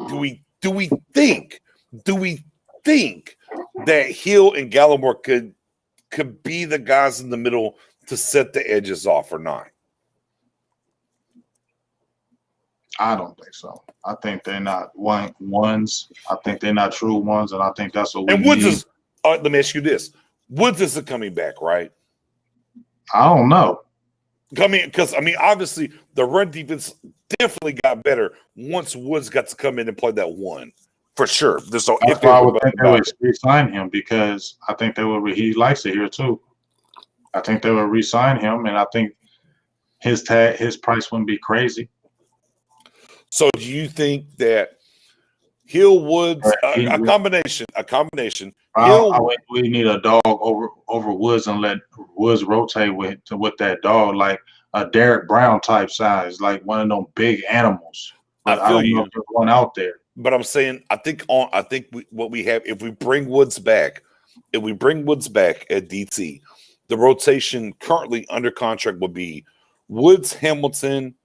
do we think that Hill and Gallimore could be the guys in the middle to set the edges off or not? I don't think so. I think they're not ones. I think they're not true ones, and I think that's what we need. Woods is. Let me ask you this: Woods isn't coming back, right? I don't know. Because obviously the run defense definitely got better once Woods got to come in and play that one for sure. That's why I would think they would re-sign him, because I think they would. He likes it here too. I think they would re-sign him, and I think his price wouldn't be crazy. So do you think that Hill, Woods, Right. a combination. We need a dog over Woods and let Woods rotate with that dog, like a Derek Brown type size, like one of them big animals. But I don't know if there's one out there. But I'm saying, what we have, if we bring Woods back at DT, the rotation currently under contract would be Woods, Hamilton,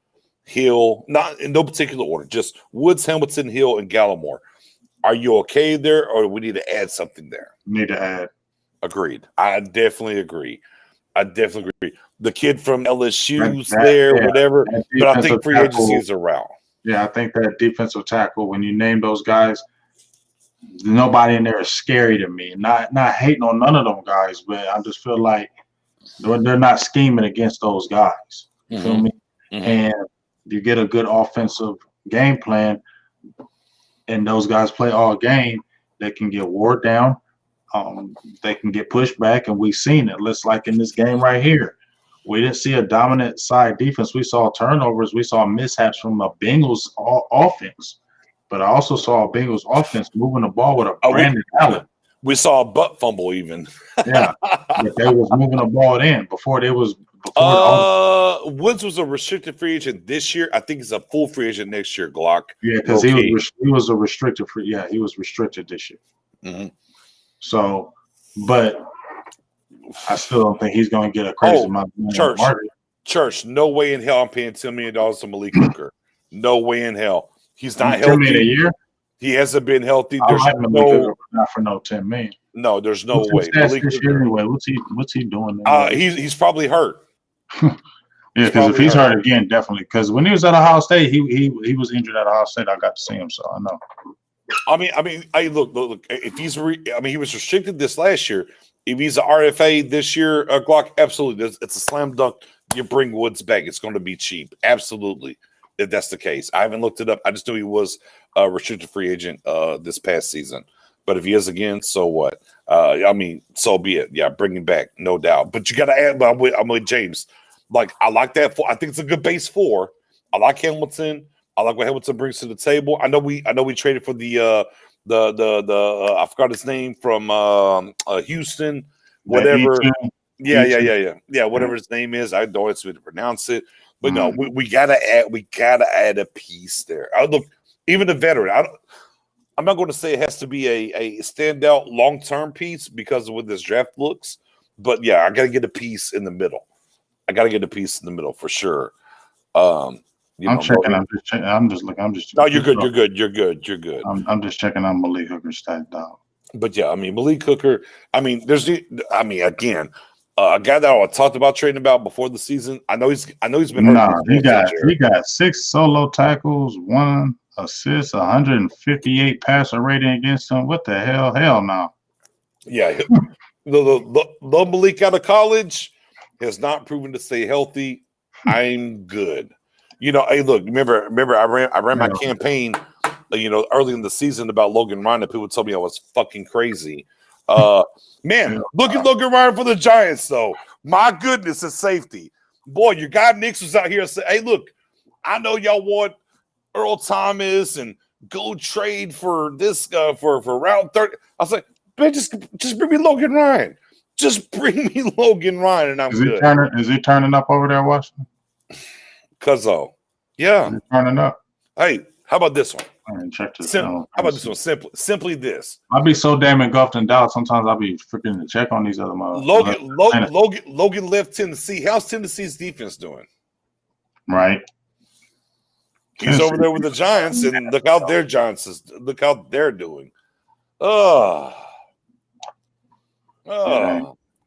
Hill, not in no particular order, just Woods, Hamilton, Hill, and Gallimore. Are you okay there, or do we need to add something there? Need to add. Agreed. I definitely agree. The kid from LSU's there, whatever. But I think free agency is around. Yeah, I think that defensive tackle, when you name those guys, nobody in there is scary to me. Not hating on none of them guys, but I just feel like they're not scheming against those guys. You feel me? Mm-hmm. And you get a good offensive game plan, and those guys play all game, they can get wore down. They can get pushed back, and we've seen it. Let's like in this game right here. We didn't see a dominant side defense. We saw turnovers. We saw mishaps from a Bengals offense. But I also saw a Bengals offense moving the ball with a Brandon Allen. We saw a butt fumble even. Yeah, but they was moving the ball in before they was. Woods was a restricted free agent this year. I think he's a full free agent next year, Glock. Yeah, because he was a restricted free. Yeah, he was restricted this year. Mm-hmm. So, but I still don't think he's going to get a crazy amount of money. Church, no way in hell I'm paying $10 million to Malik Hooker. No way in hell. He's not healthy. $10 million a year? He hasn't been healthy. There's not for no $10 million. No, there's no way. Malik Hooker, anyway, what's he doing? He's probably hurt. Yeah, because if he's hurt again, definitely. Because when he was at Ohio State, he was injured at Ohio State. I got to see him, so I know. I mean, look. If he's, he was restricted this last year. If he's an RFA this year, Glock, absolutely, it's a slam dunk. You bring Woods back; it's going to be cheap, absolutely. If that's the case, I haven't looked it up. I just knew he was a restricted free agent this past season. But if he is again, so what? So be it. Yeah, bring him back, no doubt. But you got to add. I'm with James. Like I like that. I think it's a good base 4. I like Hamilton. I like what Hamilton brings to the table. I know we traded for the I forgot his name from Houston, whatever. Yeah. Whatever his name is, I don't know how to pronounce it. But no, we gotta add a piece there. Look, even a veteran. I'm not going to say it has to be a standout long-term piece because of what this draft looks. But yeah, I gotta get a piece in the middle. For sure. I'm checking. I'm just looking. No, you're good. You're good. I'm just checking on Malik Hooker's stat down. But yeah, Malik Hooker. Again, a guy that I talked about trading about before the season. I know he's been hurt. He got 6 solo tackles, 1 assist, 158 passer rating against him. What the hell? Hell no. Yeah, the Malik out of college has not proven to stay healthy. I'm good. Hey, look, remember, I ran my campaign, early in the season about Logan Ryan, and people told me I was fucking crazy. Man, look at Logan Ryan for the Giants, though. My goodness, it's safety. Boy, your guy Nix was out here saying, hey, look, I know y'all want Earl Thomas and go trade for this for round 30. I was like, man, just bring me Logan Ryan. Just bring me Logan Ryan, and I'm good. Is he turning up over there, Washington? Cuzzo. Yeah. Turning up. Hey, how about this one? I didn't check this How about this one? Simply this. I'll be so damn engulfed in doubt. Sometimes I'll be freaking to check on these other motherfuckers. Logan left Tennessee. How's Tennessee's defense doing? Right. He's over there with the Giants, and look how they're doing.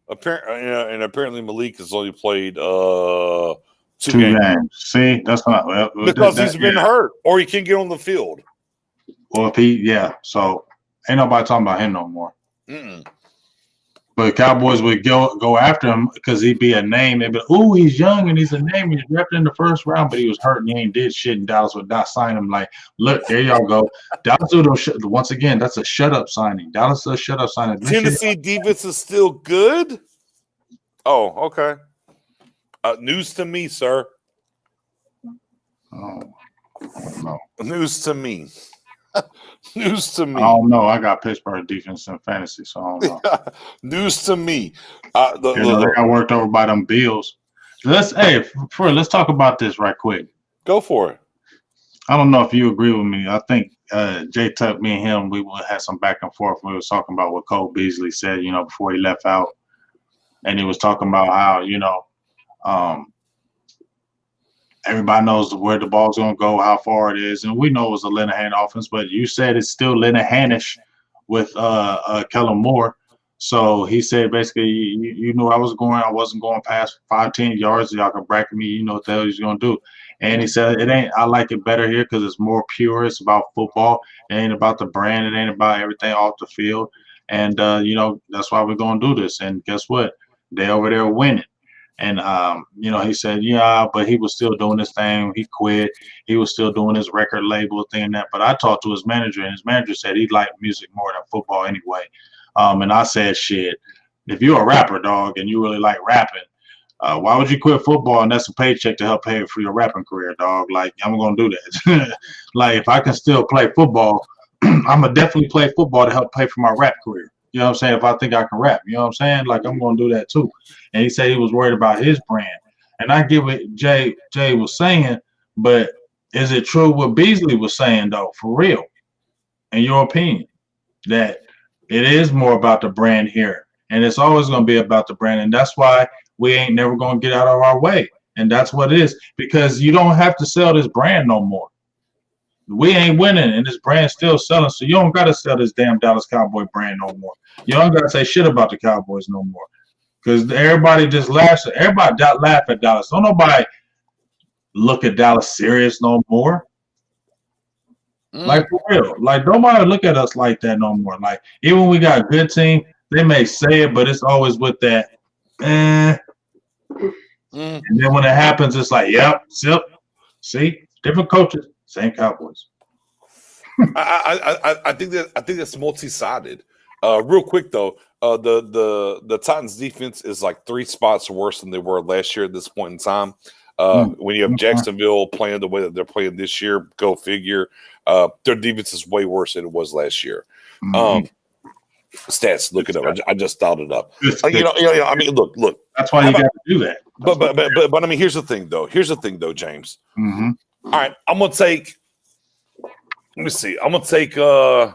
Apparently Malik has only played 2 games. See, that's not because he's been hurt, or he can't get on the field. Well, so ain't nobody talking about him no more. Mm-mm. But Cowboys would go after him because he'd be a name. They'd be like, "Ooh, he's young and he's a name. He's drafted in the first round, but he was hurt and he ain't did shit." And Dallas would not sign him. Like, look, there y'all go. Dallas once again, that's a shut up signing. Dallas is a shut up signing. Tennessee defense is still good. Oh, okay. News to me, sir. Oh, no. News to me. News to me. I don't know. I got Pittsburgh defense in fantasy, so I don't know. News to me. They got worked over by them Bills. Let's talk about this right quick. Go for it. I don't know if you agree with me. I think Jay Tuck, me and him, we had some back and forth. We was talking about what Cole Beasley said, before he left out, and he was talking about how everybody knows where the ball's going to go, how far it is, and we know it was a Linehan offense, but you said it's still Linehanish with Kellen Moore. So he said basically, you knew I wasn't going past 5-10 yards. Y'all can bracket me. You know what the hell he's going to do. And he said, I like it better here because it's more pure. It's about football. It ain't about the brand. It ain't about everything off the field. And, that's why we're going to do this. And guess what? They over there winning. And, he said, yeah, but he was still doing his thing. He quit. He was still doing his record label thing and that. But I talked to his manager, and his manager said he liked music more than football anyway. And I said, shit, if you're a rapper, dog, and you really like rapping, why would you quit football and that's a paycheck to help pay for your rapping career, dog? Like, I'm going to do that. Like, if I can still play football, I'm going to definitely play football to help pay for my rap career. You know what I'm saying? If I think I can rap, you know what I'm saying? Like, I'm going to do that too. And he said he was worried about his brand. And I get what Jay was saying, but is it true what Beasley was saying, though, for real, in your opinion, that it is more about the brand here, and it's always going to be about the brand, and that's why we ain't never going to get out of our way, and that's what it is, because you don't have to sell this brand no more. We ain't winning, and this brand's still selling, so you don't got to sell this damn Dallas Cowboy brand no more. You don't got to say shit about the Cowboys no more, because everybody just laughs. Everybody laugh at Dallas. Don't nobody look at Dallas serious no more. Like, for real. Like, nobody look at us like that no more. Like, even when we got a good team, they may say it, but it's always with that, And then when it happens, it's like, yep, see, different coaches, same Cowboys. I think that's multi-sided. Real quick though, the Titans defense is like 3 spots worse than they were last year at this point in time. When you have Jacksonville playing the way that they're playing this year, go figure. Their defense is way worse than it was last year. Stats, look it up. I just thought it up. I mean, look. That's why you got to do that. But I mean, here's the thing, though, James. Mm-hmm. All right, I'm gonna take. Let me see. I'm gonna take. I'm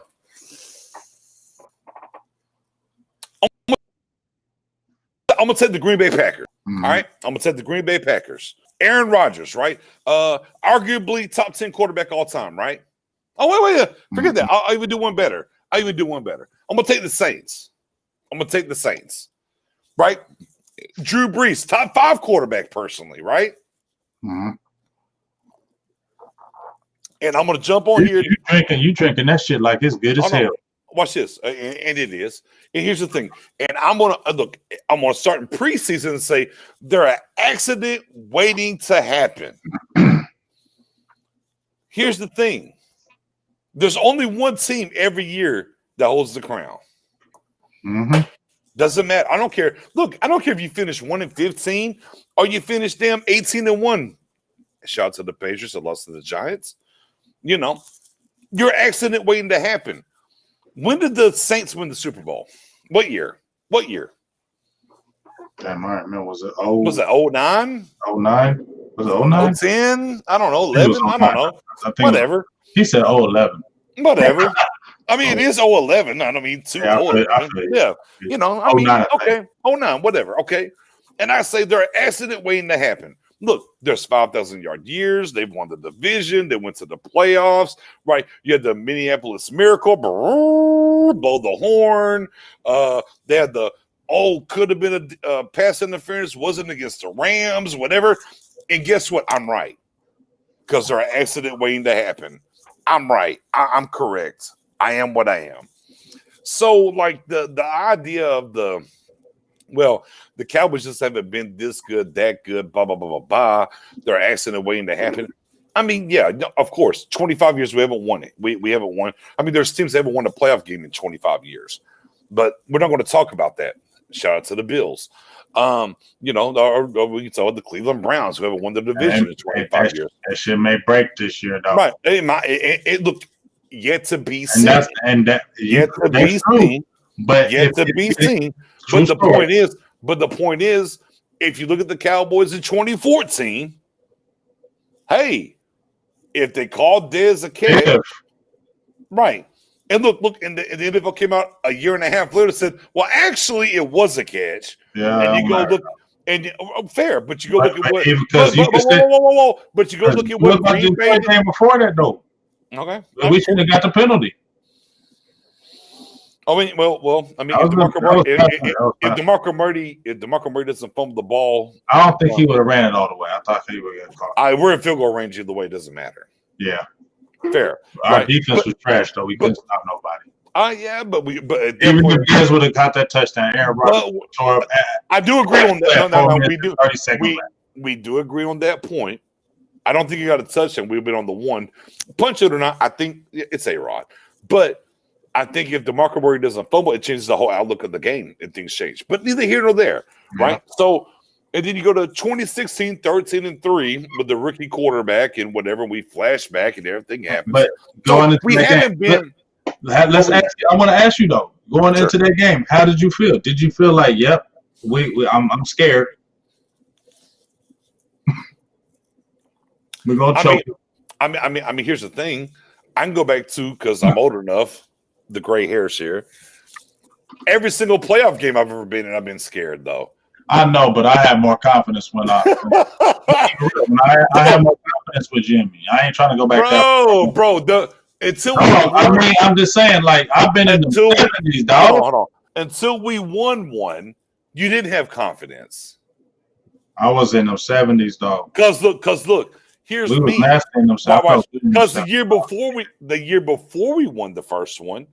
gonna take the Green Bay Packers. Mm-hmm. All right, I'm gonna take the Green Bay Packers. Aaron Rodgers, right? Arguably top 10 quarterback all time, right? Oh wait, forget that. I'll even do one better. I'm gonna take the Saints. Right? Drew Brees, top 5 quarterback personally, right? Mm-hmm. And I'm gonna jump on here. You drinking that shit like it's good as hell. Watch this, and it is. And here's the thing. And I'm gonna start in preseason and say they're an accident waiting to happen. Here's the thing. There's only one team every year that holds the crown. Mm-hmm. Doesn't matter. I don't care. Look, I don't care if you finish 1-15 or you finish 18-1. Shout out to the Patriots that lost to the Giants. You're an accident waiting to happen. When did the Saints win the Super Bowl? What year? Damn, I remember. Was it 09? 09? Was it 09? 10? I don't know. 11? I don't know. Whatever. He said 11. Whatever. I mean, it is 011. I don't mean 2. Yeah. Okay. 09, whatever. Okay. And I say they're an accident waiting to happen. Look, there's 5,000-yard years. They've won the division. They went to the playoffs, right? You had the Minneapolis Miracle, blow the horn. They had could have been a pass interference, wasn't against the Rams, whatever. And guess what? I'm right. Because they're an accident waiting to happen. I'm right. I'm correct. I am what I am. So, like, the idea of the Cowboys just haven't been this good, that good, blah, blah, blah, blah, blah. They're accident waiting to happen. I mean, yeah, of course, 25 years we haven't won it. We haven't won. I mean, there's teams that haven't won a playoff game in 25 years. But we're not going to talk about that. Shout out to the Bills. Or we can talk about the Cleveland Browns who haven't won the division in 25 years. That shit may break this year, though. Right. Look, yet to be And seen. that's and that Yet to that's be true. seen. But Yet to be seen. But the point is, if you look at the Cowboys in 2014, hey, if they called Dez a catch, right? And look, and the NFL came out a year and a half later and said, well, actually, it was a catch. Yeah, and you go look, and fair, but you go look at what. But you go look at what Green Bay came before that, though. Okay, we shouldn't have got the penalty. I mean, if DeMarco Murray doesn't fumble the ball, I don't think he would have ran it all the way. I thought he would get caught. We're in field goal range either way. It doesn't matter. Yeah, fair. Our defense was trash though. We couldn't stop nobody. But even if Dez would have got that touchdown, Aaron Rodgers I do agree on that. No, we do. 30-second we do agree on that point. I don't think you got a touchdown. We've been on the one. Punch it or not, I think it's A-Rod. But I think if DeMarco Murray doesn't fumble, it changes the whole outlook of the game and things change. But neither here nor there, right? So, and then you go to 2016, 13-3 with the rookie quarterback and whatever. We flash back and everything happens. But going into we haven't been. Let's ask you, I want to ask you though, going into that game, how did you feel? Did you feel like, yep, I'm scared? We're gonna choke. I mean, here's the thing. I can go back to, because I'm old enough, the gray hairs here. Every single playoff game I've ever been in, I've been scared though. I know, but I have more confidence when I have more confidence with Jimmy. I ain't trying to go back there. Bro, I'm just saying, like, I've been in the 70s, dog. Hold on. Until we won one, you didn't have confidence. I was in them 70s, dog. Because look, here's we me. Because the year before we won the first one,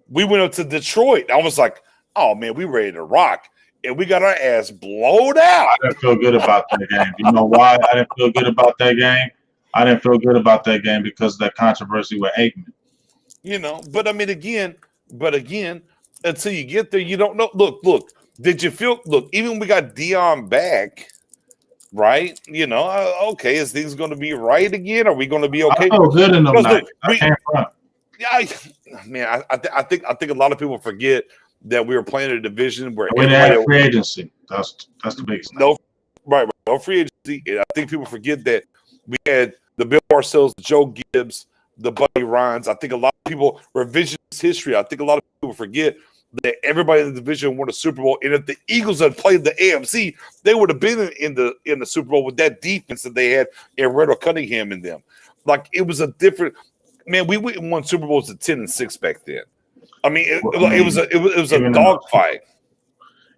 we went up to Detroit. I was like, oh man, we ready to rock. And we got our ass blowed out. I didn't feel good about that game. You know why I didn't feel good about that game? I didn't feel good about that game because of that controversy with Aikman. You know, but I mean, again, until you get there, you don't know. Look, did you feel, even when we got Dion back, right? You know, okay, is things going to be right again? Are we going to be okay? I feel good in them nights. I can't front. Yeah, I think a lot of people forget that we were playing a division where we didn't have free agency. That's the biggest thing. No free agency. And I think people forget that we had the Bill Parcells, the Joe Gibbs, the Buddy Ryans. I think a lot of people revisionist history. I think a lot of people forget that everybody in the division won a Super Bowl, and if the Eagles had played the AFC, they would have been in the Super Bowl with that defense that they had in Randall Cunningham and them. Like, it was a different man. We won Super Bowls at 10-6 back then. I mean, it was a dogfight.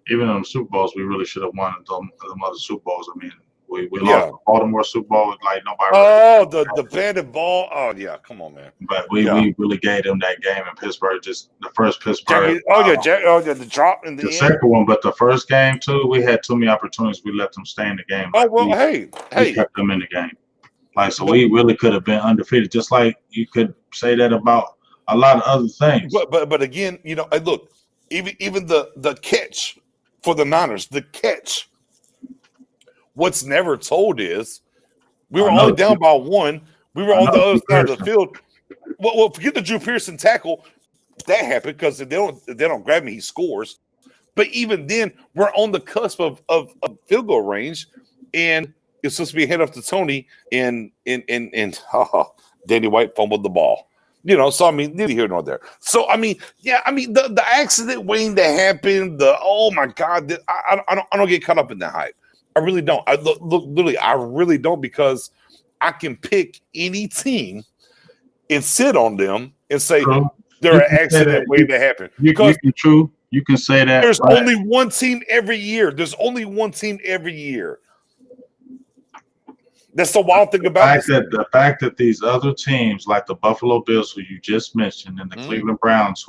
Even on the Super Bowls, we really should have won them other Super Bowls. I mean, we lost the Baltimore Super Bowl like nobody. Oh, the banded ball. Oh yeah, come on, man. But we really gave them that game in Pittsburgh. Just the first Pittsburgh. The drop in the end. Second one, but the first game too, we had too many opportunities. We let them stay in the game. We kept them in the game. Like, so we really could have been undefeated. Just like you could say that about a lot of other things. But again, you know, look, even the catch for the Niners, the catch. What's never told is we were only down by one. We were on the other side of the field. Well, forget the Drew Pearson tackle. That happened because if they don't grab me, he scores. But even then, we're on the cusp of field goal range, and it's supposed to be a head off to Tony, and Danny White fumbled the ball. You know, so I mean, neither here nor there. So I mean, the accident waiting to happen. Oh my God, I don't get caught up in that hype. I really don't. Literally, I really don't, because I can pick any team and sit on them and say they're an accident waiting to happen. You can say that. There's only one team every year. That's the wild thing about it. The fact that these other teams, like the Buffalo Bills, who you just mentioned, and the Cleveland Browns,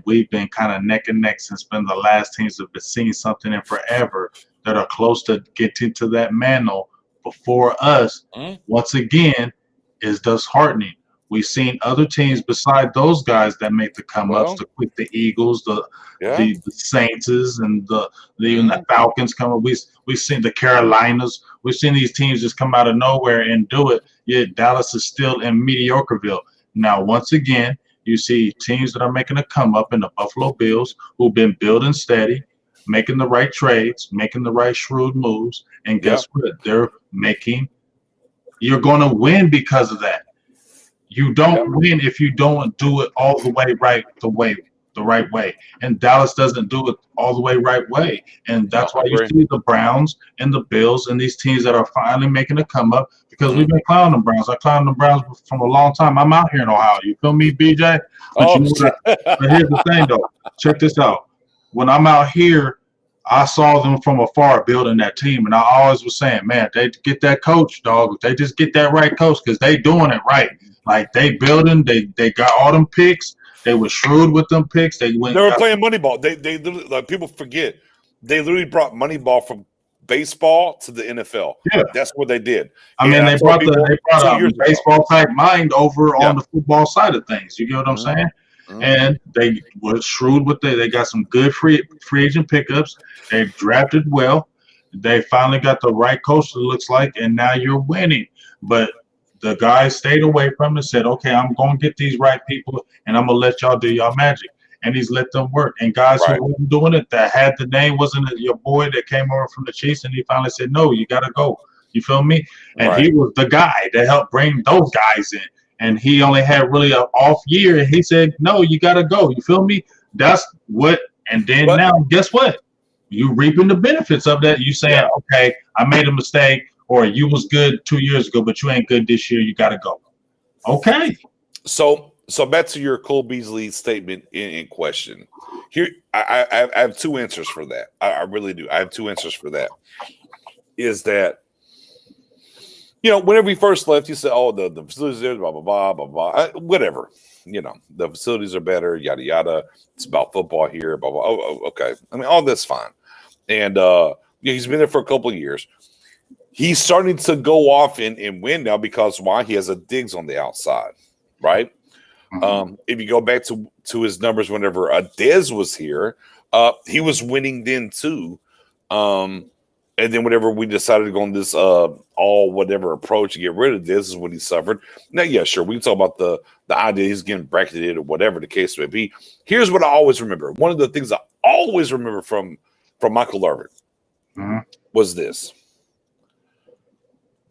we've been kind of neck and neck since been the last teams that have been seeing something in forever, that are close to getting to that mantle before us, once again, is disheartening. We've seen other teams beside those guys that make the come-ups, the Eagles, the Saints, and even the Falcons come up. We've seen the Carolinas. We've seen these teams just come out of nowhere and do it, yet Dallas is still in Mediocrityville. Now, once again, you see teams that are making a come up in the Buffalo Bills who've been building steady, making the right trades, making the right shrewd moves. And guess what? You're going to win because of that. You don't win if you don't do it all the way the right way. And Dallas doesn't do it all the right way. And that's why you see the Browns and the Bills and these teams that are finally making a come up, because we've been clowning the Browns. I clowned the Browns from a long time. I'm out here in Ohio. You feel me, BJ? But but here's the thing, though. Check this out. When I'm out here, I saw them from afar building that team, and I always was saying, man, they get that coach, dog. If they just get that right coach, because they doing it right. Like, they building, they got all them picks. They were shrewd with them picks. They were playing Moneyball. They literally, like, people forget, they literally brought Moneyball from baseball to the NFL. Yeah, that's what they did. I mean, they brought a baseball type mind over on the football side of things. You get what I'm saying? And they were shrewd with it. They got some good free agent pickups. They drafted well. They finally got the right coach, it looks like, and now you're winning. But the guy stayed away from it and said, okay, I'm going to get these right people, and I'm going to let y'all do y'all magic. And he's let them work. And guys who weren't doing it, that had the name, wasn't it your boy that came over from the Chiefs, and he finally said, no, you got to go. You feel me? And he was the guy that helped bring those guys in. And he only had really an off year, and he said, no, you got to go. You feel me? That's what – and then now, guess what? You reaping the benefits of that. You saying, okay, I made a mistake, or you was good 2 years ago, but you ain't good this year. You got to go. Okay. So back to your Cole Beasley statement in question. Here, I have two answers for that. I really do. I have two answers for that. Is that, you know, whenever he first left, you said, oh, the facilities are blah, blah, blah, blah, blah, whatever. You know, the facilities are better, yada, yada. It's about football here, blah, blah. Oh, okay. I mean, all that's fine. And he's been there for a couple of years. He's starting to go off and win now because why? He has a Diggs on the outside, right? If you go back to his numbers whenever Dez was here, he was winning then too. And then whenever we decided to go on this all whatever approach to get rid of this is when he suffered. Now, yeah, sure, we can talk about the idea he's getting bracketed or whatever the case may be. Here's what I always remember. One of the things I always remember from Michael Irvin was this.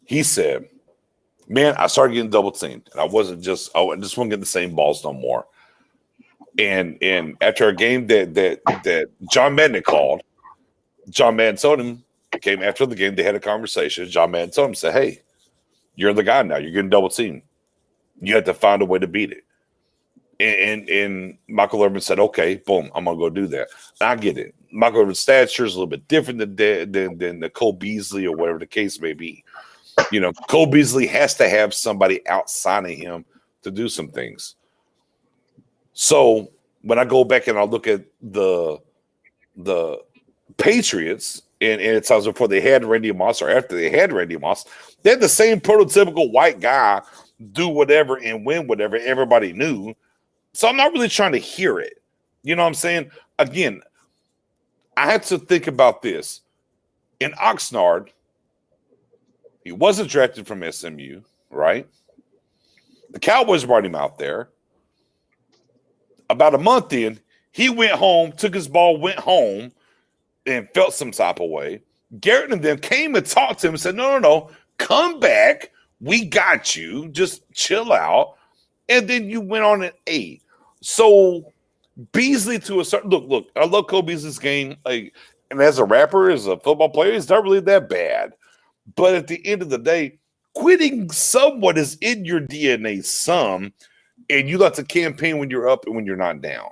He said, man, I started getting double teamed, and I just wasn't getting the same balls no more. And after a game that John Madden called, John Madden told him, came after the game, they had a conversation. John Madden told him, said, hey, you're the guy now. You're getting double teamed. You have to find a way to beat it. And Michael Irvin said, okay, boom, I'm going to go do that. And I get it. Michael Irvin's stature is a little bit different than the Cole Beasley or whatever the case may be. You know, Cole Beasley has to have somebody outside of him to do some things. So when I go back and I look at the Patriots, and at times before they had Randy Moss or after they had Randy Moss, they had the same prototypical white guy do whatever and win whatever everybody knew. So I'm not really trying to hear it. You know what I'm saying? Again, I had to think about this. In Oxnard, he wasn't drafted from SMU, right? The Cowboys brought him out there. About a month in, he went home, took his ball, went home, and felt some type of way. Garrett and them came and talked to him and said, no, come back. We got you. Just chill out. And then you went on an 8. So Beasley to a certain look, I love Cole Beasley's game. Like, and as a rapper, as a football player, he's not really that bad. But at the end of the day, quitting somewhat is in your DNA some, and you like to campaign when you're up and when you're not down.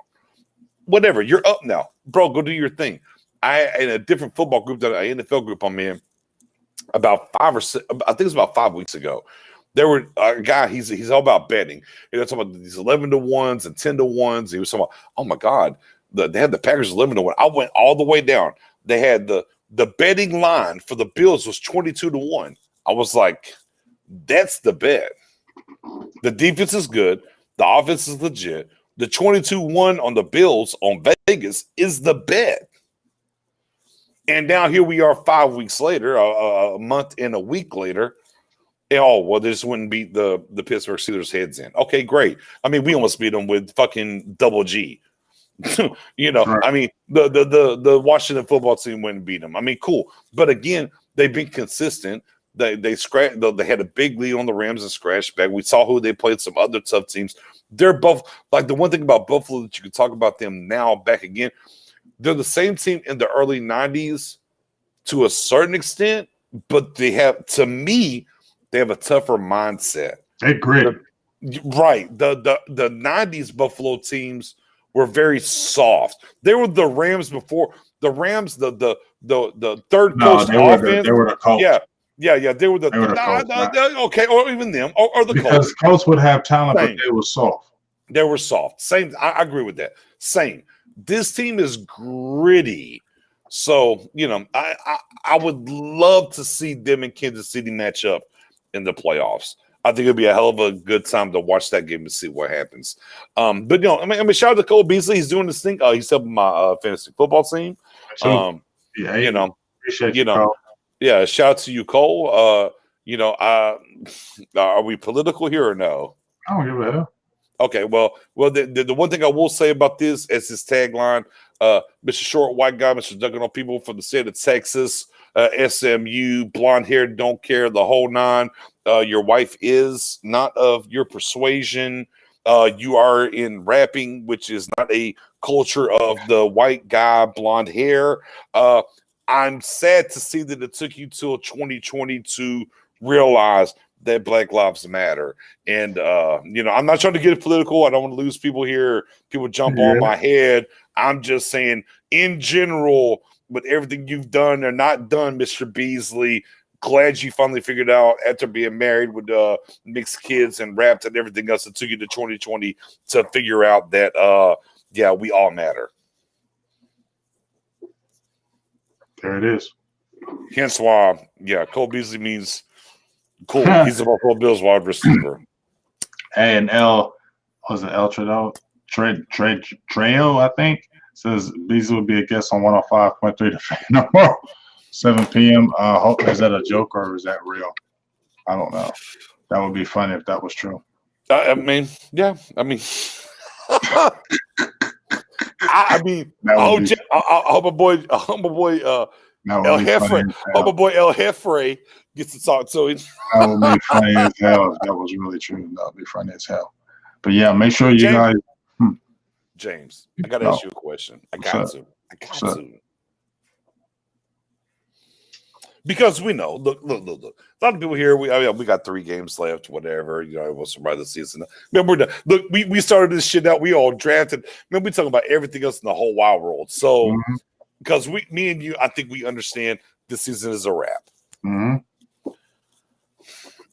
Whatever, you're up now. Bro, go do your thing. In a different football group, that an NFL group I'm in, about 5 or 6, I think it's about 5 weeks ago, there were a guy, he's all about betting. He was talking about these 11-1s and 10-1s. He was talking about, oh my God, they had the Packers 11-1. I went all the way down. They had the betting line for the Bills was 22-1. I was like, that's the bet. The defense is good. The offense is legit. The 22-1 on the Bills on Vegas is the bet. And now here we are 5 weeks later, a month and a week later, Oh, well, they just wouldn't beat the Pittsburgh Steelers heads in. Okay, great. I mean, we almost beat them with fucking double G. Right. I mean, the Washington football team wouldn't beat them. I mean, cool. But again, they've been consistent. They had a big lead on the Rams and scratched back. We saw who they played, some other tough teams. They're both like the one thing about Buffalo that you can talk about them now back again. They're the same team in the early 90s to a certain extent, but they have a tougher mindset. They gritty. Right. The 90s Buffalo teams were very soft. They were the Rams before the Rams, the third coach offense. They were the Colts. Yeah. They were the Colts, okay, or even them, or the because Colts. Colts would have talent, but they were soft. They were soft. Same. I agree with that. Same. This team is gritty. So, I would love to see them and Kansas City match up in the playoffs. I think it'd be a hell of a good time to watch that game and see what happens. But shout out to Cole Beasley. He's doing this thing. He's helping my fantasy football team. Appreciate you, Cole. Yeah. Shout out to you, Cole. Are we political here or no? I don't give a hell. Okay, well, the one thing I will say about this is his tagline, Mr. Short White Guy, Mr. Dunking on people from the state of Texas, SMU, blonde hair, don't care, the whole nine. Your wife is not of your persuasion. You are in rapping, which is not a culture of the white guy, blonde hair. I'm sad to see that it took you till 2020 to realize that Black Lives Matter. And, I'm not trying to get political. I don't want to lose people here. People jump on my head. I'm just saying, in general, with everything you've done or not done, Mr. Beasley, glad you finally figured out after being married with mixed kids and rapped and everything else. It took you to 2020 to figure out that, we all matter. There it is. Hence why, Cole Beasley means cool. He's a Buffalo Bills wide receiver. And El Trejo, I think, says Beasley would be a guest on 105.3 to Fandom 7 p.m. Is that a joke or is that real? I don't know. That would be funny if that was true. I mean, my boy El Jefe gets to talk to him. That would be funny as hell if that was really true. That would be funny as hell. But yeah, make sure you guys. James, I got to ask you a question. I got to. Because we know, look. A lot of people here, we got 3 games left, whatever. We'll survive the season. Man, we're done. Look, we started this shit out. We all drafted. Man, we talking about everything else in the whole wide world. So, because me and you, I think we understand this season is a wrap. Mm-hmm.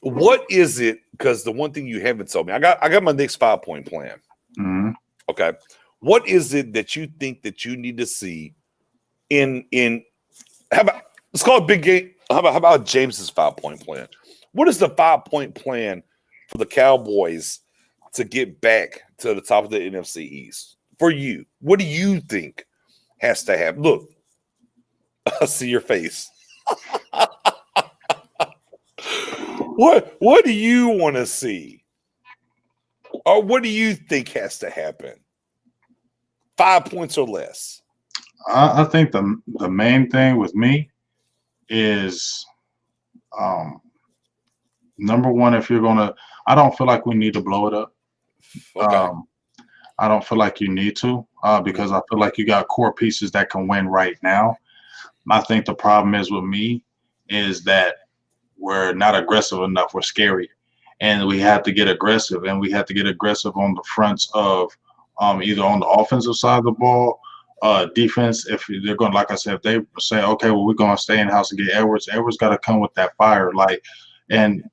What is it? Because the one thing you haven't told me, I got my next 5-point plan. Mm-hmm. Okay, what is it that you think that you need to see in? How about let's call it big game? How about James's 5-point plan? What is the 5-point plan for the Cowboys to get back to the top of the NFC East for you? What do you think has to happen? Look, I see your face. What do you want to see? Or what do you think has to happen? 5 points or less? I think the main thing with me is number one, if you're gonna, I don't feel like we need to blow it up. Okay. I don't feel like you need to because I feel like you got core pieces that can win right now. I think the problem is with me is that we're not aggressive enough. We're scary, and we have to get aggressive, and we have to get aggressive on the fronts of either on the offensive side of the ball, defense. If they're going, like I said, if they say, okay, well, we're going to stay in house and get Edwards got to come with that fire. And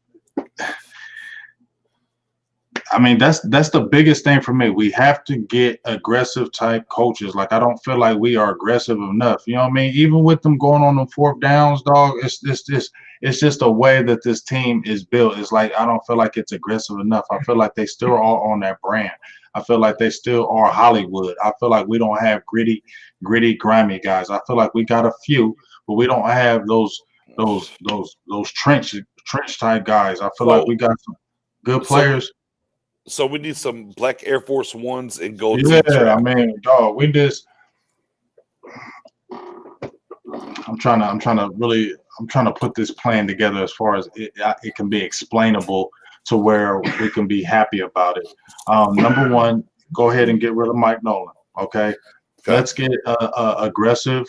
I mean, that's the biggest thing for me. We have to get aggressive type coaches. Like, I don't feel like we are aggressive enough. You know what I mean? Even with them going on the 4th downs, dog, it's just a way that this team is built. It's like, I don't feel like it's aggressive enough. I feel like they still are on that brand. I feel like they still are Hollywood. I feel like we don't have gritty, grimy guys. I feel like we got a few, but we don't have those those trench type guys. I feel like we got some good players. So we need some black Air Force Ones and gold. Yeah, I mean, dog, we just. I'm trying to put this plan together as far as it can be explainable to where we can be happy about it. Number one, go ahead and get rid of Mike Nolan. Okay. Let's get aggressive.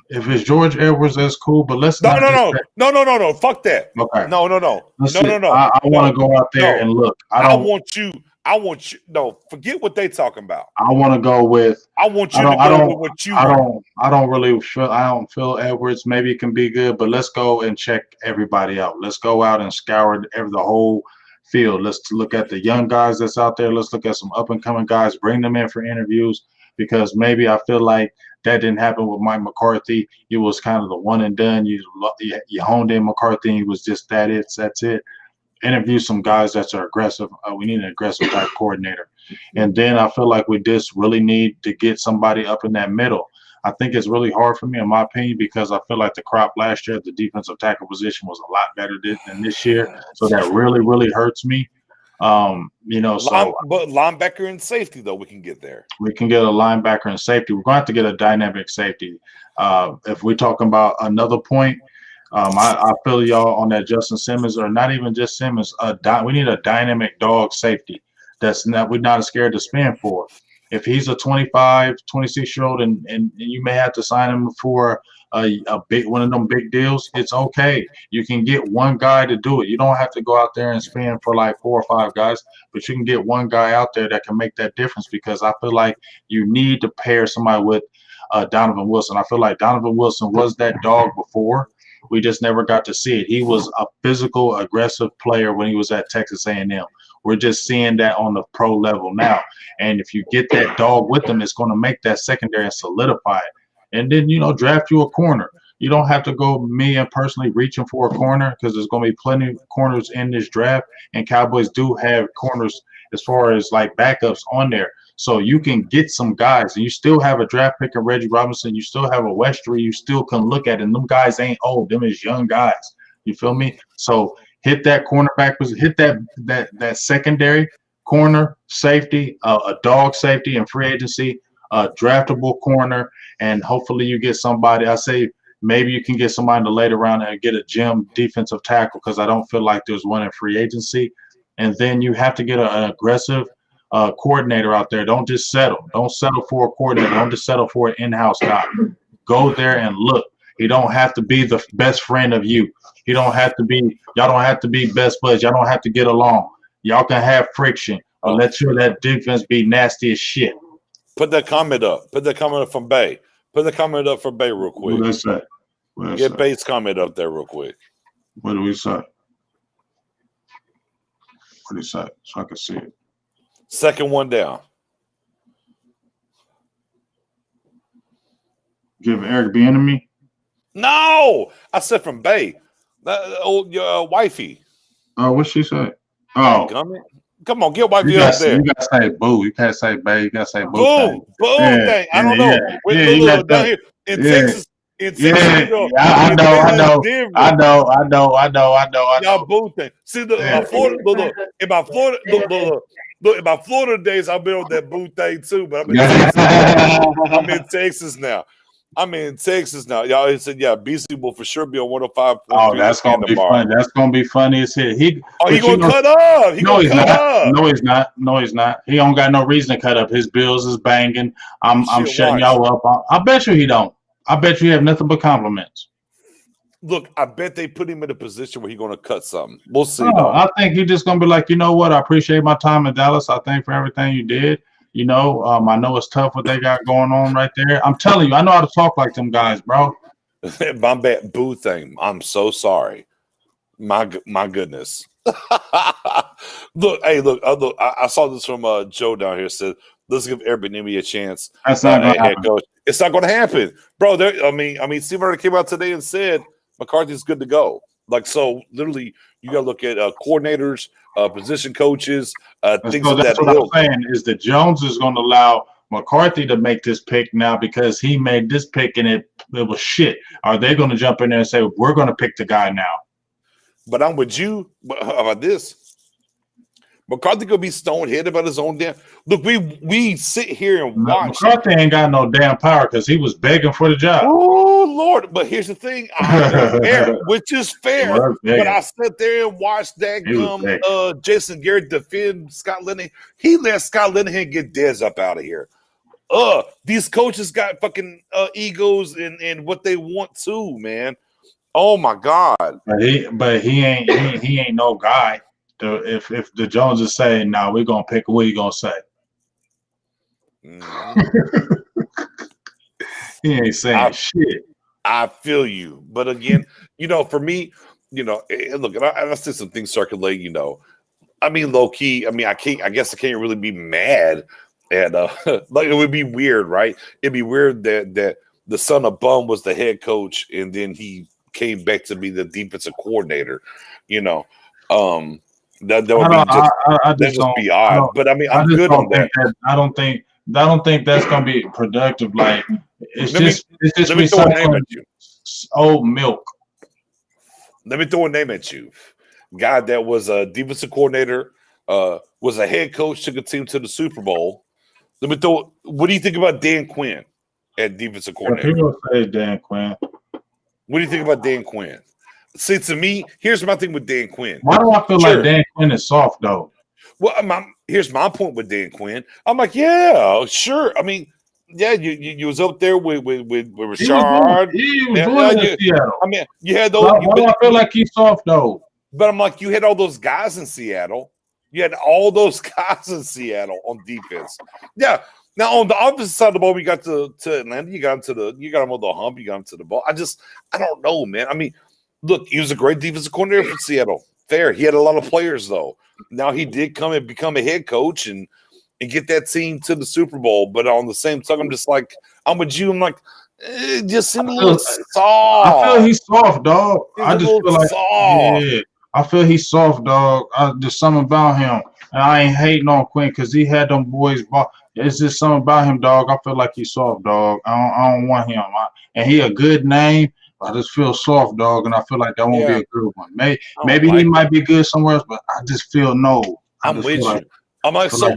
If it's George Edwards, that's cool. But let's no. Fuck that. Okay. No. I want to go out there and look. I want you. No, forget what they talking about. I want to go with. I want you to go with what you. I don't feel Edwards. Maybe it can be good, but let's go and check everybody out. Let's go out and scour the whole field. Let's look at the young guys that's out there. Let's look at some up and coming guys. Bring them in for interviews because maybe I feel like that didn't happen with Mike McCarthy. He was kind of the one and done. You honed in McCarthy. And he was just that's it. Interview some guys that are aggressive. We need an aggressive type coordinator. And then I feel like we just really need to get somebody up in that middle. I think it's really hard for me, in my opinion, because I feel like the crop last year at the defensive tackle position was a lot better than this year. So that really, really hurts me. But linebacker and safety, though, we can get there. We can get a linebacker and safety. We're going to have to get a dynamic safety. If we're talking about another point, I feel y'all on that Justin Simmons, or not even just Simmons. We need a dynamic dog safety we're not scared to spend for. If he's a 25, 26-year-old and you may have to sign him for a big one of them big deals, it's okay. You can get one guy to do it. You don't have to go out there and spend for like 4 or 5 guys, but you can get one guy out there that can make that difference because I feel like you need to pair somebody with Donovan Wilson. I feel like Donovan Wilson was that dog before. We just never got to see it. He was a physical, aggressive player when he was at Texas A&M. We're just seeing that on the pro level now. And if you get that dog with him, it's going to make that secondary and solidify it. And then, draft you a corner. You don't have to go me and personally reaching for a corner because there's going to be plenty of corners in this draft. And Cowboys do have corners as far as like backups on there. So you can get some guys, and you still have a draft pick of Reggie Robinson. You still have a Westry. You still can look at it. And them guys ain't old. Them is young guys. You feel me? So hit that cornerback, hit that secondary corner safety, a dog safety and free agency, a draftable corner, and hopefully you get somebody. I say maybe you can get somebody in the later round and get a gem defensive tackle because I don't feel like there's one in free agency. And then you have to get an aggressive coordinator out there. Don't just settle. Don't settle for a coordinator. Don't just settle for an in-house guy. Go there and look. He don't have to be the best friend of you. He don't have to be. Y'all don't have to be best buds. Y'all don't have to get along. Y'all can have friction. But let sure that defense be nasty as shit. Put that comment up. Put that comment up from Bay. Put the comment up from Bay real quick. What did they say? Get Bay's comment up there real quick. What do we say? What did he say? So I can see it. Second one down. Give Eric Bieniemy. No, I said from Bay. Your wifey. Oh, what she say? Oh, come on, get wifey up there. You gotta say boo. You can't say Bay. You gotta say boo. Boo. Thing. I don't know. Look, down here in Texas. I know. Y'all boo thing. See, look, in my Florida days, I've been on that boo thing too. But I'm in Texas now. Y'all said, Beasley will for sure be on 105. Oh, that's gonna be funny. That's gonna be funny as hell. He gonna cut up. No, he's not. No, he's not. He don't got no reason to cut up. His bills is banging. I'm shutting y'all up. I bet you he don't. I bet you have nothing but compliments. Look, I bet they put him in a position where he's going to cut something. We'll see. I think he's just going to be like, you know what? I appreciate my time in Dallas. I thank for everything you did. I know it's tough what they got going on right there. I'm telling you, I know how to talk like them guys, bro. My bad boo thing. I'm so sorry. My goodness. Look, I saw this from Joe down here. Said, let's give Airbnb a chance. That's not going to happen. Coach. It's not going to happen, bro. Steve already came out today and said McCarthy's good to go. Like, so literally, you got to look at coordinators, position coaches, things of that. That's what I'm saying is that Jones is going to allow McCarthy to make this pick now because he made this pick and it was shit. Are they going to jump in there and say, we're going to pick the guy now? But I'm with you. But how about this? McCarthy could be stone-headed about his own damn. Look, we sit here and watch. McCarthy ain't got no damn power because he was begging for the job. Oh Lord! But here's the thing, which is fair. But I sat there and watched that Jason Garrett defend Scott Linehan. He let Scott Linehan get Dez up out of here. These coaches got fucking egos and what they want to, man. Oh my God! But he ain't no guy. If the Joneses say, "No, we're gonna pick," what are you gonna say? Mm-hmm. He ain't saying shit. I feel you, but again, for me, look, and I see some things circulate. I mean, low key. I mean, I guess I can't really be mad at. Like it would be weird, right? It'd be weird that the son of Bum was the head coach, and then he came back to be the defensive coordinator. That would just be odd. But I mean, I'm good on that. I don't think that's gonna be productive. Like it's just let me throw a name at you. Old milk. Let me throw a name at you. Guy that was a defensive coordinator, was a head coach, took a team to the Super Bowl. What do you think about Dan Quinn at defensive coordinator? People say Dan Quinn. What do you think about Dan Quinn? See, to me, here's my thing with Dan Quinn. Why do I feel like Dan Quinn is soft, though? Well, here's my point with Dan Quinn. I'm like, yeah, sure. I mean, yeah, you was up there with Richard. He was doing it in Seattle. I mean, you had those. Why do I feel like he's soft, though? But I'm like, you had all those guys in Seattle. You had all those guys in Seattle on defense. Yeah. Now on the opposite side of the ball, we got to Atlanta. You got him on the hump. You got him to the ball. I don't know, man. I mean. Look, he was a great defensive coordinator for Seattle. Fair. He had a lot of players, though. Now he did come and become a head coach and get that team to the Super Bowl. But on the same time, I'm just like, I'm with you. I'm like, just seem a little soft. I feel he's soft, dog. I just feel like soft. Yeah, I feel he's soft, dog. There's something about him. And I ain't hating on Quinn because he had them boys. It's just something about him, dog. I feel like he's soft, dog. I don't want him. And he a good name. I just feel soft, dog, and I feel like that won't be a good one. Maybe he might be good somewhere else, but I just feel no. I'm with you. I'm like, so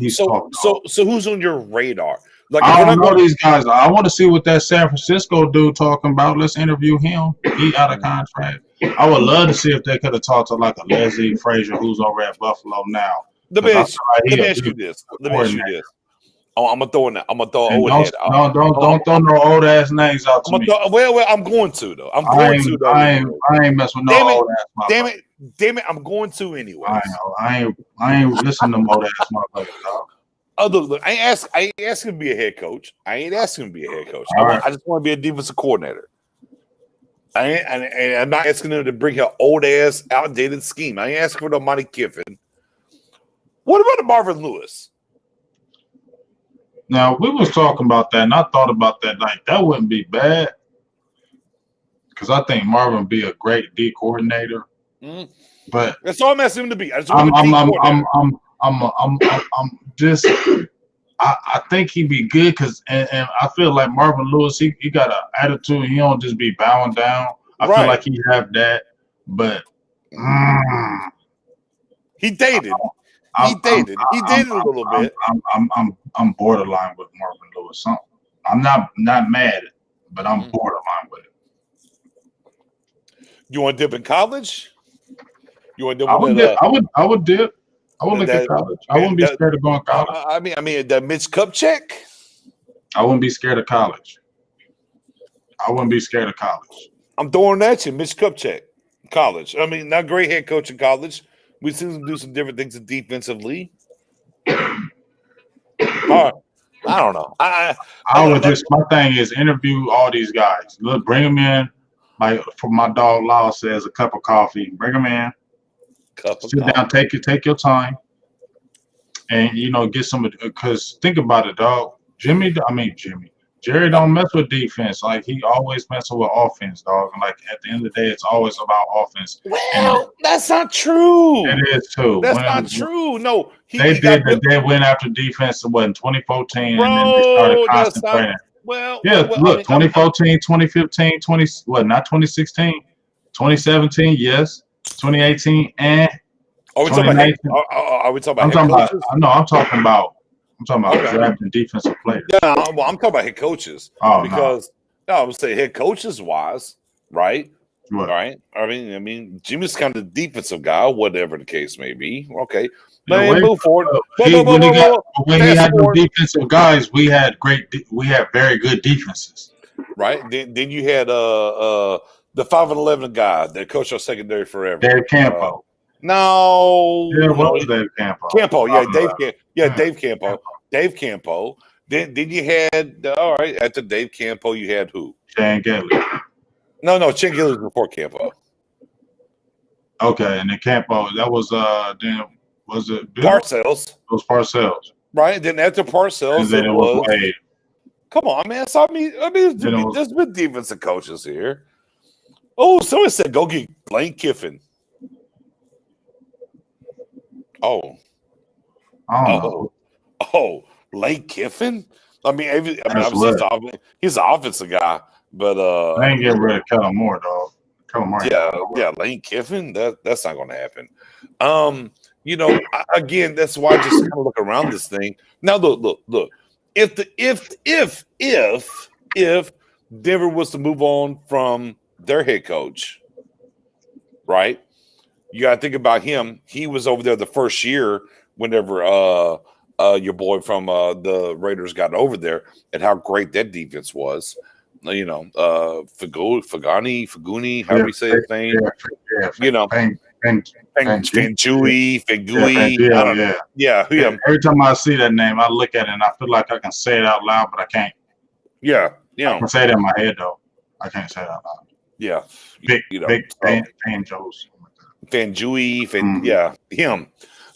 who's on your radar? Like, I don't know these guys. I want to see what that San Francisco dude talking about. Let's interview him. He out of contract. I would love to see if they could have talked to like a Leslie Frazier who's over at Buffalo now. Let me ask you this. Oh, I'm gonna throw old head out. Don't throw no old ass names out to me. I'm going to though. I ain't messing with no old ass. Damn it! I'm going to anyway. I know. I ain't listening to old ass motherfuckers, dog. Look, I ain't asking to be a head coach. I ain't asking to be a head coach. I just want to be a defensive coordinator. I'm not asking them to bring her old ass, outdated scheme. I ain't asking for no Monty Kiffin. What about Marvin Lewis? Now, we was talking about that, and I thought about that. Like, that wouldn't be bad. Because I think Marvin would be a great D coordinator. Mm-hmm. But that's all I'm asking him to be. I think he'd be good because and I feel like Marvin Lewis, he got an attitude. He don't just be bowing down. I feel like he have that. But he dated. He dated a little bit. I'm borderline with Marvin Lewis. I'm not mad, but I'm borderline with it. You want to dip in college? You want to dip? I would dip. I would look at college. I wouldn't be scared of going to college. I mean, the Mitch Kupchak. I wouldn't be scared of college. I'm throwing at you, Mitch Kupchak, college. I mean, not great head coach in college. We've seen him do some different things defensively. I don't know. My thing is interview all these guys. Look, bring them in. Like for my dog Law says, a cup of coffee. Bring them in. Sit down, take your time, and get some. Because think about it, dog. Jerry don't mess with defense. Like, he always messing with offense, dog. And like at the end of the day, it's always about offense. Well, that's not true. It is too. That's not true. No, they went after defense in 2014, bro, and then they started concentrating. Well, look, 2014, 2015, not 2016, 2017, yes, 2018, and are we talking about I'm talking about drafting defensive players. Yeah, well, I'm talking about head coaches. Because I would say head coaches wise, right? What? Right. I mean, Jimmy's kind of the defensive guy, whatever the case may be. Okay. Man, move forward. When he had the defensive guys, we had very good defenses. Right. Then you had the 5'11" guy that coached our secondary forever. Dave Campo. No. Yeah, what was Dave Campo? Campo, Dave Campo. Dave Campo. Then you had after Dave Campo, you had who? Shane Gilly. No, Shane Gilly was before Campo. Okay, and then Campo, that was then was it Bill? Parcells? It was Parcells. Right. Then after Parcells, it was Wade. Come on, man. So there's been defensive coaches here. Oh, someone said go get Lane Kiffin. Oh, Lane Kiffin. I mean, obviously he's an offensive guy, but I ain't getting rid of Kellen Moore, dog. Kellen Moore. Yeah, Lane Kiffin. That's not going to happen. Again, that's why I just kind of look around this thing. Now, look. If Denver was to move on from their head coach, right? You got to think about him. He was over there the first year whenever your boy from the Raiders got over there, and how great that defense was. Faguni, however you say his name. Fangui. Yeah. Every time I see that name, I look at it and I feel like I can say it out loud, but I can't. Yeah. I can say it in my head though. I can't say it out loud. Yeah. Big Fanjos. Fangui, him.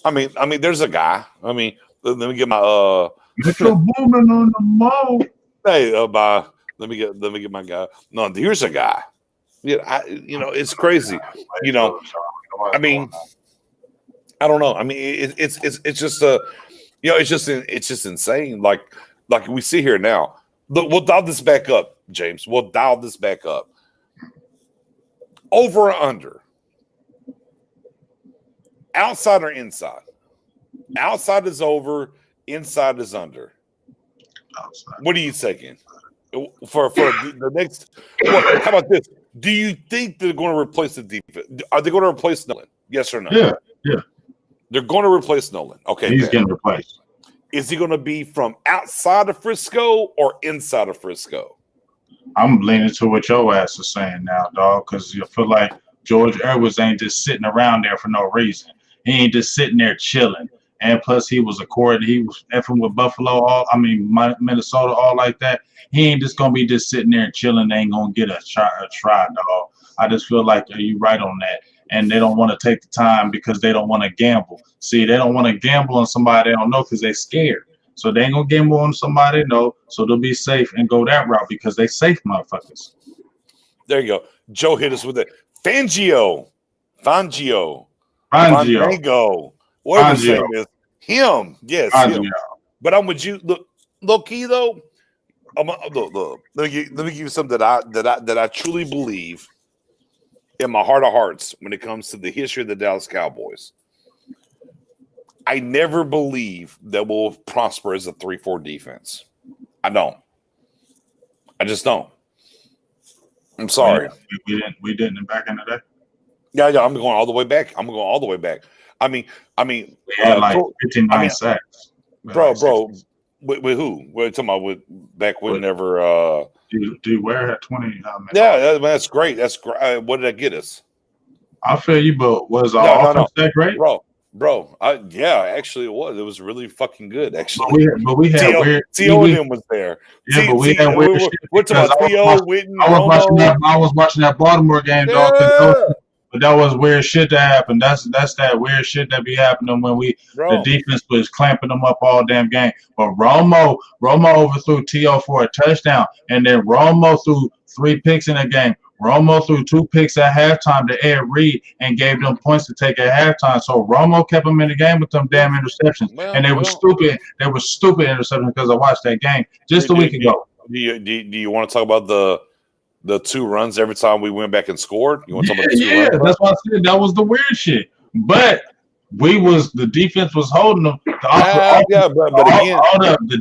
I mean, there's a guy. I mean, let me get my Metro Boomin on the mall. Hey, let me get my guy. No, here's a guy. Yeah, it's crazy. I mean, I don't know. I mean, it's just it's just insane. Like we see here now. Look, we'll dial this back up, James. We'll dial this back up. Over or under? Outside or inside? Outside is over. Inside is under. Outside. What are you thinking? For the next, how about this? Do you think they're going to replace the defense? Are they going to replace Nolan? Yes or no? Yeah. They're going to replace Nolan. Okay, he's getting replaced. Is he going to be from outside of Frisco or inside of Frisco? I'm leaning to what your ass is saying now, dog, because you feel like George Edwards ain't just sitting around there for no reason. He ain't just sitting there chilling. And plus, he was a coordinator. He was effing with Buffalo, Minnesota, all like that. He ain't just gonna be just sitting there and chilling. They ain't gonna get a try, dog. I just feel like you right on that. And they don't want to take the time because they don't want to gamble. See, they don't want to gamble on somebody they don't know because they're scared. So they ain't gonna gamble on somebody they know. So they'll be safe and go that route because they safe motherfuckers. There you go. Joe hit us with it. Fangio. Whatever his name is. Him. Yes. Him. But I'm with you. Look, key though. Look. Let me give you something that I truly believe in my heart of hearts when it comes to the history of the Dallas Cowboys. I never believe that we'll prosper as a 3-4 defense. I don't. I just don't. I'm sorry. We didn't back in the day. Yeah. I'm going all the way back. I mean, we had like 59 sacks. Bro. With who? We're talking about back whenever. Do Ware had 20? That's great. That's great. What did that get us? I feel you, but was our offense that great? Bro. Actually, it was. It was really fucking good. Actually, but we had weird. T.O. and them was there. Yeah, but we had weird shit. We're talking about T.O. Whitten. I was watching that Baltimore game, dog. but that was weird shit that happened. That's that weird shit that be happening when the Bro. defense was clamping them up all damn game. But Romo overthrew T.O. for a touchdown, and then Romo threw 3 picks in a game. Romo threw 2 picks at halftime to Ed Reed and gave them points to take at halftime. So Romo kept them in the game with them damn interceptions, and they were stupid. They were stupid interceptions because I watched that game just a week ago. Do you want to talk about the 2 runs every time we went back and scored? You want to talk about the 2 runs? That's why I said that was the weird shit. But the defense was holding them. But again, the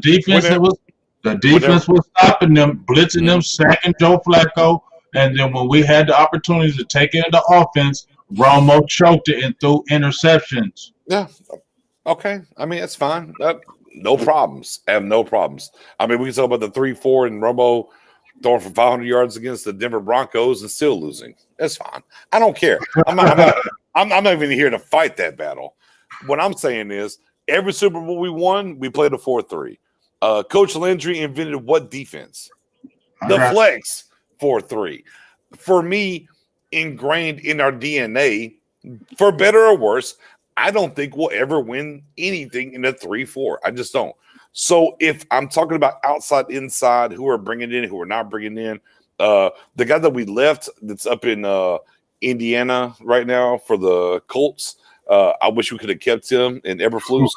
defense was stopping them, blitzing them, sacking Joe Flacco, and then when we had the opportunity to take it into offense, Romo choked it and threw interceptions. Yeah. Okay. I mean, that's fine. No problems. I have no problems. I mean, we can talk about the 3-4 and Romo throwing for 500 yards against the Denver Broncos and still losing. That's fine. I don't care. I'm not even here to fight that battle. What I'm saying is every Super Bowl we won, we played a 4-3. Coach Landry invented what defense? The flex 4-3. For me, ingrained in our DNA, for better or worse, I don't think we'll ever win anything in a 3-4. I just don't. So if I'm talking about outside, inside, who are bringing in, who are not bringing in, the guy that we left that's up in Indiana right now for the Colts, I wish we could have kept him in Eberflus,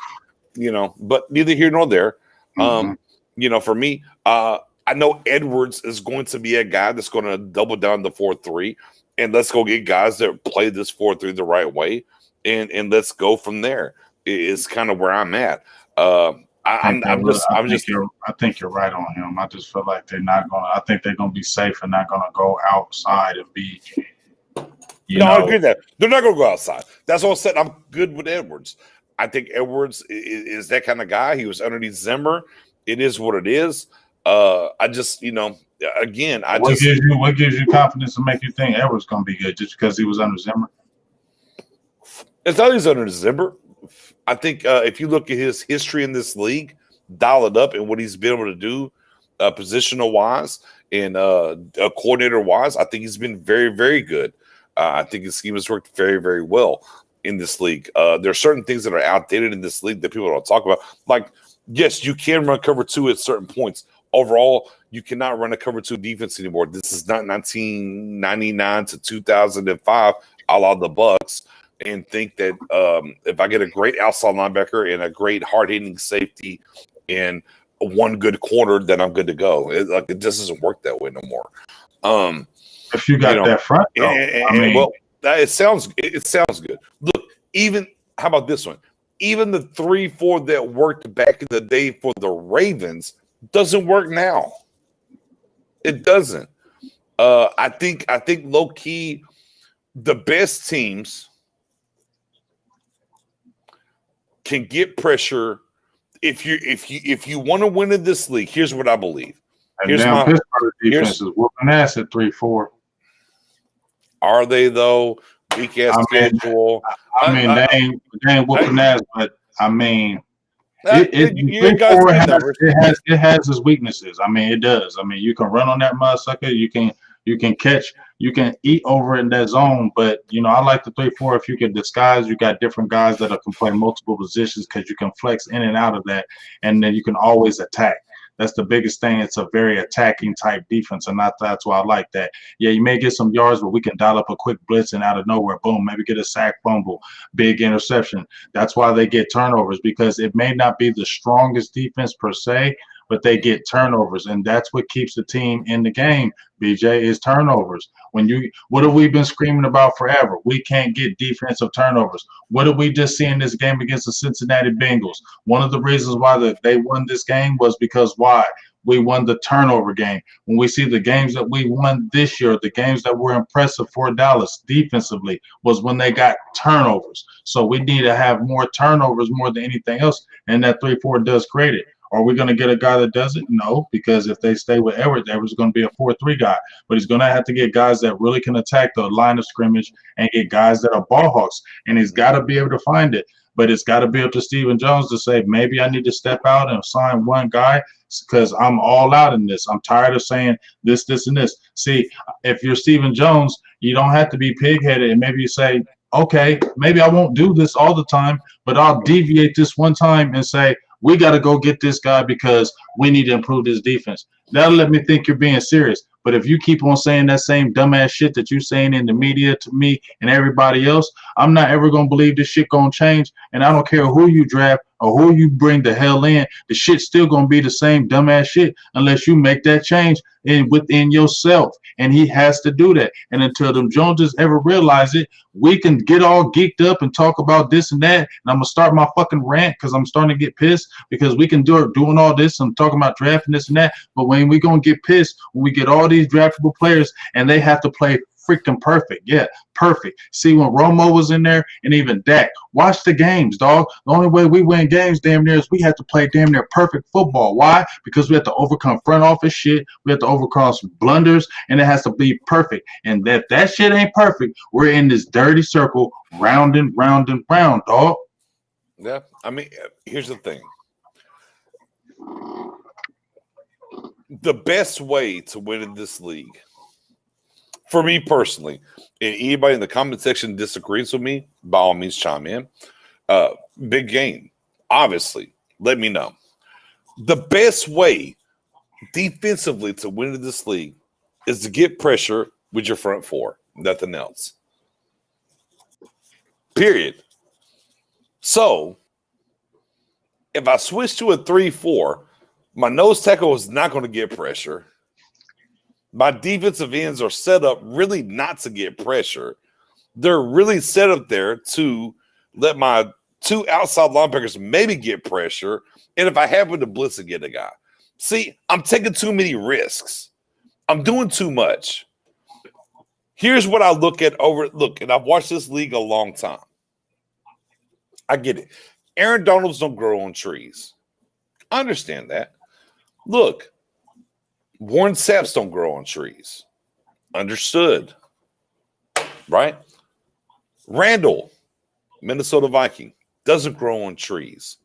but neither here nor there. For me, I know Edwards is going to be a guy that's going to double down the 4-3, and let's go get guys that play this 4-3 the right way, and let's go from there. It's kind of where I'm at. I think you're right on him. I just feel like they're not going to. I think they're going to be safe and not going to go outside and be. I agree with that. They're not going to go outside. That's all I said. I'm good with Edwards. I think Edwards is that kind of guy. He was underneath Zimmer. It is what it is. I just, again, what gives you confidence to make you think Edwards going to be good just because he was under Zimmer? It's not he's under Zimmer. I think if you look at his history in this league, dial it up and what he's been able to do positional wise and coordinator wise, I think he's been very, very good. I think his scheme has worked very, very well in this league. There are certain things that are outdated in this league that people don't talk about. Like, yes, you can run cover 2 at certain points. Overall, you cannot run a cover 2 defense anymore. This is not 1999 to 2005, a la the Bucks, and think that if I get a great outside linebacker and a great hard-hitting safety and one good corner, then I'm good to go. It just doesn't work that way no more. If you got that front, it sounds good. Look, how about this one? Even the 3-4 that worked back in the day for the Ravens doesn't work now. It doesn't. I think low key, the best teams can get pressure. If you want to win in this league, here's what I believe. Pittsburgh defense is whooping ass at 3-4. Are they though? Weak ass schedule. They ain't whooping ass, but I mean, it has its weaknesses. I mean, it does. I mean, you can run on that mud sucker. You can catch. You can eat over in that zone. But I like the 3-4. If you can disguise, you got different guys that can play multiple positions because you can flex in and out of that, and then you can always attack. That's the biggest thing. It's a very attacking type defense, and that's why I like that. Yeah, you may get some yards, but we can dial up a quick blitz and out of nowhere, boom, maybe get a sack, fumble, big interception. That's why they get turnovers, because it may not be the strongest defense per se, but they get turnovers, and that's what keeps the team in the game. BJ, is turnovers. What have we been screaming about forever? We can't get defensive turnovers. What did we just see in this game against the Cincinnati Bengals? One of the reasons why they won this game was because why? We won the turnover game. When we see the games that we won this year, the games that were impressive for Dallas defensively was when they got turnovers. So we need to have more turnovers more than anything else, and that 3-4 does create it. Are we going to get a guy that does it? No, because if they stay with Edwards is going to be a 4-3 guy. But he's going to have to get guys that really can attack the line of scrimmage and get guys that are ball hawks. And he's got to be able to find it. but it's got to be up to Stephen Jones to say, maybe I need to step out and sign one guy because I'm all out in this. I'm tired of saying this, this, and this. See, if you're Stephen Jones, you don't have to be pig-headed, and maybe you say, okay, maybe I won't do this all the time, but I'll deviate this one time and say, we got to go get this guy because we need to improve this defense. That'll let me think you're being serious. But if you keep on saying that same dumbass shit that you're saying in the media to me and everybody else, I'm not ever going to believe this shit going to change. And I don't care who you draft or who you bring the hell in, the shit's still going to be the same dumbass shit unless you make that change within yourself. And he has to do that. And until them Joneses ever realize it, we can get all geeked up and talk about this and that. And I'm going to start my fucking rant because I'm starting to get pissed because we can do it doing all this and talking about drafting this and that. But when we going to get pissed, when we get all these draftable players and they have to play freaking perfect. Yeah, perfect. See, when Romo was in there and even Dak, watch the games, dog. The only way we win games damn near is we have to play damn near perfect football. Why? Because we have to overcome front office shit. We have to overcome blunders, and it has to be perfect. And if that shit ain't perfect, we're in this dirty circle, round and round and round, dog. Yeah, I mean, here's the thing. The best way to win in this league, for me personally, and anybody in the comment section disagrees with me, by all means chime in. Big game, obviously, let me know. The best way defensively to win in this league is to get pressure with your front four, nothing else. Period. So, if I switch to a 3-4, my nose tackle is not going to get pressure. My defensive ends are set up really not to get pressure. They're really set up there to let my two outside linebackers maybe get pressure. And if I happen to blitz and get a guy. See, I'm taking too many risks. I'm doing too much. Here's what I look at and I've watched this league a long time. I get it. Aaron Donalds don't grow on trees. I understand that. Look, Warren Saps don't grow on trees. Understood. Right? Randall, Minnesota Viking, doesn't grow on trees.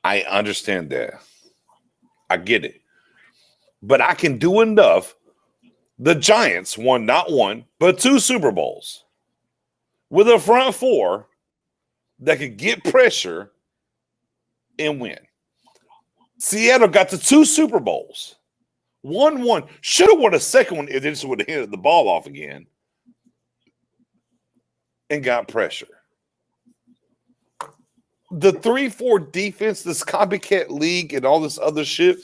I understand that. I get it. But I can do enough. The Giants won not one, but 2 Super Bowls with a front four that could get pressure and win. Seattle got to 2 Super Bowls. Won one. Should have won a second one if they just would have handed the ball off again and got pressure. The 3-4 defense, this copycat league and all this other shit,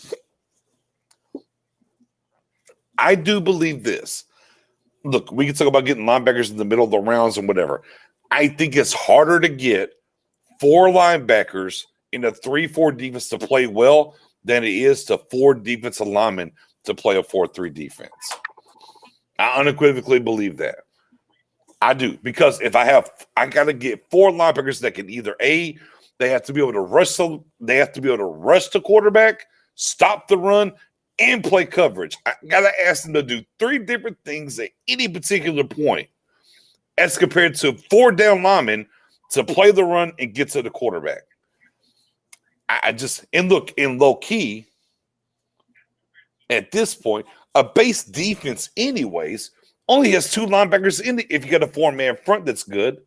I do believe this. Look, we can talk about getting linebackers in the middle of the rounds and whatever. I think it's harder to get 4 linebackers in a 3-4 defense to play well than it is to 4 defensive linemen to play a 4-3 defense. I unequivocally believe that. I do. Because if I got to get 4 linebackers that can either they have to be able to rush the quarterback, stop the run, and play coverage. I got to ask them to do 3 different things at any particular point as compared to 4 down linemen to play the run and get to the quarterback. And look, in low key, at this point, a base defense anyways only has 2 linebackers in it if you got a 4-man front that's good.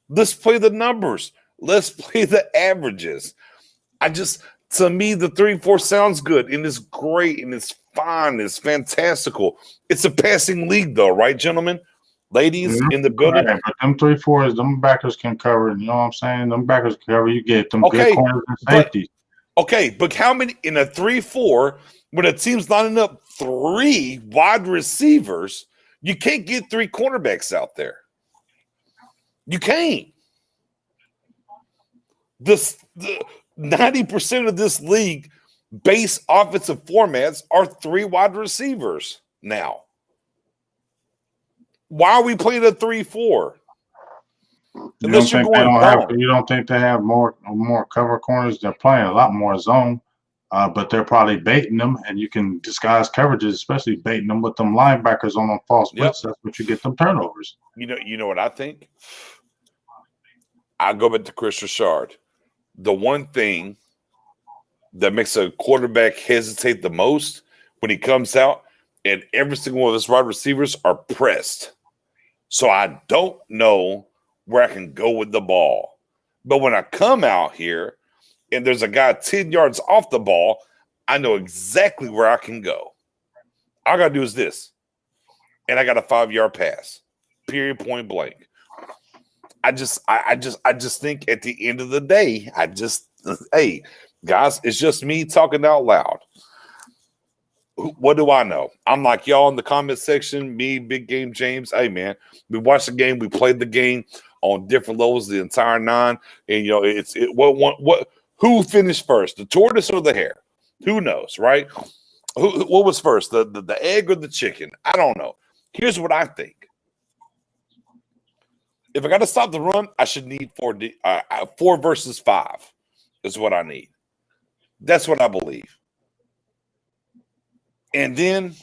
Let's play the numbers. Let's play the averages. To me, the 3-4 sounds good and it's great and it's fine. It's fantastical. It's a passing league though, right, gentlemen? Ladies in the building. Right, but them 3-4s, them backers can cover. You know what I'm saying? Them backers can cover. You get them good corners and safeties. But how many in a 3-4 when a team's lining up 3 wide receivers? You can't get 3 cornerbacks out there. You can't. The 90% of this league base offensive formats are 3 wide receivers now. Why are we playing a 3-4? You don't think they have more cover corners? They're playing a lot more zone, but they're probably baiting them, and you can disguise coverages, especially baiting them with them linebackers on them false blitz. That's what you get them turnovers. You know what I think? I go back to Chris Richard. The one thing that makes a quarterback hesitate the most when he comes out, and every single one of his wide receivers are pressed. So I don't know where I can go with the ball. But when I come out here and there's a guy 10 yards off the ball, I know exactly where I can go. All I got to do is this. And I got a 5-yard pass. Period, point blank. I just think at the end of the day, hey, guys, it's just me talking out loud. What do I know? I'm like y'all in the comment section, me, Big Game James. Hey, man, we watched the game. We played the game on different levels, the entire 9. And, who finished first, the tortoise or the hare? Who knows, right? What was first, the egg or the chicken? I don't know. Here's what I think. If I got to stop the run, I should need 4 versus 5 is what I need. That's what I believe. And then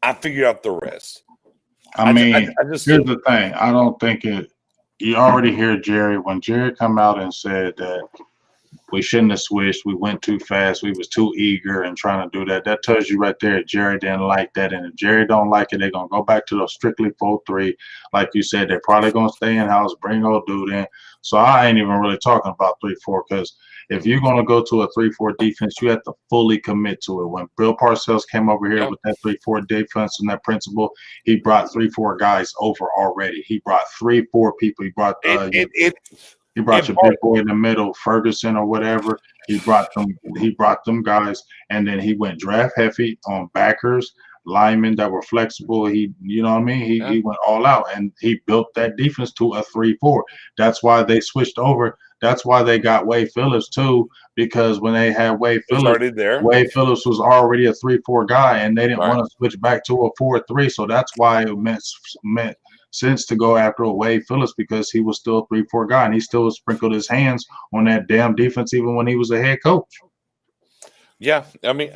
I figure out the rest. I mean, here's the thing. I don't think it – you already hear Jerry. When Jerry come out and said that we shouldn't have switched, we went too fast, we was too eager and trying to do that, that tells you right there Jerry didn't like that. And if Jerry don't like it, they're going to go back to those strictly 4-3. Like you said, they're probably going to stay in-house, bring old dude in. So I ain't even really talking about 3-4 because if you're going to go to a 3-4 defense, you have to fully commit to it. When Bill Parcells came over here with that 3-4 defense and that principle, he brought 3-4 guys over already. He brought 3-4 people. He brought he brought your big boy in the middle, Ferguson or whatever. He brought them guys, and then he went draft heavy on backers, linemen that were flexible. He went all out, and he built that defense to a 3-4. That's why they switched over. That's why they got Wade Phillips too, because when they had Wade Phillips, Wade Phillips was already a 3-4 guy, and they didn't want to switch back to a 4-3. So that's why it meant sense to go after a Wade Phillips because he was still a 3-4 guy, and he still sprinkled his hands on that damn defense even when he was a head coach. Yeah, I mean,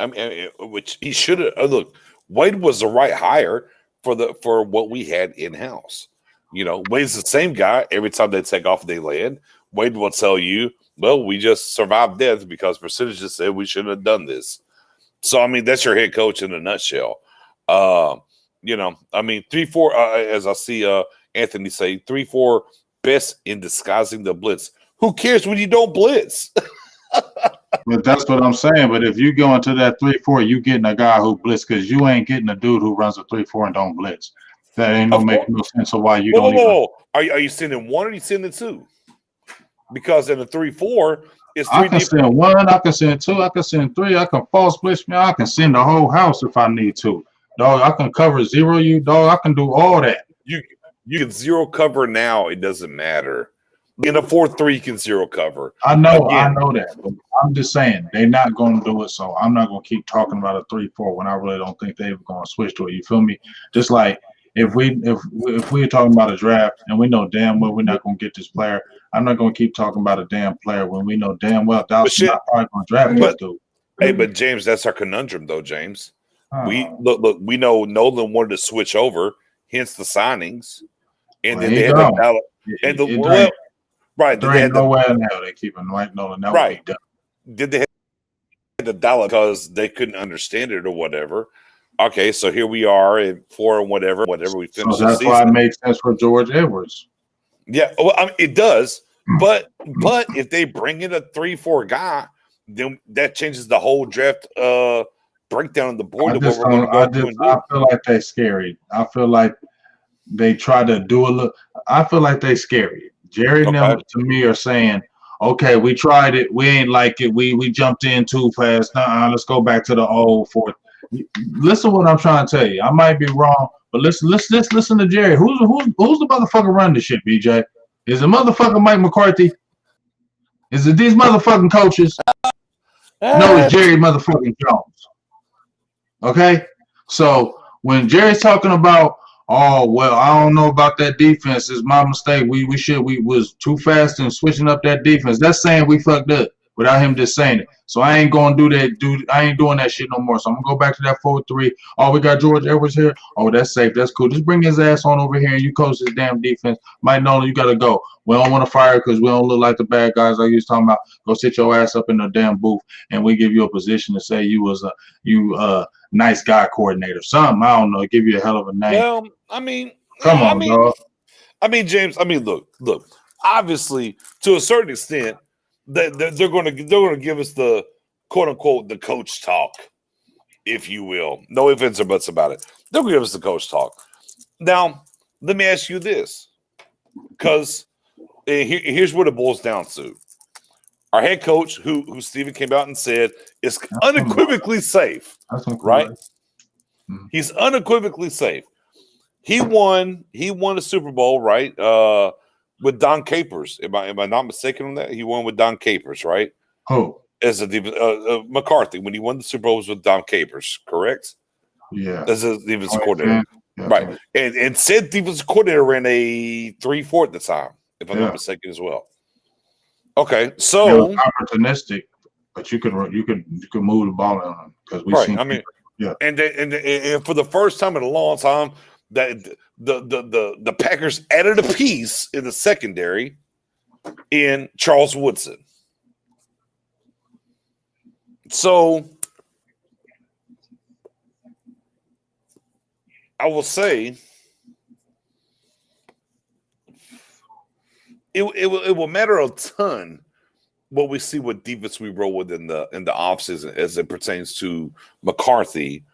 which he should have. Look, Wade was the right hire for what we had in house. You know, Wade's the same guy. Every time they take off, they land. Wade will tell you, well, we just survived death because percentages said we shouldn't have done this. So, I mean, that's your head coach in a nutshell. You know, I mean, 3-4, as I see Anthony say, 3-4 best in disguising the blitz. Who cares when you don't blitz? But that's what I'm saying. But if you go into that 3-4, you getting a guy who blitz because you ain't getting a dude who runs a 3-4 and don't blitz. That ain't make no sense of why you don't even. Are you sending 1 or are you sending 2? Because in the 3-4, it's 3 I can send 1, I can send 2, I can send 3, I can false blitz me, I can send the whole house if I need to. Dog, I can cover 0 you, dog. I can do all that. You can 0 cover now. It doesn't matter. In a 4-3, you can 0 cover. I know that. But I'm just saying they're not going to do it. So I'm not going to keep talking about a 3-4 when I really don't think they're going to switch to it. You feel me? Just like if we're talking about a draft and we know damn well we're not going to get this player, I'm not going to keep talking about a damn player when we know damn well Dallas is not probably going to draft this dude. Hey, but James, that's our conundrum, though, James. We know Nolan wanted to switch over, hence the signings, and then they had the ballot. And there ain't nowhere in hell they keep Mike Nolan. Right? Did they have the dollar because they couldn't understand it or whatever? Okay, so here we are at 4 and whatever we finished. So that's why it makes sense for George Edwards. Yeah, well, I mean, it does, but if they bring in a 3-4 guy, then that changes the whole draft. Breakdown on the board. I feel like they're scary. I feel like they try to do a look. I feel like they're scary. Jerry and them to me are saying, okay, we tried it. We ain't like it. We jumped in too fast. Let's go back to the old 4. Listen to what I'm trying to tell you. I might be wrong, but listen to Jerry. Who's the motherfucker running this shit, BJ? Is it motherfucker Mike McCarthy? Is it these motherfucking coaches? No, it's Jerry motherfucking Jones. Okay, so when Jerry's talking about, oh well, I don't know about that defense. It's my mistake. We was too fast in switching up that defense. That's saying we fucked up without him just saying it. So I ain't gonna do that. I ain't doing that shit no more. So I'm gonna go back to that 4-3. Oh, we got George Edwards here. Oh, that's safe. That's cool. Just bring his ass on over here and you coach this damn defense. Mike Nolan, you gotta go. We don't want to fire because we don't look like the bad guys like you was talking about. Go sit your ass up in the damn booth and we give you a position to say you was a nice guy coordinator. Something, I don't know, give you a hell of a name. Well, I mean, come on, dog. I mean, James. I mean, look. Obviously, to a certain extent, they're going to give us the quote unquote the coach talk, if you will. No ifs, ands, or buts about it. They'll give us the coach talk. Now, let me ask you this, because here's what it boils down to. Our head coach, who Steven came out and said is unequivocally safe, right? Mm-hmm. He's unequivocally safe. He won a Super Bowl, right? With Don Capers. Am I not mistaken on that? He won with Don Capers, right? Who? As a McCarthy, when he won the Super Bowls with Don Capers, correct? Yeah. As a defensive coordinator. Yeah, right. And said defensive coordinator ran a 3-4 at the time, if I'm not mistaken as well. Okay, so it was opportunistic, but you could move the ball on him because we seen. I mean, and for the first time in a long time, that the Packers added a piece in the secondary in Charles Woodson. So I will say it will matter a ton what we see what defense we roll with in the offseason as it pertains to McCarthy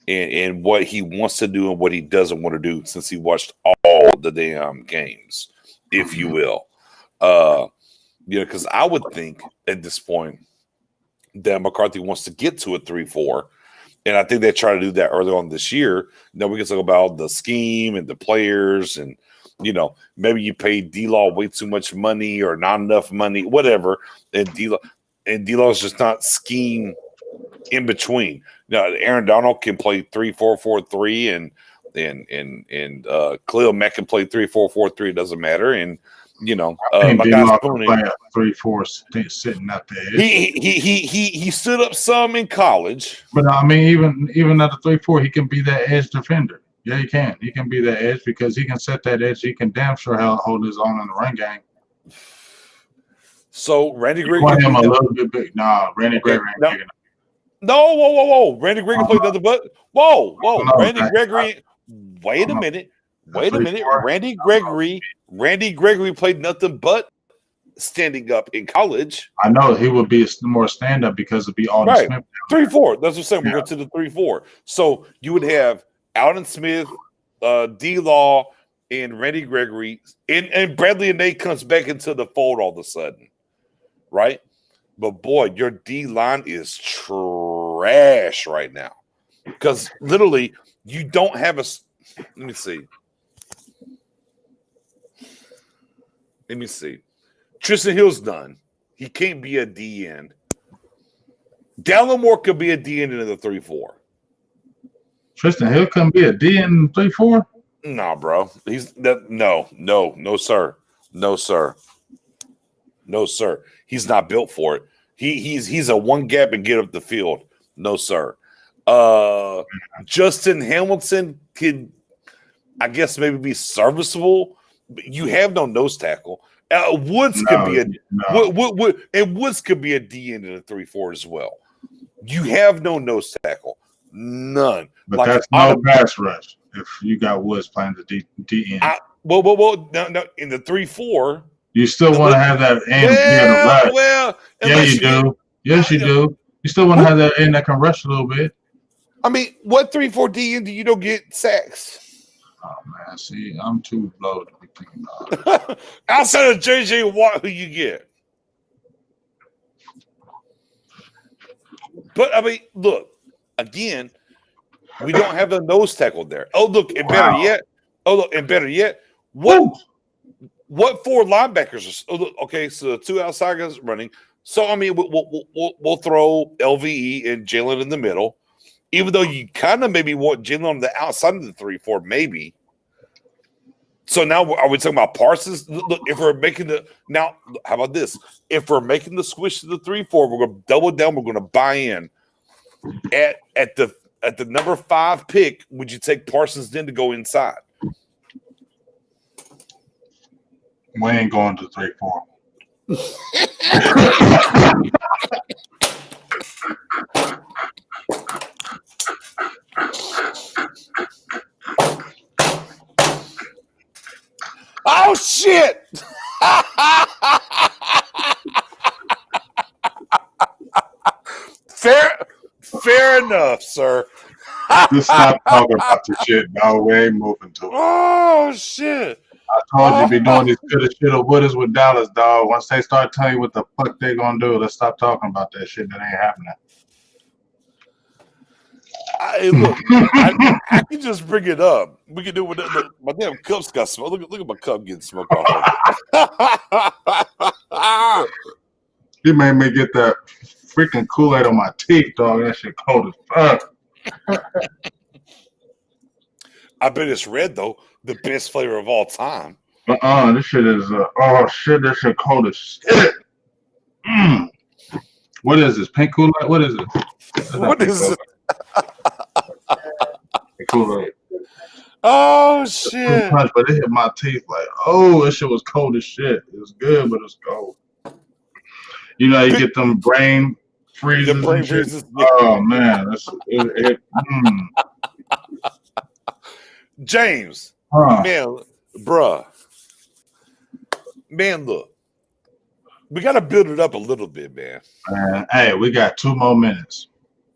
and what he wants to do and what he doesn't want to do since he watched all the damn games, if you will. Because I would think at this point that McCarthy wants to get to a 3-4. And I think they try to do that early on this year. Now we can talk about the scheme and the players and, maybe you pay D-Law way too much money or not enough money, whatever. And D-Law is just not scheme in between. Now, Aaron Donald can play 3-4-4-3 and Khalil Mack can play 3-4-4-3. It doesn't matter. And, my guy's Tony, 3-4 sitting out there. He stood up some in college. But I mean, even at the 3-4, he can be that edge defender. Yeah, he can. He can be that edge because he can set that edge. He can damn sure hold his own in the run game. So Randy Gregory want him a little bit big. Nah, Randy Gregory ain't big enough. No, whoa. Randy Gregory played nothing but Randy Gregory. Wait a minute. Randy Gregory played nothing but standing up in college. I know he would be more stand up because it'd be Alden Smith. 3-4. That's what I'm saying. We go to the 3-4. So you would have Alden Smith, D-Law, and Randy Gregory, and Bradley and Nate comes back into the fold all of a sudden, right? But boy, your D line is trash right now because literally you don't have a. Let me see. Tristan Hill's done. He can't be a D end. Dallin Moore could be a D end in the 3-4. Tristan Hill couldn't be a D in 3-4? Nah, bro. He's that. No, sir. No, sir. He's not built for it. He's a one gap and get up the field. No, sir. Justin Hamilton could, I guess, maybe be serviceable. But you have no nose tackle. Woods could be and Woods could be a D end in a 3-4 as well. You have no nose tackle. None. But that's no pass rush if you got Woods playing the D end. No, in the 3-4. You still want to have that end rush. Well, yeah, you do. Yes, you do. You still want to have that end that can rush a little bit. I mean, what 3-4 D end do you don't get sacks? Oh, man. See, I'm too low to be thinking about it. Outside of J.J. Watt, who you get? But, I mean, look. Again, we don't have a nose tackle there. Better yet, what four linebackers are? Okay, so the two outside guys running. So I mean, we'll throw LVE and Jalen in the middle, even though you kind of maybe want Jalen on the outside of the 3-4, maybe. So now are we talking about Parsons? Look, if we're making how about this? If we're making the switch to the 3-4, we're going to double down. We're going to buy in at the number 5 pick. Would you take Parsons then to go inside? We ain't going to 3-4. Oh shit! Fair enough, sir. Just stop talking about the shit, dog. We ain't moving to it. Oh shit! I told you be doing this shoulda, wouldas with Dallas, dog. Once they start telling you what the fuck they gonna do, let's stop talking about that shit. That ain't happening. Look, I can just bring it up. We can do what my damn cup's got smoke. Look at my cup getting smoked off. You made me get that freaking Kool-Aid on my teeth, dog. That shit cold as fuck. I bet it's red though. The best flavor of all time. This shit is this shit cold as shit. What is this? Pink Kool-Aid? What is it? What is it? Kool-Aid. Oh shit! Punch, but it hit my teeth like, oh, this shit was cold as shit. It was good, but it's cold. You know, you get them brain freezes. The brain freezes. Oh man, James, man, bruh, man, look, we got to build it up a little bit, man. Hey, we got 2 more minutes.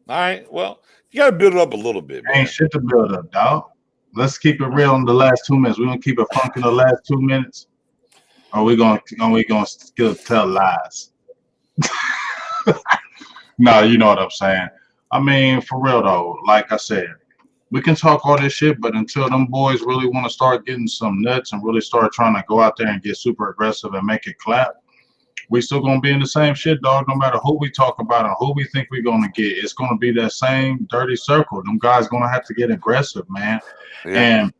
All right, well, you got to build it up a little bit, man. Ain't shit to build up, dog. Let's keep it real in the last 2 minutes. We're gonna keep it funky in the last 2 minutes, or we gonna still tell lies. No, you know what I'm saying. I mean, for real though, like I said, we can talk all this shit, but until them boys really want to start getting some nuts and really start trying to go out there and get super aggressive and make it clap, we still gonna be in the same shit, dog. No matter who we talk about and who we think we're gonna get, it's gonna be that same dirty circle. Them guys gonna have to get aggressive, man. Yeah. And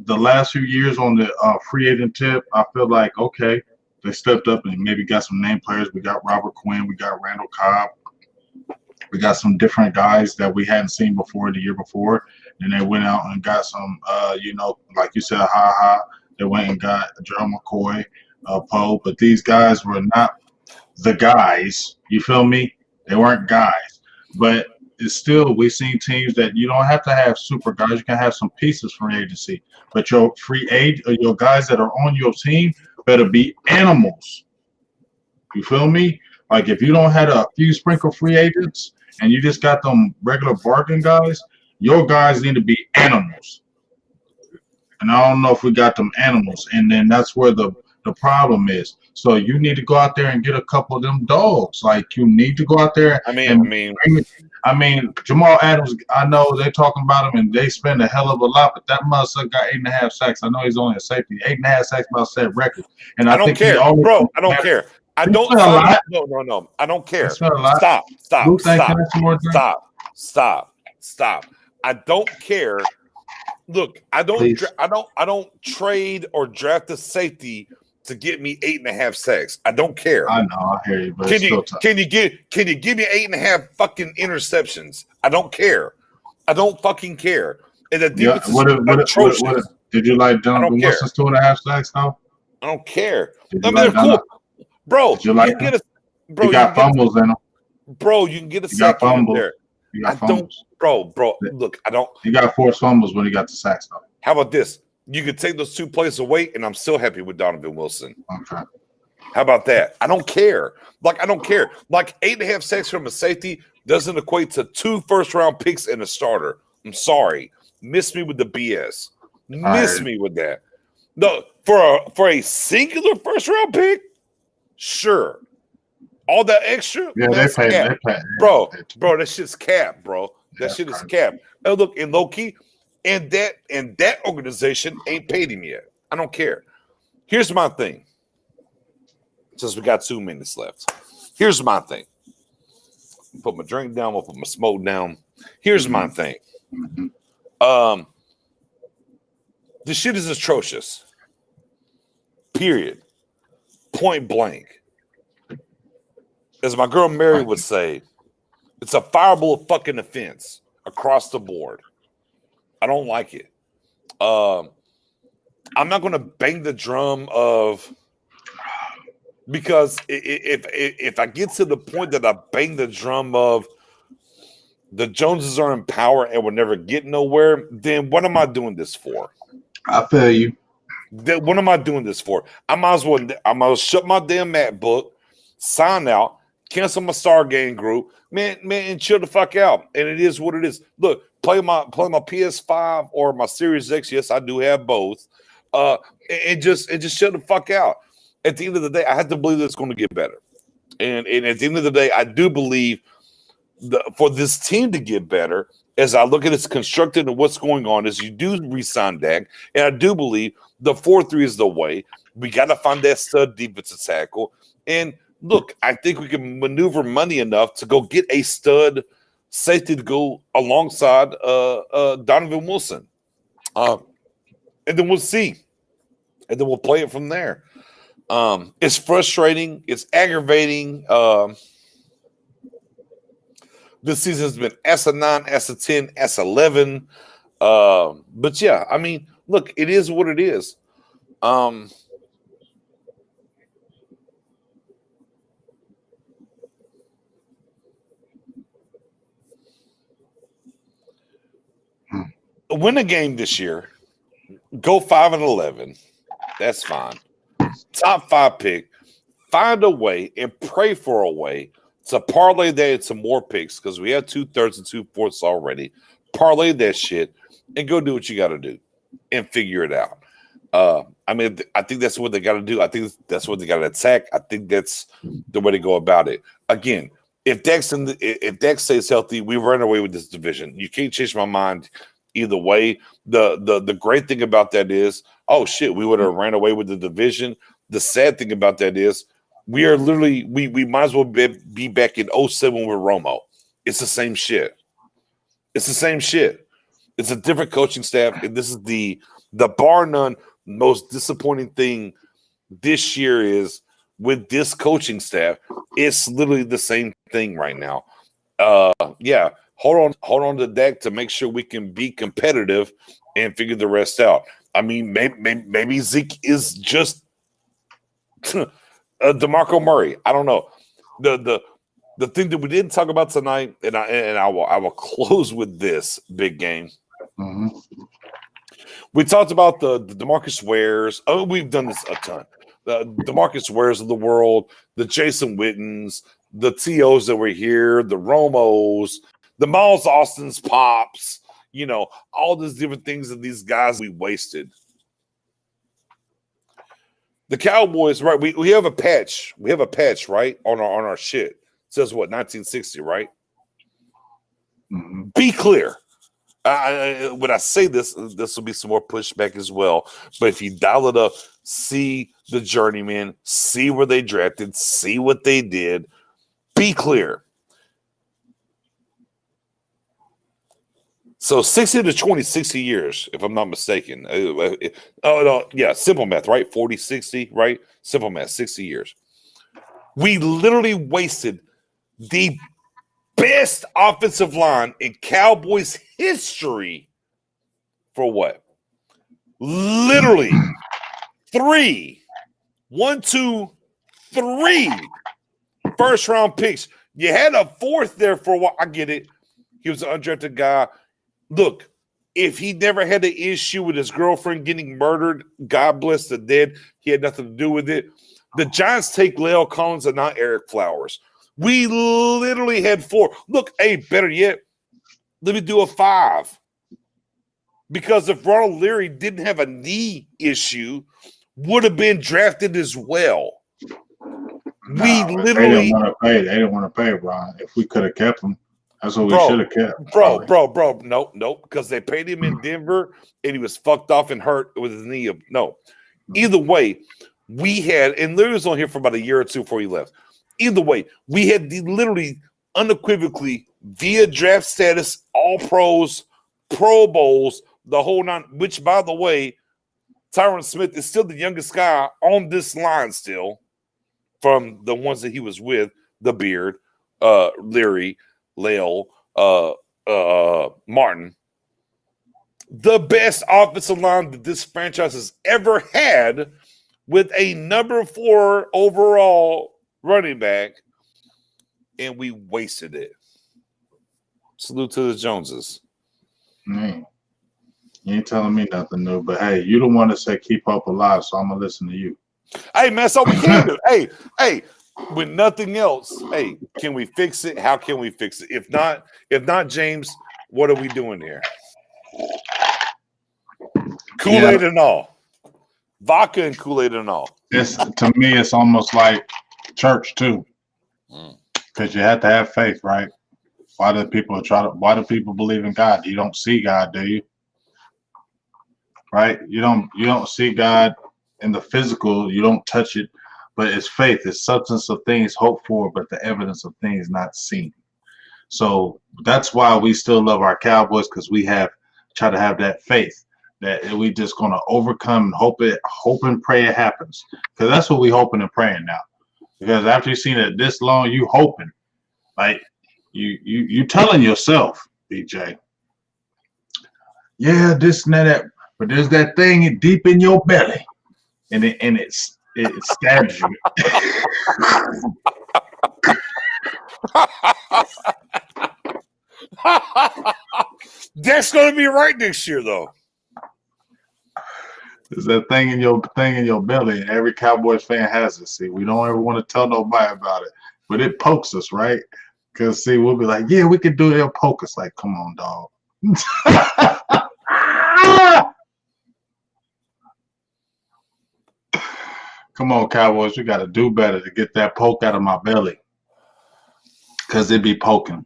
the last few years on the free agent tip, I feel like okay, they stepped up and maybe got some name players. We got Robert Quinn, we got Randall Cobb, we got some different guys that we hadn't seen before the year before. And they went out and got some, like you said, they went and got Gerald McCoy, Poe, but these guys were not the guys. You feel me? They weren't guys. But it's still, we've seen teams that you don't have to have super guys. You can have some pieces from agency. But your free agent, or your guys that are on your team better be animals. You feel me? Like if you don't have a few sprinkle free agents and you just got them regular bargain guys, your guys need to be animals. And I don't know if we got them animals. And then that's where the problem is. So you need to go out there and get a couple of them dogs. Like you need to go out there. I mean, Jamal Adams, I know they're talking about him and they spend a hell of a lot, but that motherfucker got 8.5 sacks. I know he's only a safety. 8.5 sacks about set record. And I don't care, bro. I don't care. I don't. No. I don't care. Stop. I don't care. Look, I don't trade or draft a safety to get me 8.5 sacks. I don't care. I know, I hear you, but can you give me 8.5 fucking interceptions? I don't care. I don't fucking care. And the defense is atrocious. Did you like Jonathan Wilson's 2.5 sacks though? I don't care. I mean, they're cool. Bro, you got fumbles in them. Bro, you can get a sack in there. You got fumbles. Bro, look, I don't. You got 4 fumbles when you got the sacks though. How about this? You could take those 2 plays away, and I'm still happy with Donovan Wilson. Okay. How about that? I don't care. I don't care. 8.5 sacks from a safety doesn't equate to 2 first-round picks and a starter. I'm sorry. Miss me with the BS. Miss me with that. No, for a singular first-round pick, sure. All that extra, yeah, they pay. Bro, that shit's cap, bro. That shit is cap. And look, in low key, and that organization ain't paid him yet. I don't care. Here's my thing. Since we got 2 minutes left, here's my thing. Put my drink down. I'll put my smoke down. Here's my thing. The shit is atrocious. Period. Point blank. As my girl Mary would say, it's a fireable fucking offense across the board. I don't like it. I'm not going to bang the drum of, because if I get to the point that I bang the drum of the Joneses are in power and will never get nowhere, then what am I doing this for? I feel you. What am I doing this for? I might as well shut my damn MacBook, sign out, cancel my Stargame group, man, and chill the fuck out. And it is what it is. Look, play my PS5 or my Series X. Yes, I do have both. And just shut the fuck out. At the end of the day, I have to believe that it's going to get better. And at the end of the day, I do believe for this team to get better, as I look at its constructed and what's going on, is you do re-sign Dak, and I do believe the 4-3 is the way. We got to find that stud defensive tackle. And look, I think we can maneuver money enough to go get a stud safety to go alongside Donovan Wilson. And then we'll see. And then we'll play it from there. It's frustrating. It's aggravating. This season's been S9, S10, S11. But yeah, I mean, look, it is what it is. Win a game this year. Go 5-11. That's fine. Top 5 pick. Find a way and pray for a way to parlay that into more picks, because we have 2/3 and 2/4 already. Parlay that shit and go do what you got to do and figure it out. I mean, I think that's what they got to do. I think that's what they got to attack. I think that's the way to go about it. Again, if Dak stays healthy, we run away with this division. You can't change my mind either way. The great thing about that is, oh shit, we would have ran away with the division. The sad thing about that is, we are literally we might as well be back in 07 with Romo. It's the same shit. It's the same shit. It's a different coaching staff, and this is the bar none most disappointing thing this year is with this coaching staff. It's literally the same thing right now. Yeah, hold on to Dak to make sure we can be competitive and figure the rest out. I mean, maybe Zeke is just DeMarco Murray. I don't know. The thing that we didn't talk about tonight, and I will close with this big game. Mm-hmm. We talked about the DeMarcus Wares. Oh, we've done this a ton. The DeMarcus Wares of the world, the Jason Wittens, the TOs that were here, the Romos, the Miles Austin's Pops, you know, all these different things that these guys we wasted. The Cowboys, right? We have a patch. We have a patch, right, on our shit. It says what, 1960, right? Mm-hmm. Be clear. When I say this will be some more pushback as well. But if you dial it up, see the journeyman, see where they drafted, see what they did. Be clear. So 60 to 20, 60 years, if I'm not mistaken. Oh, no, yeah, simple math, right? 40, 60, right? Simple math, 60 years. We literally wasted the best offensive line in Cowboys history for what? Literally 3 first-round picks. You had a fourth there for a while. I get it. He was an undrafted guy. Look, if he never had the issue with his girlfriend getting murdered, God bless the dead, he had nothing to do with it. The Giants take La'el Collins and not Eric Flowers. We literally had 4. Look, hey, better yet, let me do a 5. Because if Ronald Leary didn't have a knee issue, would have been drafted as well. They didn't want to pay, Ron. If we could have kept him, that's what we should have kept. Bro. Nope. Because they paid him in Denver, and he was fucked off and hurt with his knee. No. Either way, we had, and Leary was on here for about a year or two before he left. Either way, we had literally unequivocally via draft status, all pros, Pro Bowls, the whole nine, which, by the way, Tyron Smith is still the youngest guy on this line still from the ones that he was with, the Beard, Leary, Lael, Martin. The best offensive line that this franchise has ever had with a number 4 overall running back, and we wasted it. Salute to the Joneses. Man, you ain't telling me nothing new, but hey, you don't want to say keep hope alive, so I'm gonna listen to you. Hey, man, that's all we can do. Hey, with nothing else, hey, can we fix it? How can we fix it? If not, James, what are we doing here? Kool-Aid and all. Vodka and Kool-Aid and all. To me, it's almost like church too. Because you have to have faith, right? Why do people believe in God? You don't see God, do you? Right? You don't see God in the physical, you don't touch it, but it's faith. It's substance of things hoped for, but the evidence of things not seen. So that's why we still love our Cowboys, because we try to have that faith that we just gonna overcome and hope and pray it happens. Because that's what we hoping and praying now. Because after you've seen it this long, you hoping. Like you telling yourself, BJ, yeah, this and that, but there's that thing deep in your belly, and it stabs you. That's going to be right next year, though. There's that thing in your belly, and every Cowboys fan has it. See, we don't ever want to tell nobody about it, but it pokes us, right? Because see, we'll be like, yeah, we can do it. It'll poke us. Like, come on, dog. Come on, Cowboys. We got to do better to get that poke out of my belly. Because it be poking.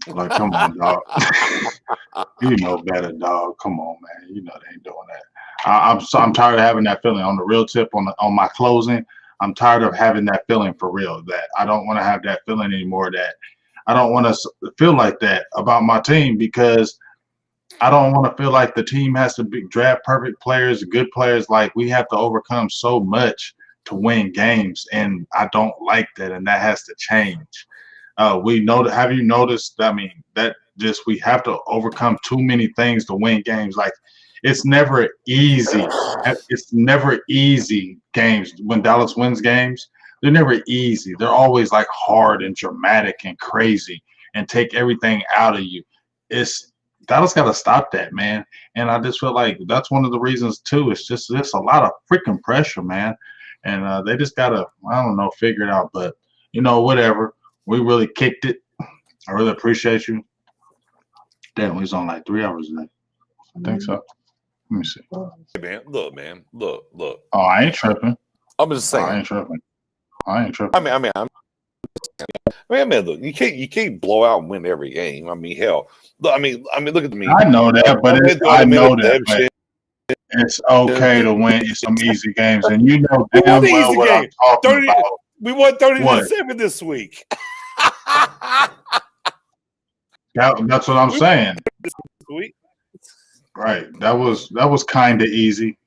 Like, come on, dog. You know better, dog. Come on, man. You know they ain't doing that. I'm tired of having that feeling. On the real tip, on my closing, I'm tired of having that feeling for real. That I don't want to have that feeling anymore. That I don't want to feel like that about my team, because I don't want to feel like the team has to draft perfect players, good players. Like, we have to overcome so much to win games, and I don't like that, and that has to change. We know that. Have you noticed? I mean, that just we have to overcome too many things to win games. Like, it's never easy. It's never easy games. When Dallas wins games, they're never easy. They're always like hard and dramatic and crazy and take everything out of you. Dallas got to stop that, man. And I just feel like that's one of the reasons too. It's just a lot of freaking pressure, man. And they just gotta, I don't know, figure it out. But whatever. We really kicked it. I really appreciate you. Damn, we was on like 3 hours today. I think so. Let me see. Hey, man, look. Oh, I ain't tripping. I'm just saying. I ain't tripping. I mean, look, you can't blow out and win every game. I mean, hell. Look, I mean, look at me. I know that, but it's okay to win some easy games, and you know damn well what I'm talking about. We won 30-7 this week. That's what I'm saying. This week. Right. That was kind of easy.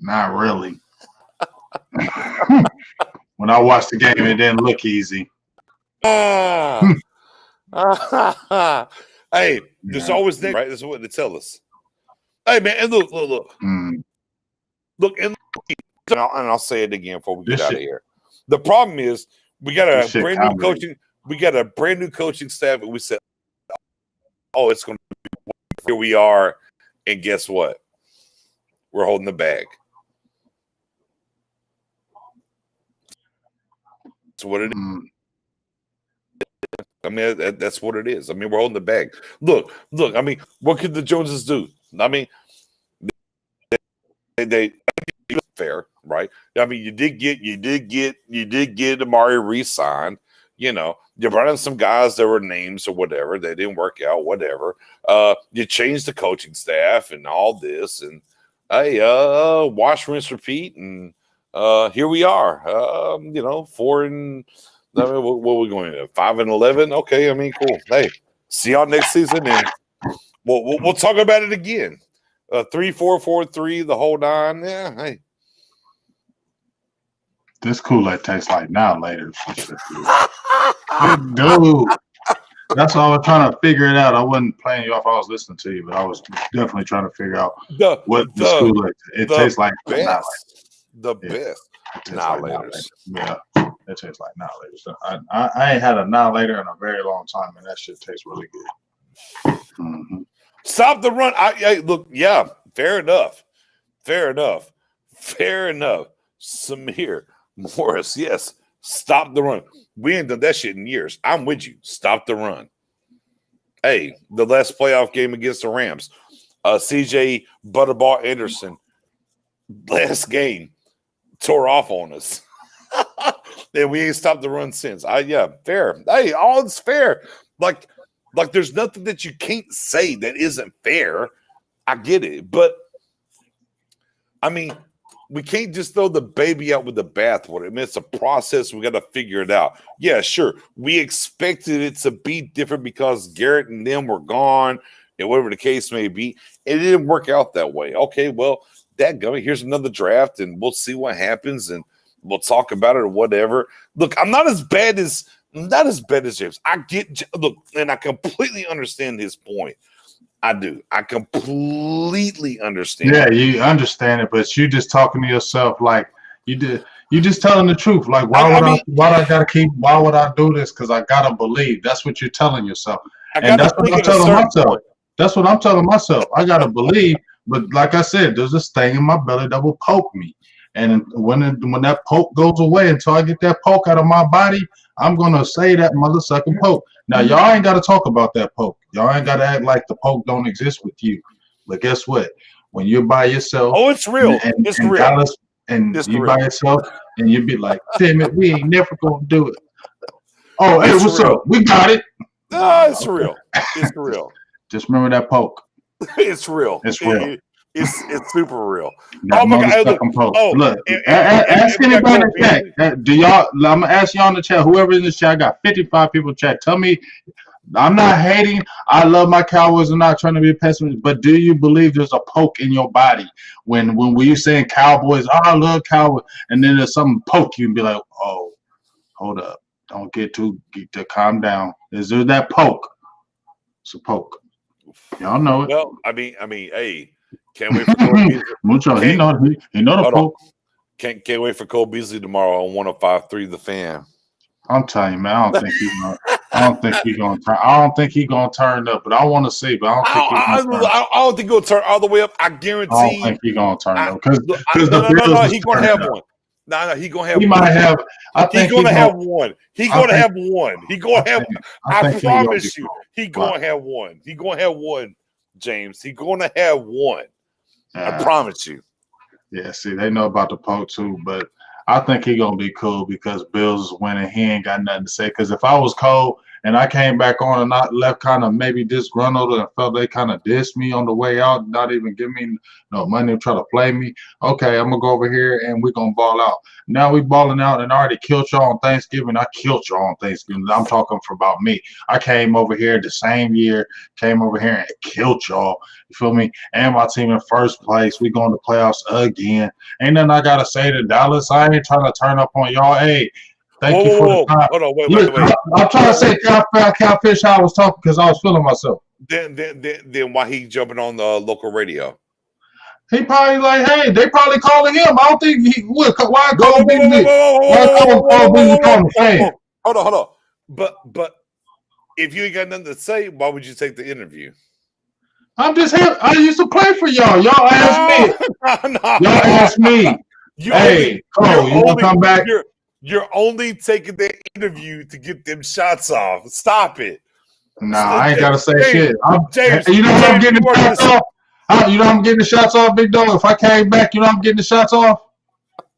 Not really. When I watched the game, it didn't look easy. Hey, there's always that, right? That's what they tell us. Hey, man, and look. Look, and I'll say it again before we get out of here. The problem is we got a brand new coaching. We got a brand new coaching staff, and we said, "Oh, it's going to be." Here we are, and guess what? We're holding the bag. That's what it is. I mean, that's what it is. I mean, we're holding the bag. Look. I mean, what could the Joneses do? I mean, they fair, right? I mean, you did get Amari re-signed. You brought in some guys that were names or whatever. They didn't work out, whatever. You changed the coaching staff and all this, and hey, wash, rinse, repeat, and here we are. 4 and. I mean, what are we going to 5-11? Okay, I mean, cool. Hey, see y'all next season, and we'll talk about it again. 3-4-4-3, the whole nine. Yeah, hey. This Kool-Aid tastes like now later. Dude. That's why I was trying to figure it out. I wasn't playing you off. I was listening to you, but I was definitely trying to figure out what the Kool-Aid. It tastes like best. The best. Annihilators. Yeah, it tastes like annihilators. I ain't had an annihilator in a very long time, and that shit tastes really good. Mm-hmm. Stop the run. Look, yeah, fair enough. Samir Morris, yes, stop the run. We ain't done that shit in years. I'm with you. Stop the run. Hey, the last playoff game against the Rams, CJ Butterball Anderson, last game, tore off on us. And we ain't stopped the run since. Yeah, fair. Hey, all it's fair. Like there's nothing that you can't say that isn't fair. I get it. But I mean, we can't just throw the baby out with the bathwater. I mean, it's a process. We got to figure it out. Yeah, sure. We expected it to be different because Garrett and them were gone and whatever the case may be. It didn't work out that way. Okay, well, dadgummit, here's another draft and we'll see what happens and we'll talk about it or whatever. Look, I'm not as bad as James. Look, and I completely understand his point. I do. I completely understand. Yeah, you understand it, but you just talking to yourself like you did. You just telling the truth. Like, why would I do this? Because I gotta believe. That's what you're telling yourself. And that's what I'm telling myself. That's what I'm telling myself. I gotta believe. But like I said, there's this thing in my belly that will poke me. And when that poke goes away, until I get that poke out of my body, I'm gonna say that mother sucking poke. Now y'all ain't gotta talk about that poke. Y'all ain't gotta act like the poke don't exist with you. But guess what? When you're by yourself, it's real. It's real. By yourself, and you be like, damn it, we ain't never gonna do it. Oh, hey, what's up? We got it. It's real. It's real. Just remember that poke. It's real. It's real. It's super real. That look, ask anybody in the chat. Do y'all? I'm gonna ask y'all in the chat. Whoever in the chat, I got 55 people in the chat. Tell me, I'm not hating. I love my Cowboys. I'm not trying to be a pessimist. But do you believe there's a poke in your body when you're saying Cowboys? Oh, I love Cowboys, and then there's some poke you and be like, oh, hold up, don't get to calm down. Is there that poke? It's a poke. Y'all know it. Well, I mean, hey. Can't wait for Cole Beasley. He know the poke. Can't wait for Cole Beasley tomorrow on 105.3 The Fan. I'm telling you, man, I don't think he's gonna turn up, but I want to see. But I don't think he'll turn all the way up. I guarantee. I don't think he's gonna turn up because he's gonna have one. No, he's gonna have. He might have. He's gonna have one. He's gonna have one. He's gonna have. I promise you, he's gonna have one. He's gonna have one, James. He's gonna have one. I promise you. Yeah, see, they know about the poke too, but I think he's gonna be cool because Bills is winning. He ain't got nothing to say. Because if I was Cole and I came back on and not left kind of maybe disgruntled and felt they kind of dissed me on the way out, not even give me no money to try to play me. Okay, I'm gonna go over here and we're gonna ball out. Now we balling out and I already killed y'all on Thanksgiving. I killed y'all on Thanksgiving. I'm talking for about me. I came over here the same year, came over here and killed y'all. You feel me? And my team in first place. We going to playoffs again. Ain't nothing I gotta say to Dallas. I ain't trying to turn up on y'all. Hey, thank you for the time. Hold on, wait. I'm trying to say catfish how I was talking because I was feeling myself. Then why he jumping on the local radio? He probably like, hey, they probably calling him. I don't think he would. Why call Beasley? Why call Beasley on the fan? Hold on. But if you ain't got nothing to say, why would you take the interview? I'm just here. I used to play for y'all. Y'all asked me. Y'all asked me. Hey, Cole, you want to come back? You're only taking the interview to get them shots off. Stop it. Nah, I ain't got to say shit. James, you know I'm getting the shots off? You know I'm getting the shots off, big dog? If I came back, you know I'm getting the shots off?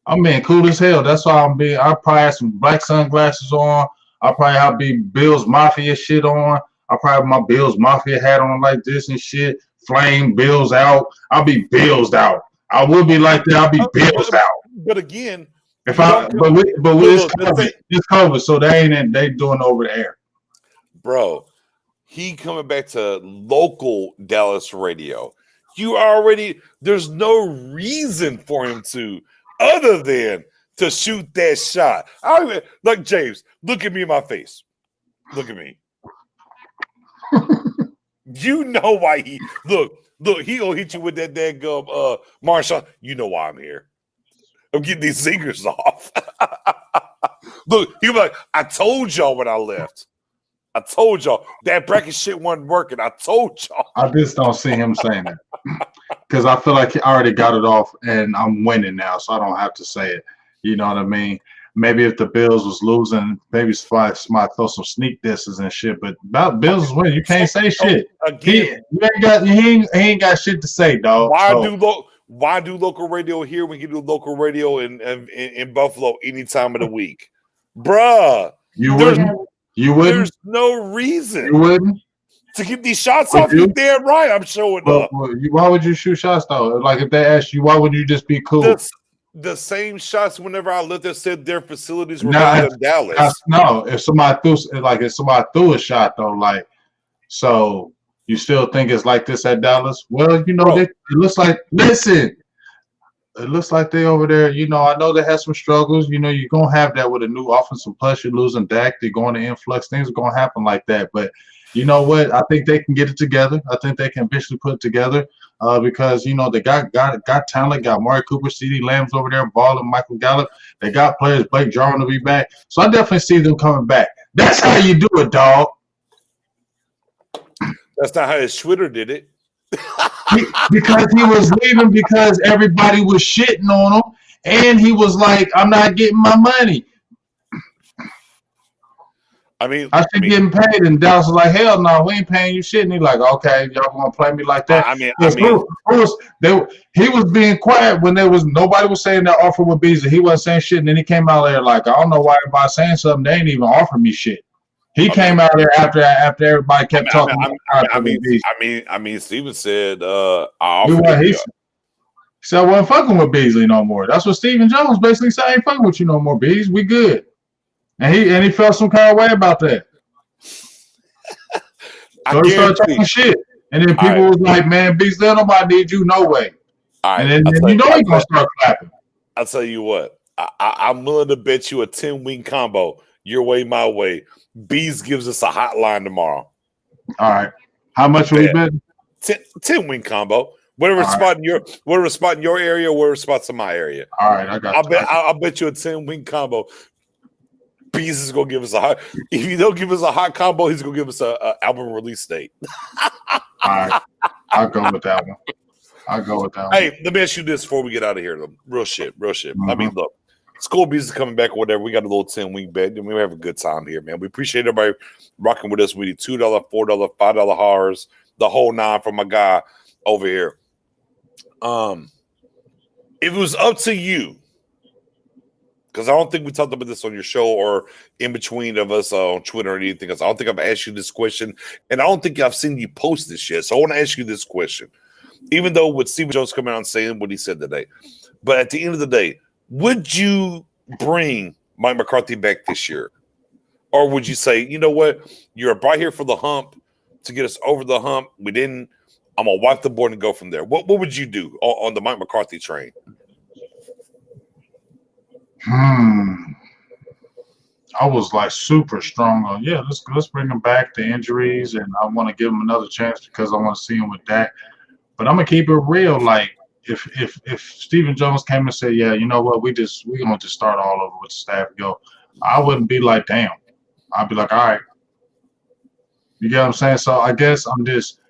I'm being cool as hell. That's why I'm being. I probably have some black sunglasses on. I probably have be Bills Mafia shit on. I probably have my Bills Mafia hat on like this and shit. Flame Bills out. I'll be Bills out. I will be like that. I'll be Bills out. But again, it's COVID, so they doing over the air. Bro, he coming back to local Dallas radio. there's no reason for him to, other than to shoot that shot. Like, James, look at me in my face. Look at me. You know why he look, he gonna hit you with that daggum Marshawn. You know why I'm here. I'm getting these zingers off. Look, he was like, I told y'all when I left. I told y'all that bracket shit wasn't working. I told y'all. I just don't see him saying that because I feel like he already got it off, and I'm winning now, so I don't have to say it. You know what I mean? Maybe if the Bills was losing, maybe somebody throw some sneak disses and shit. But about Bills winning, you can't say shit. Again, he ain't got shit to say, dog. Why do local radio here when you do local radio in Buffalo any time of the week, bruh? You wouldn't. There's no reason. You wouldn't to keep these shots off. You damn right. I'm showing up. Why would you shoot shots though? Like if they asked you, why would you just be cool? The same shots whenever I lived there said their facilities were better than Dallas. No, if somebody threw a shot though, like, so you still think it's like this at Dallas? Well, you know, it looks like they over there. You know, I know they had some struggles. You know, you're gonna have that with a new offensive plus. You're losing Dak. They're going to influx. Things are gonna happen like that. But you know what? I think they can get it together. I think they can eventually put it together. Because you know they got talent, got Amari Cooper, CeeDee Lamb's over there, balling, Michael Gallup. They got players, Blake Jarwin to be back. So I definitely see them coming back. That's how you do it, dog. That's not how his Twitter did it. Because he was leaving because everybody was shitting on him, and he was like, "I'm not getting my money." I should get paid, and Dallas was like, "Hell no, we ain't paying you shit." And he's like, "Okay, y'all gonna play me like that?" He was being quiet when nobody was saying that offer with Beasley. He wasn't saying shit, and then he came out there like, "I don't know why everybody's saying something. They ain't even offering me shit." He came out there after everybody kept talking. Steven said, "I offered." He said, "I wasn't fucking with Beasley no more." That's what Stephen Jones basically said. "I ain't fucking with you no more, Beasley. We good." And he felt some kind of way about that. So he started talking shit. And then people was like, "Man, Beasley, nobody need you, no way." And then you know he's going to start clapping. I'll tell you what. I'm willing to bet you a 10-wing combo, your way, my way. Bees gives us a hotline tomorrow. All right. How much will we bet? 10-wing combo. Whatever spot in your area, whatever spots in my area. All right, I got you. I'll bet you a 10-wing combo. Bees is gonna give us a hot. If he don't give us a hot combo, he's gonna give us a album release date. All right, I'll go with that one. Hey, let me ask you this before we get out of here. Real shit. Mm-hmm. I mean, look, School Bees is coming back or whatever. We got a little 10-wing bet, and we have a good time here, man. We appreciate everybody rocking with us. We need $2, $4, $5 horrors, the whole 9 from my guy over here. If it was up to you. Because I don't think we talked about this on your show or in between of us on Twitter or anything else. I don't think I've asked you this question, and I don't think I've seen you post this yet. So I want to ask you this question. Even though with Stephen Jones coming out and saying what he said today, but at the end of the day, would you bring Mike McCarthy back this year? Or would you say, you know what, you're right here for the hump to get us over the hump. We didn't. I'm going to wipe the board and go from there. What would you do on the Mike McCarthy train? I was like super strong on let's bring him back to injuries, and I want to give him another chance because I want to see him with Dak. But I'm gonna keep it real. Like if Stephen Jones came and said, "Yeah, you know what, we're gonna just start all over with the staff," I wouldn't be like, "Damn." I'd be like, "All right." You get what I'm saying? So I guess I'm just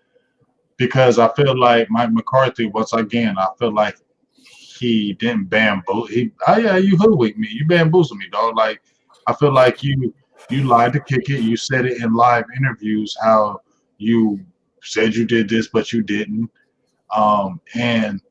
because I feel like Mike McCarthy once again. I feel like he didn't bamboozle. You hoodwinked me. You bamboozled me, dog. Like I feel like you lied to kick it. You said it in live interviews how you said you did this, but you didn't. And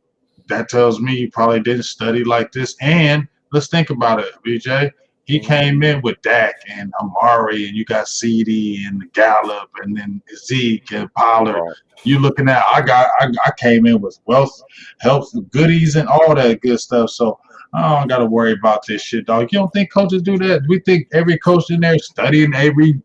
that tells me you probably didn't study like this. And let's think about it, BJ. He came in with Dak and Amari, and you got CeeDee and Gallup, and then Zeke and Pollard. Right. You looking at I came in with wealth, health, goodies, and all that good stuff. So I don't got to worry about this shit, dog. You don't think coaches do that? We think every coach in there studying every.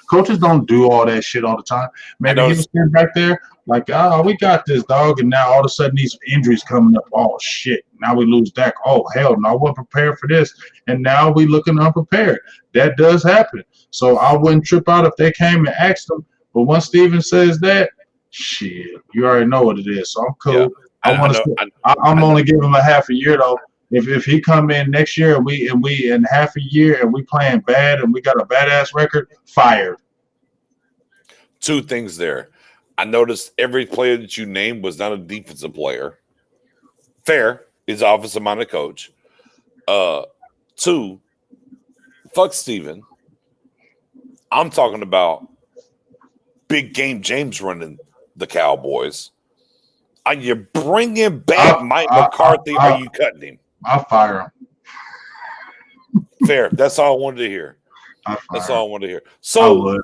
Coaches don't do all that shit all the time. Maybe he was sitting back there Like, we got this, dog, and now all of a sudden these injuries coming up. Oh shit! Now we lose Dak. Oh hell, no, I wasn't prepared for this, and now we looking unprepared. That does happen. So I wouldn't trip out if they came and asked them. But once Steven says that, shit, you already know what it is. So I'm cool. Yeah. I'm only giving him a half a year though. If he come in next year and we in half a year and we playing bad and we got a badass record, fired. Two things there. I noticed every player that you named was not a defensive player. Fair. He's an offensive-minded coach. Two, fuck Steven. I'm talking about big game James running the Cowboys. Are you bringing back Mike McCarthy? Are you cutting him? I'll fire him. Fair. That's all I wanted to hear. That's all I wanted to hear. So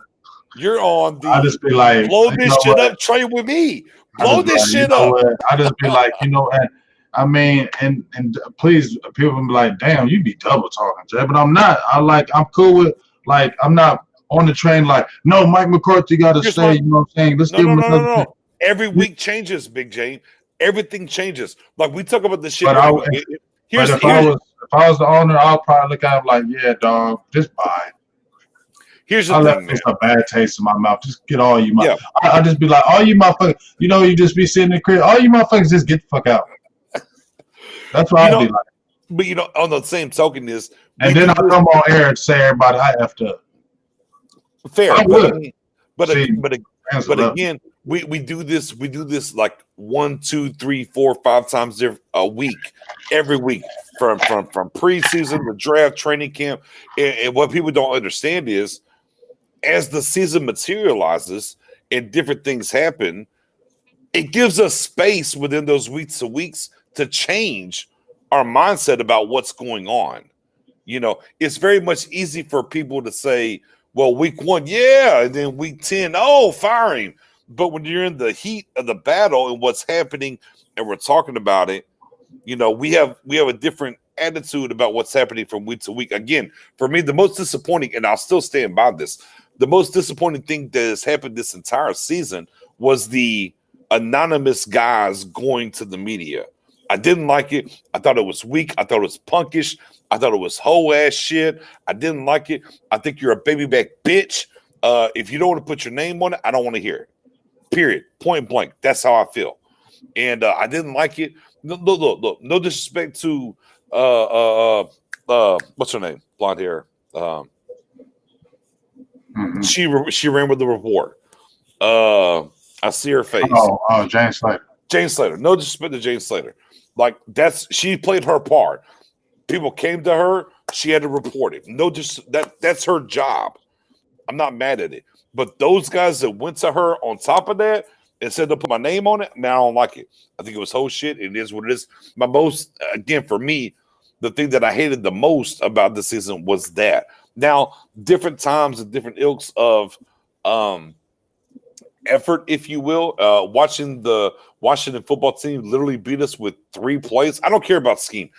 you're on the I just be like, blow this shit up, trade with me. Blow this shit up. I just be like, I mean, and please, people be like, damn, you be double talking, Jay. But I'm not. I'm cool with, I'm not on the train like, no, Mike McCarthy got to stay. You know what I'm saying? Let's give him another. Every week changes, Big J. Everything changes. Like we talk about this shit. But if I was the owner, I'll probably look at him like, yeah, dog, just buy. Here's the thing, man. It's a bad taste in my mouth. Just get all you motherfuckers. Yeah. I just be like, all you motherfuckers, you just be sitting in the crib. All you motherfuckers just get the fuck out. That's what I'll be like. But on the same token is, and then I come on air and say everybody I effed up. Fair, but again, we do this like 1, 2, 3, 4, 5 times a week, every week from preseason, the draft, training camp, and what people don't understand is, as the season materializes and different things happen, it gives us space within those weeks to change our mindset about what's going on. It's very much easy for people to say, well, week 1, yeah, and then week 10, oh, firing. But when you're in the heat of the battle and what's happening and we're talking about it, we have a different attitude about what's happening from week to week. Again, for me, the most disappointing, and I'll still stand by this, the most disappointing thing that has happened this entire season was the anonymous guys going to the media. I didn't like it. I thought it was weak. I thought it was punkish. I thought it was hoe ass shit. I didn't like it. I think you're a baby back bitch. If you don't want to put your name on it, I don't want to hear it. Period. Point blank. That's how I feel. And I didn't like it. Look. No disrespect to what's her name? Blonde hair. She ran with the report. I see her face. Oh, Jane Slater. Jane Slater. No disrespect to Jane Slater. Like she played her part. People came to her. She had to report it. That's her job. I'm not mad at it. But those guys that went to her on top of that and said to put my name on it, man, I don't like it. I think it was whole shit. It is what it is. Again, for me, the thing that I hated the most about the season was that. Now, different times and different ilks of effort, if you will. Watching the Washington football team literally beat us with 3 plays. I don't care about scheme.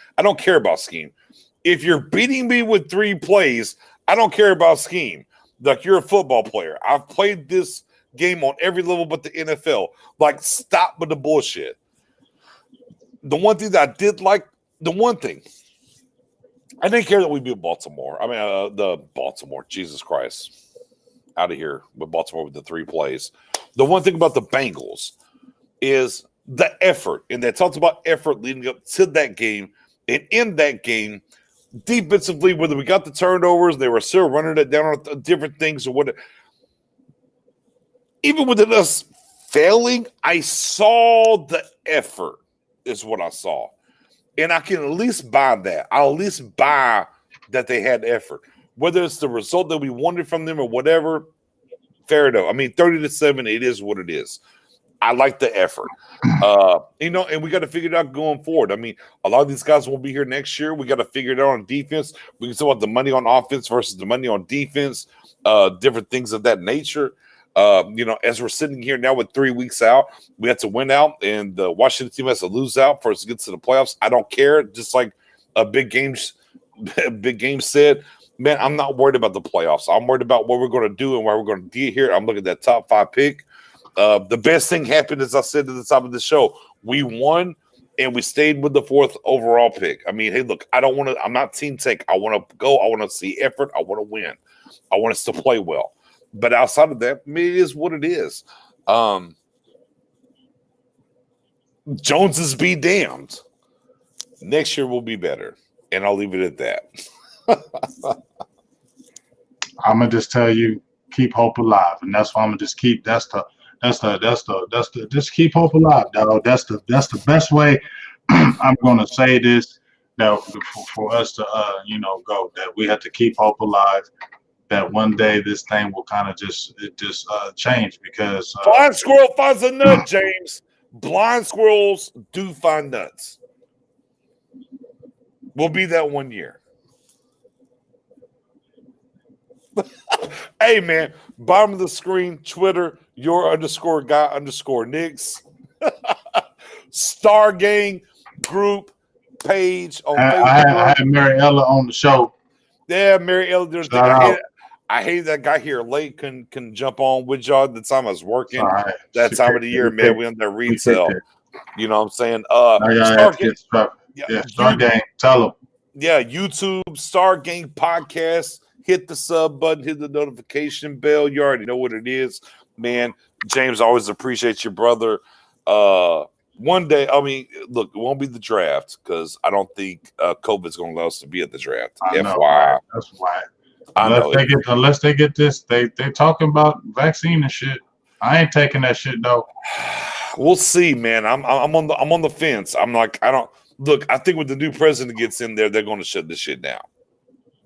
If you're beating me with 3 plays, I don't care about scheme. Like, you're a football player. I've played this game on every level but the NFL. Like, stop with the bullshit. The one thing that I did like, I didn't care that we beat Baltimore. I mean, the Baltimore, Jesus Christ. Out of here with Baltimore with the 3 plays. The one thing about the Bengals is the effort. And they talked about effort leading up to that game. And in that game, defensively, whether we got the turnovers, they were still running it down on different things or whatever. Even within us failing, I saw the effort is what I saw. And I can at least buy that. I'll at least buy that they had effort. Whether it's the result that we wanted from them or whatever, fair enough. I mean, 30-7, it is what it is. I like the effort. And we got to figure it out going forward. I mean, a lot of these guys won't be here next year. We got to figure it out on defense. We can talk about the money on offense versus the money on defense, different things of that nature. As we're sitting here now with 3 weeks out, we have to win out, and the Washington team has to lose out for us to get to the playoffs. I don't care. Just like a big game said, man, I'm not worried about the playoffs. I'm worried about what we're going to do and where we're going to be here. I'm looking at that top 5 pick. The best thing happened, as I said at the top of the show. We won, and we stayed with the 4th overall pick. I mean, hey, look, I'm not team tank. I want to go. I want to see effort. I want to win. I want us to play well. But outside of that, I mean, it is what it is. Joneses be damned. Next year will be better, and I'll leave it at that. I'm gonna just tell you, keep hope alive, and that's why I'm gonna just keep. Just keep hope alive, dog. That's the best way. I'm gonna say this, that for us to go, that we have to keep hope alive. That one day this thing will kind of just change, because blind squirrel finds a nut, James. Blind squirrels do find nuts. We'll be that one year. Hey, man, bottom of the screen, Twitter, your_guy_Nix. Star Gang group page on Facebook. I had Mary Ella on the show. Yeah, Mary Ella. I hate that guy here late can jump on with y'all the time I was working. Right. That time of the year, man, we on that retail. You know what I'm saying? Star Gang, tell them. Yeah, YouTube, Star Gang Podcast. Hit the sub button, hit the notification bell. You already know what it is, man. James, always appreciate your brother. One day, I mean, look, it won't be the draft because I don't think COVID's going to allow us to be at the draft. FYI. That's why. Unless they get this, they talking about vaccine and shit. I ain't taking that shit though. We'll see, man. I'm on the fence. I'm like, I think when the new president gets in there, they're going to shut this shit down.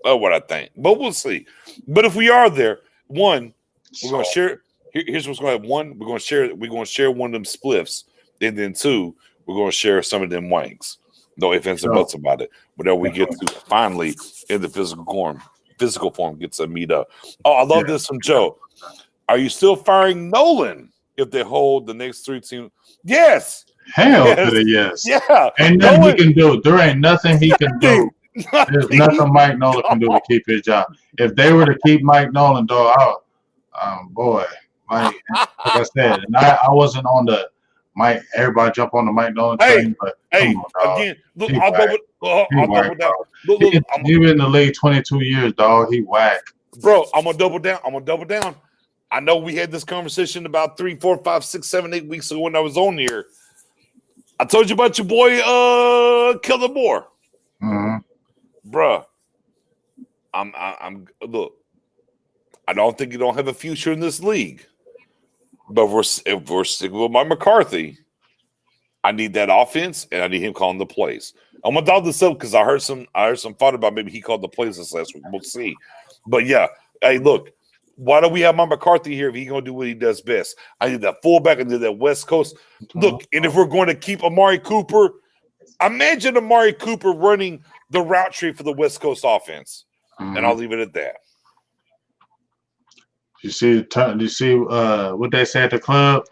That's what I think. But we'll see. But if we are there, one, we're going to share. Here's what's going to happen. One, we're going to share one of them spliffs, and then two, we're going to share some of them wanks. No ifs, ands, and buts about it. Whenever we get to finally in the physical form gets to meet up. Oh, I love this from Joe. Are you still firing Nolan if they hold the next 3 teams? Yes. Hell to the yes. Yeah. Ain't nothing he can do. There ain't nothing he can do. There's nothing Mike Nolan can do to keep his job. If they were to keep Mike Nolan, though, like I said, and I wasn't on the Mike. Everybody jump on the Mike Nolan train, but come on, again, look, I'll double down. Look, he been in the league 22 years, dog. He whack, bro. I'm gonna double down. I know we had this conversation about 3, 4, 5, 6, 7, 8 weeks ago when I was on here. I told you about your boy, Kellen Moore. Mm-hmm. Bruh, I'm look. I don't think you don't have a future in this league. But if we're sticking with my McCarthy, I need that offense and I need him calling the plays. I'm gonna doubt this up because I heard some thought about maybe he called the plays this last week. We'll see. But yeah, hey, look, why do we have my McCarthy here if he's gonna do what he does best? I need that fullback, I need that West Coast. Look, and if we're going to keep Amari Cooper, imagine Amari Cooper running the route tree for the West Coast offense. Mm-hmm. And I'll leave it at that. You see what they say at the club?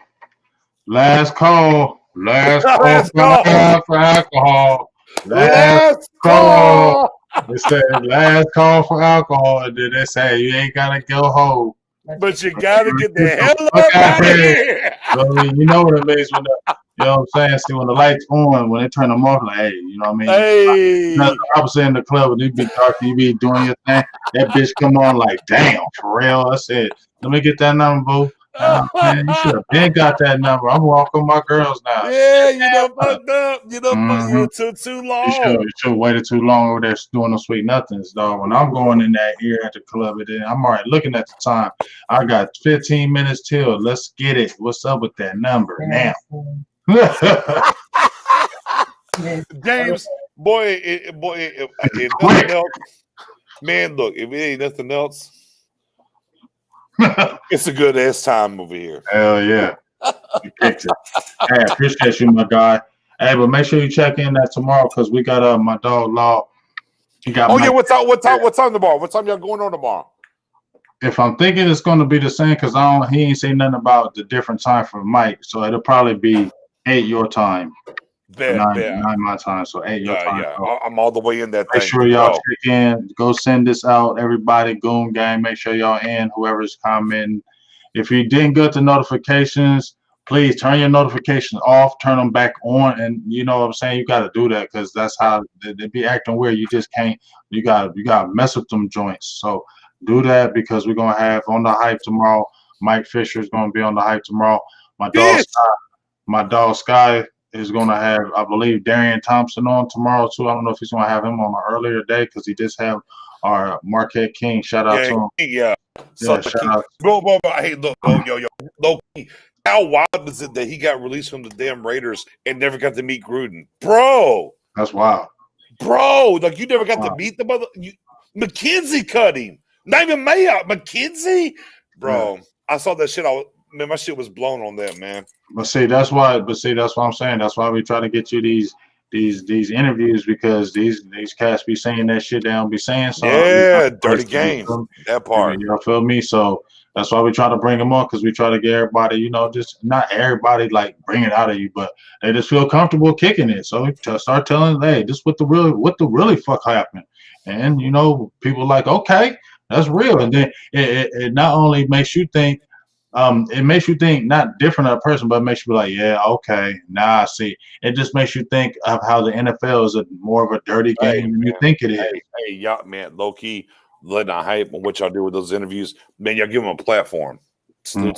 Last call. Last call for alcohol. Last call. They said last call for alcohol. And then they say you ain't gotta go home. But you gotta get the hell out of here. So, you know what it means when you know what I'm saying? See, when the lights on, when they turn them off, like, hey, you know what I mean? Hey. I was in the club and it be dark, you be doing your thing. That bitch come on like, damn, for real. I said, let me get that number, boo. Man, you should have been got that number. I'm walking my girls now. Yeah, you know, fucked up. You know, you took too long. You should have waited too long over there doing the sweet nothings, dog. When I'm going in that here at the club, and I'm already looking at the time. I got 15 minutes till. Let's get it. What's up with that number now? James, boy, if nothing else, man, look, if it ain't nothing else, it's a good ass time over here. Hell yeah. You picked it. Hey, I appreciate you, my guy. Hey, but make sure you check in that tomorrow because we got my dog Law. He got what time tomorrow? What time y'all going on tomorrow? If I'm thinking it's gonna be the same, because he ain't say nothing about the different time for Mike. So it'll probably be 8 your time. 9 my time, so 8 your time. Yeah. So I'm all the way in that make sure y'all check in. Go send this out, everybody. Goon Gang. Make sure y'all in. Whoever's commenting, if you didn't get the notifications, please turn your notifications off, turn them back on, and you know what I'm saying. You got to do that because that's how they be acting weird. You just can't. You got to mess with them joints. So do that because we're gonna have on the hype tomorrow. Mike Fisher is gonna be on the hype tomorrow. My dog Sky is gonna have, I believe, Darian Thompson on tomorrow too. I don't know if he's gonna have him on an earlier day because he just have our Marquette King. Shout out to him. Yeah. Yeah, shout out. Bro, hey, look, yo. How wild is it that he got released from the damn Raiders and never got to meet Gruden? Bro. That's wild. Bro, like you never got to meet the mother. McKenzie cut him. Not even Mayock. McKenzie? Bro, I saw that shit. Man, my shit was blown on that, man. But see, that's why I'm saying. That's why we try to get you these interviews because these cats be saying that shit they don't be saying. So yeah, dirty game. That part. You feel me? So that's why we try to bring them on because we try to get everybody, you know, just not everybody like bring it out of you, but they just feel comfortable kicking it. So start telling, hey, this what the really fuck happened, and you know, people like, okay, that's real, and then it not only makes you think. It makes you think not different of a person, but it makes you be like, yeah, okay, now I see. It just makes you think of how the NFL is more of a dirty game than you think it is. Hey, y'all, man, low key, letting the hype on what y'all do with those interviews, man, y'all give them a platform. Y'all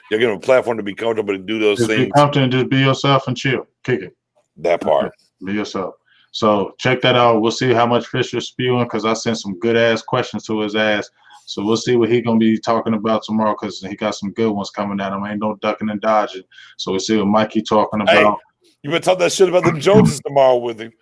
give them a platform to be comfortable to do those things. Be comfortable and just be yourself and chill. Kick it. That part. Be yourself. So check that out. We'll see how much Fisher's spewing because I sent some good ass questions to his ass. So we'll see what he's going to be talking about tomorrow because he got some good ones coming at him. Ain't no ducking and dodging. So we'll see what Mikey talking about. Hey, you better talk that shit about them Joneses tomorrow with him.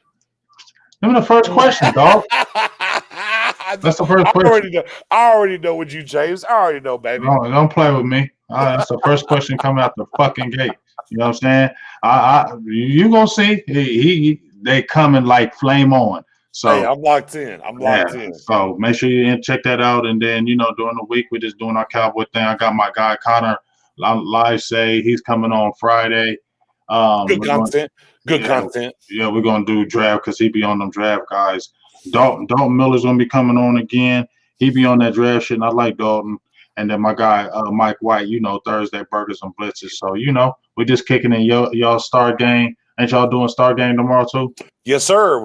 Give me the first question, dog. That's the first question. I already know what you, James. I already know, baby. No, don't play with me. That's the first question coming out the fucking gate. You know what I'm saying? You going to see. They coming like flame on. So hey, I'm locked in. So make sure you check that out. And then, you know, during the week, we're just doing our Cowboy thing. I got my guy Connor live say he's coming on Friday. Good content. Yeah, we're going to do draft because he be on them draft guys. Dalton Miller's going to be coming on again. He be on that draft shit, and I like Dalton. And then my guy, Mike White, you know, Thursday Burgers and Blitzes. So, you know, we're just kicking in y'all Star Game. Ain't y'all doing Star Game tomorrow too? Yes, sir.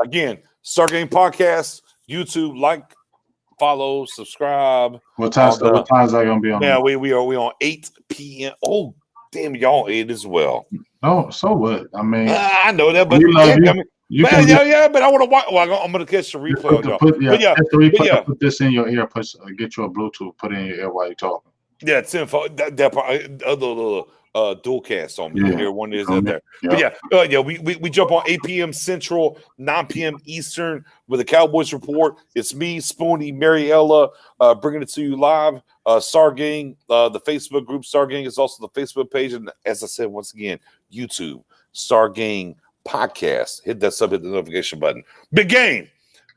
Again, Star Game Podcast, YouTube, like, follow, subscribe. What time's that gonna be on? Yeah, we on 8 p.m. Oh, damn, y'all on 8 as well. Oh, so what? I mean, I know that, but but I want to watch. Well, I'm gonna catch the replay on y'all. Put this in your ear. Get you a Bluetooth. Put it in your ear while you're talking. Yeah, it's info. That part. Dual cast on me. Here, one is in there. Yeah. But we jump on 8 p.m. Central, 9 p.m. Eastern with the Cowboys Report. It's me, Spoonie, Mariella, bringing it to you live. Star Gang, the Facebook group Star Gang is also the Facebook page, and as I said once again, YouTube Star Gang Podcast. Hit that hit the notification button. Big game.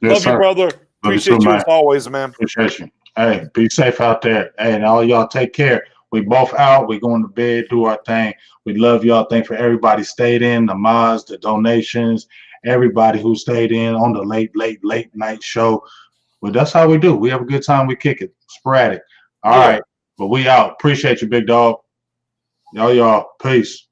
Love you, brother. Appreciate you as always, man. Appreciate you. Hey, be safe out there. Hey, and all y'all take care. We both out. We going to bed, do our thing. We love y'all. Thanks for everybody stayed in, the mods, the donations, everybody who stayed in on the late night show. But that's how we do. We have a good time. We kick it. Sporadic. All right. But we out. Appreciate you, big dog. Y'all. Peace.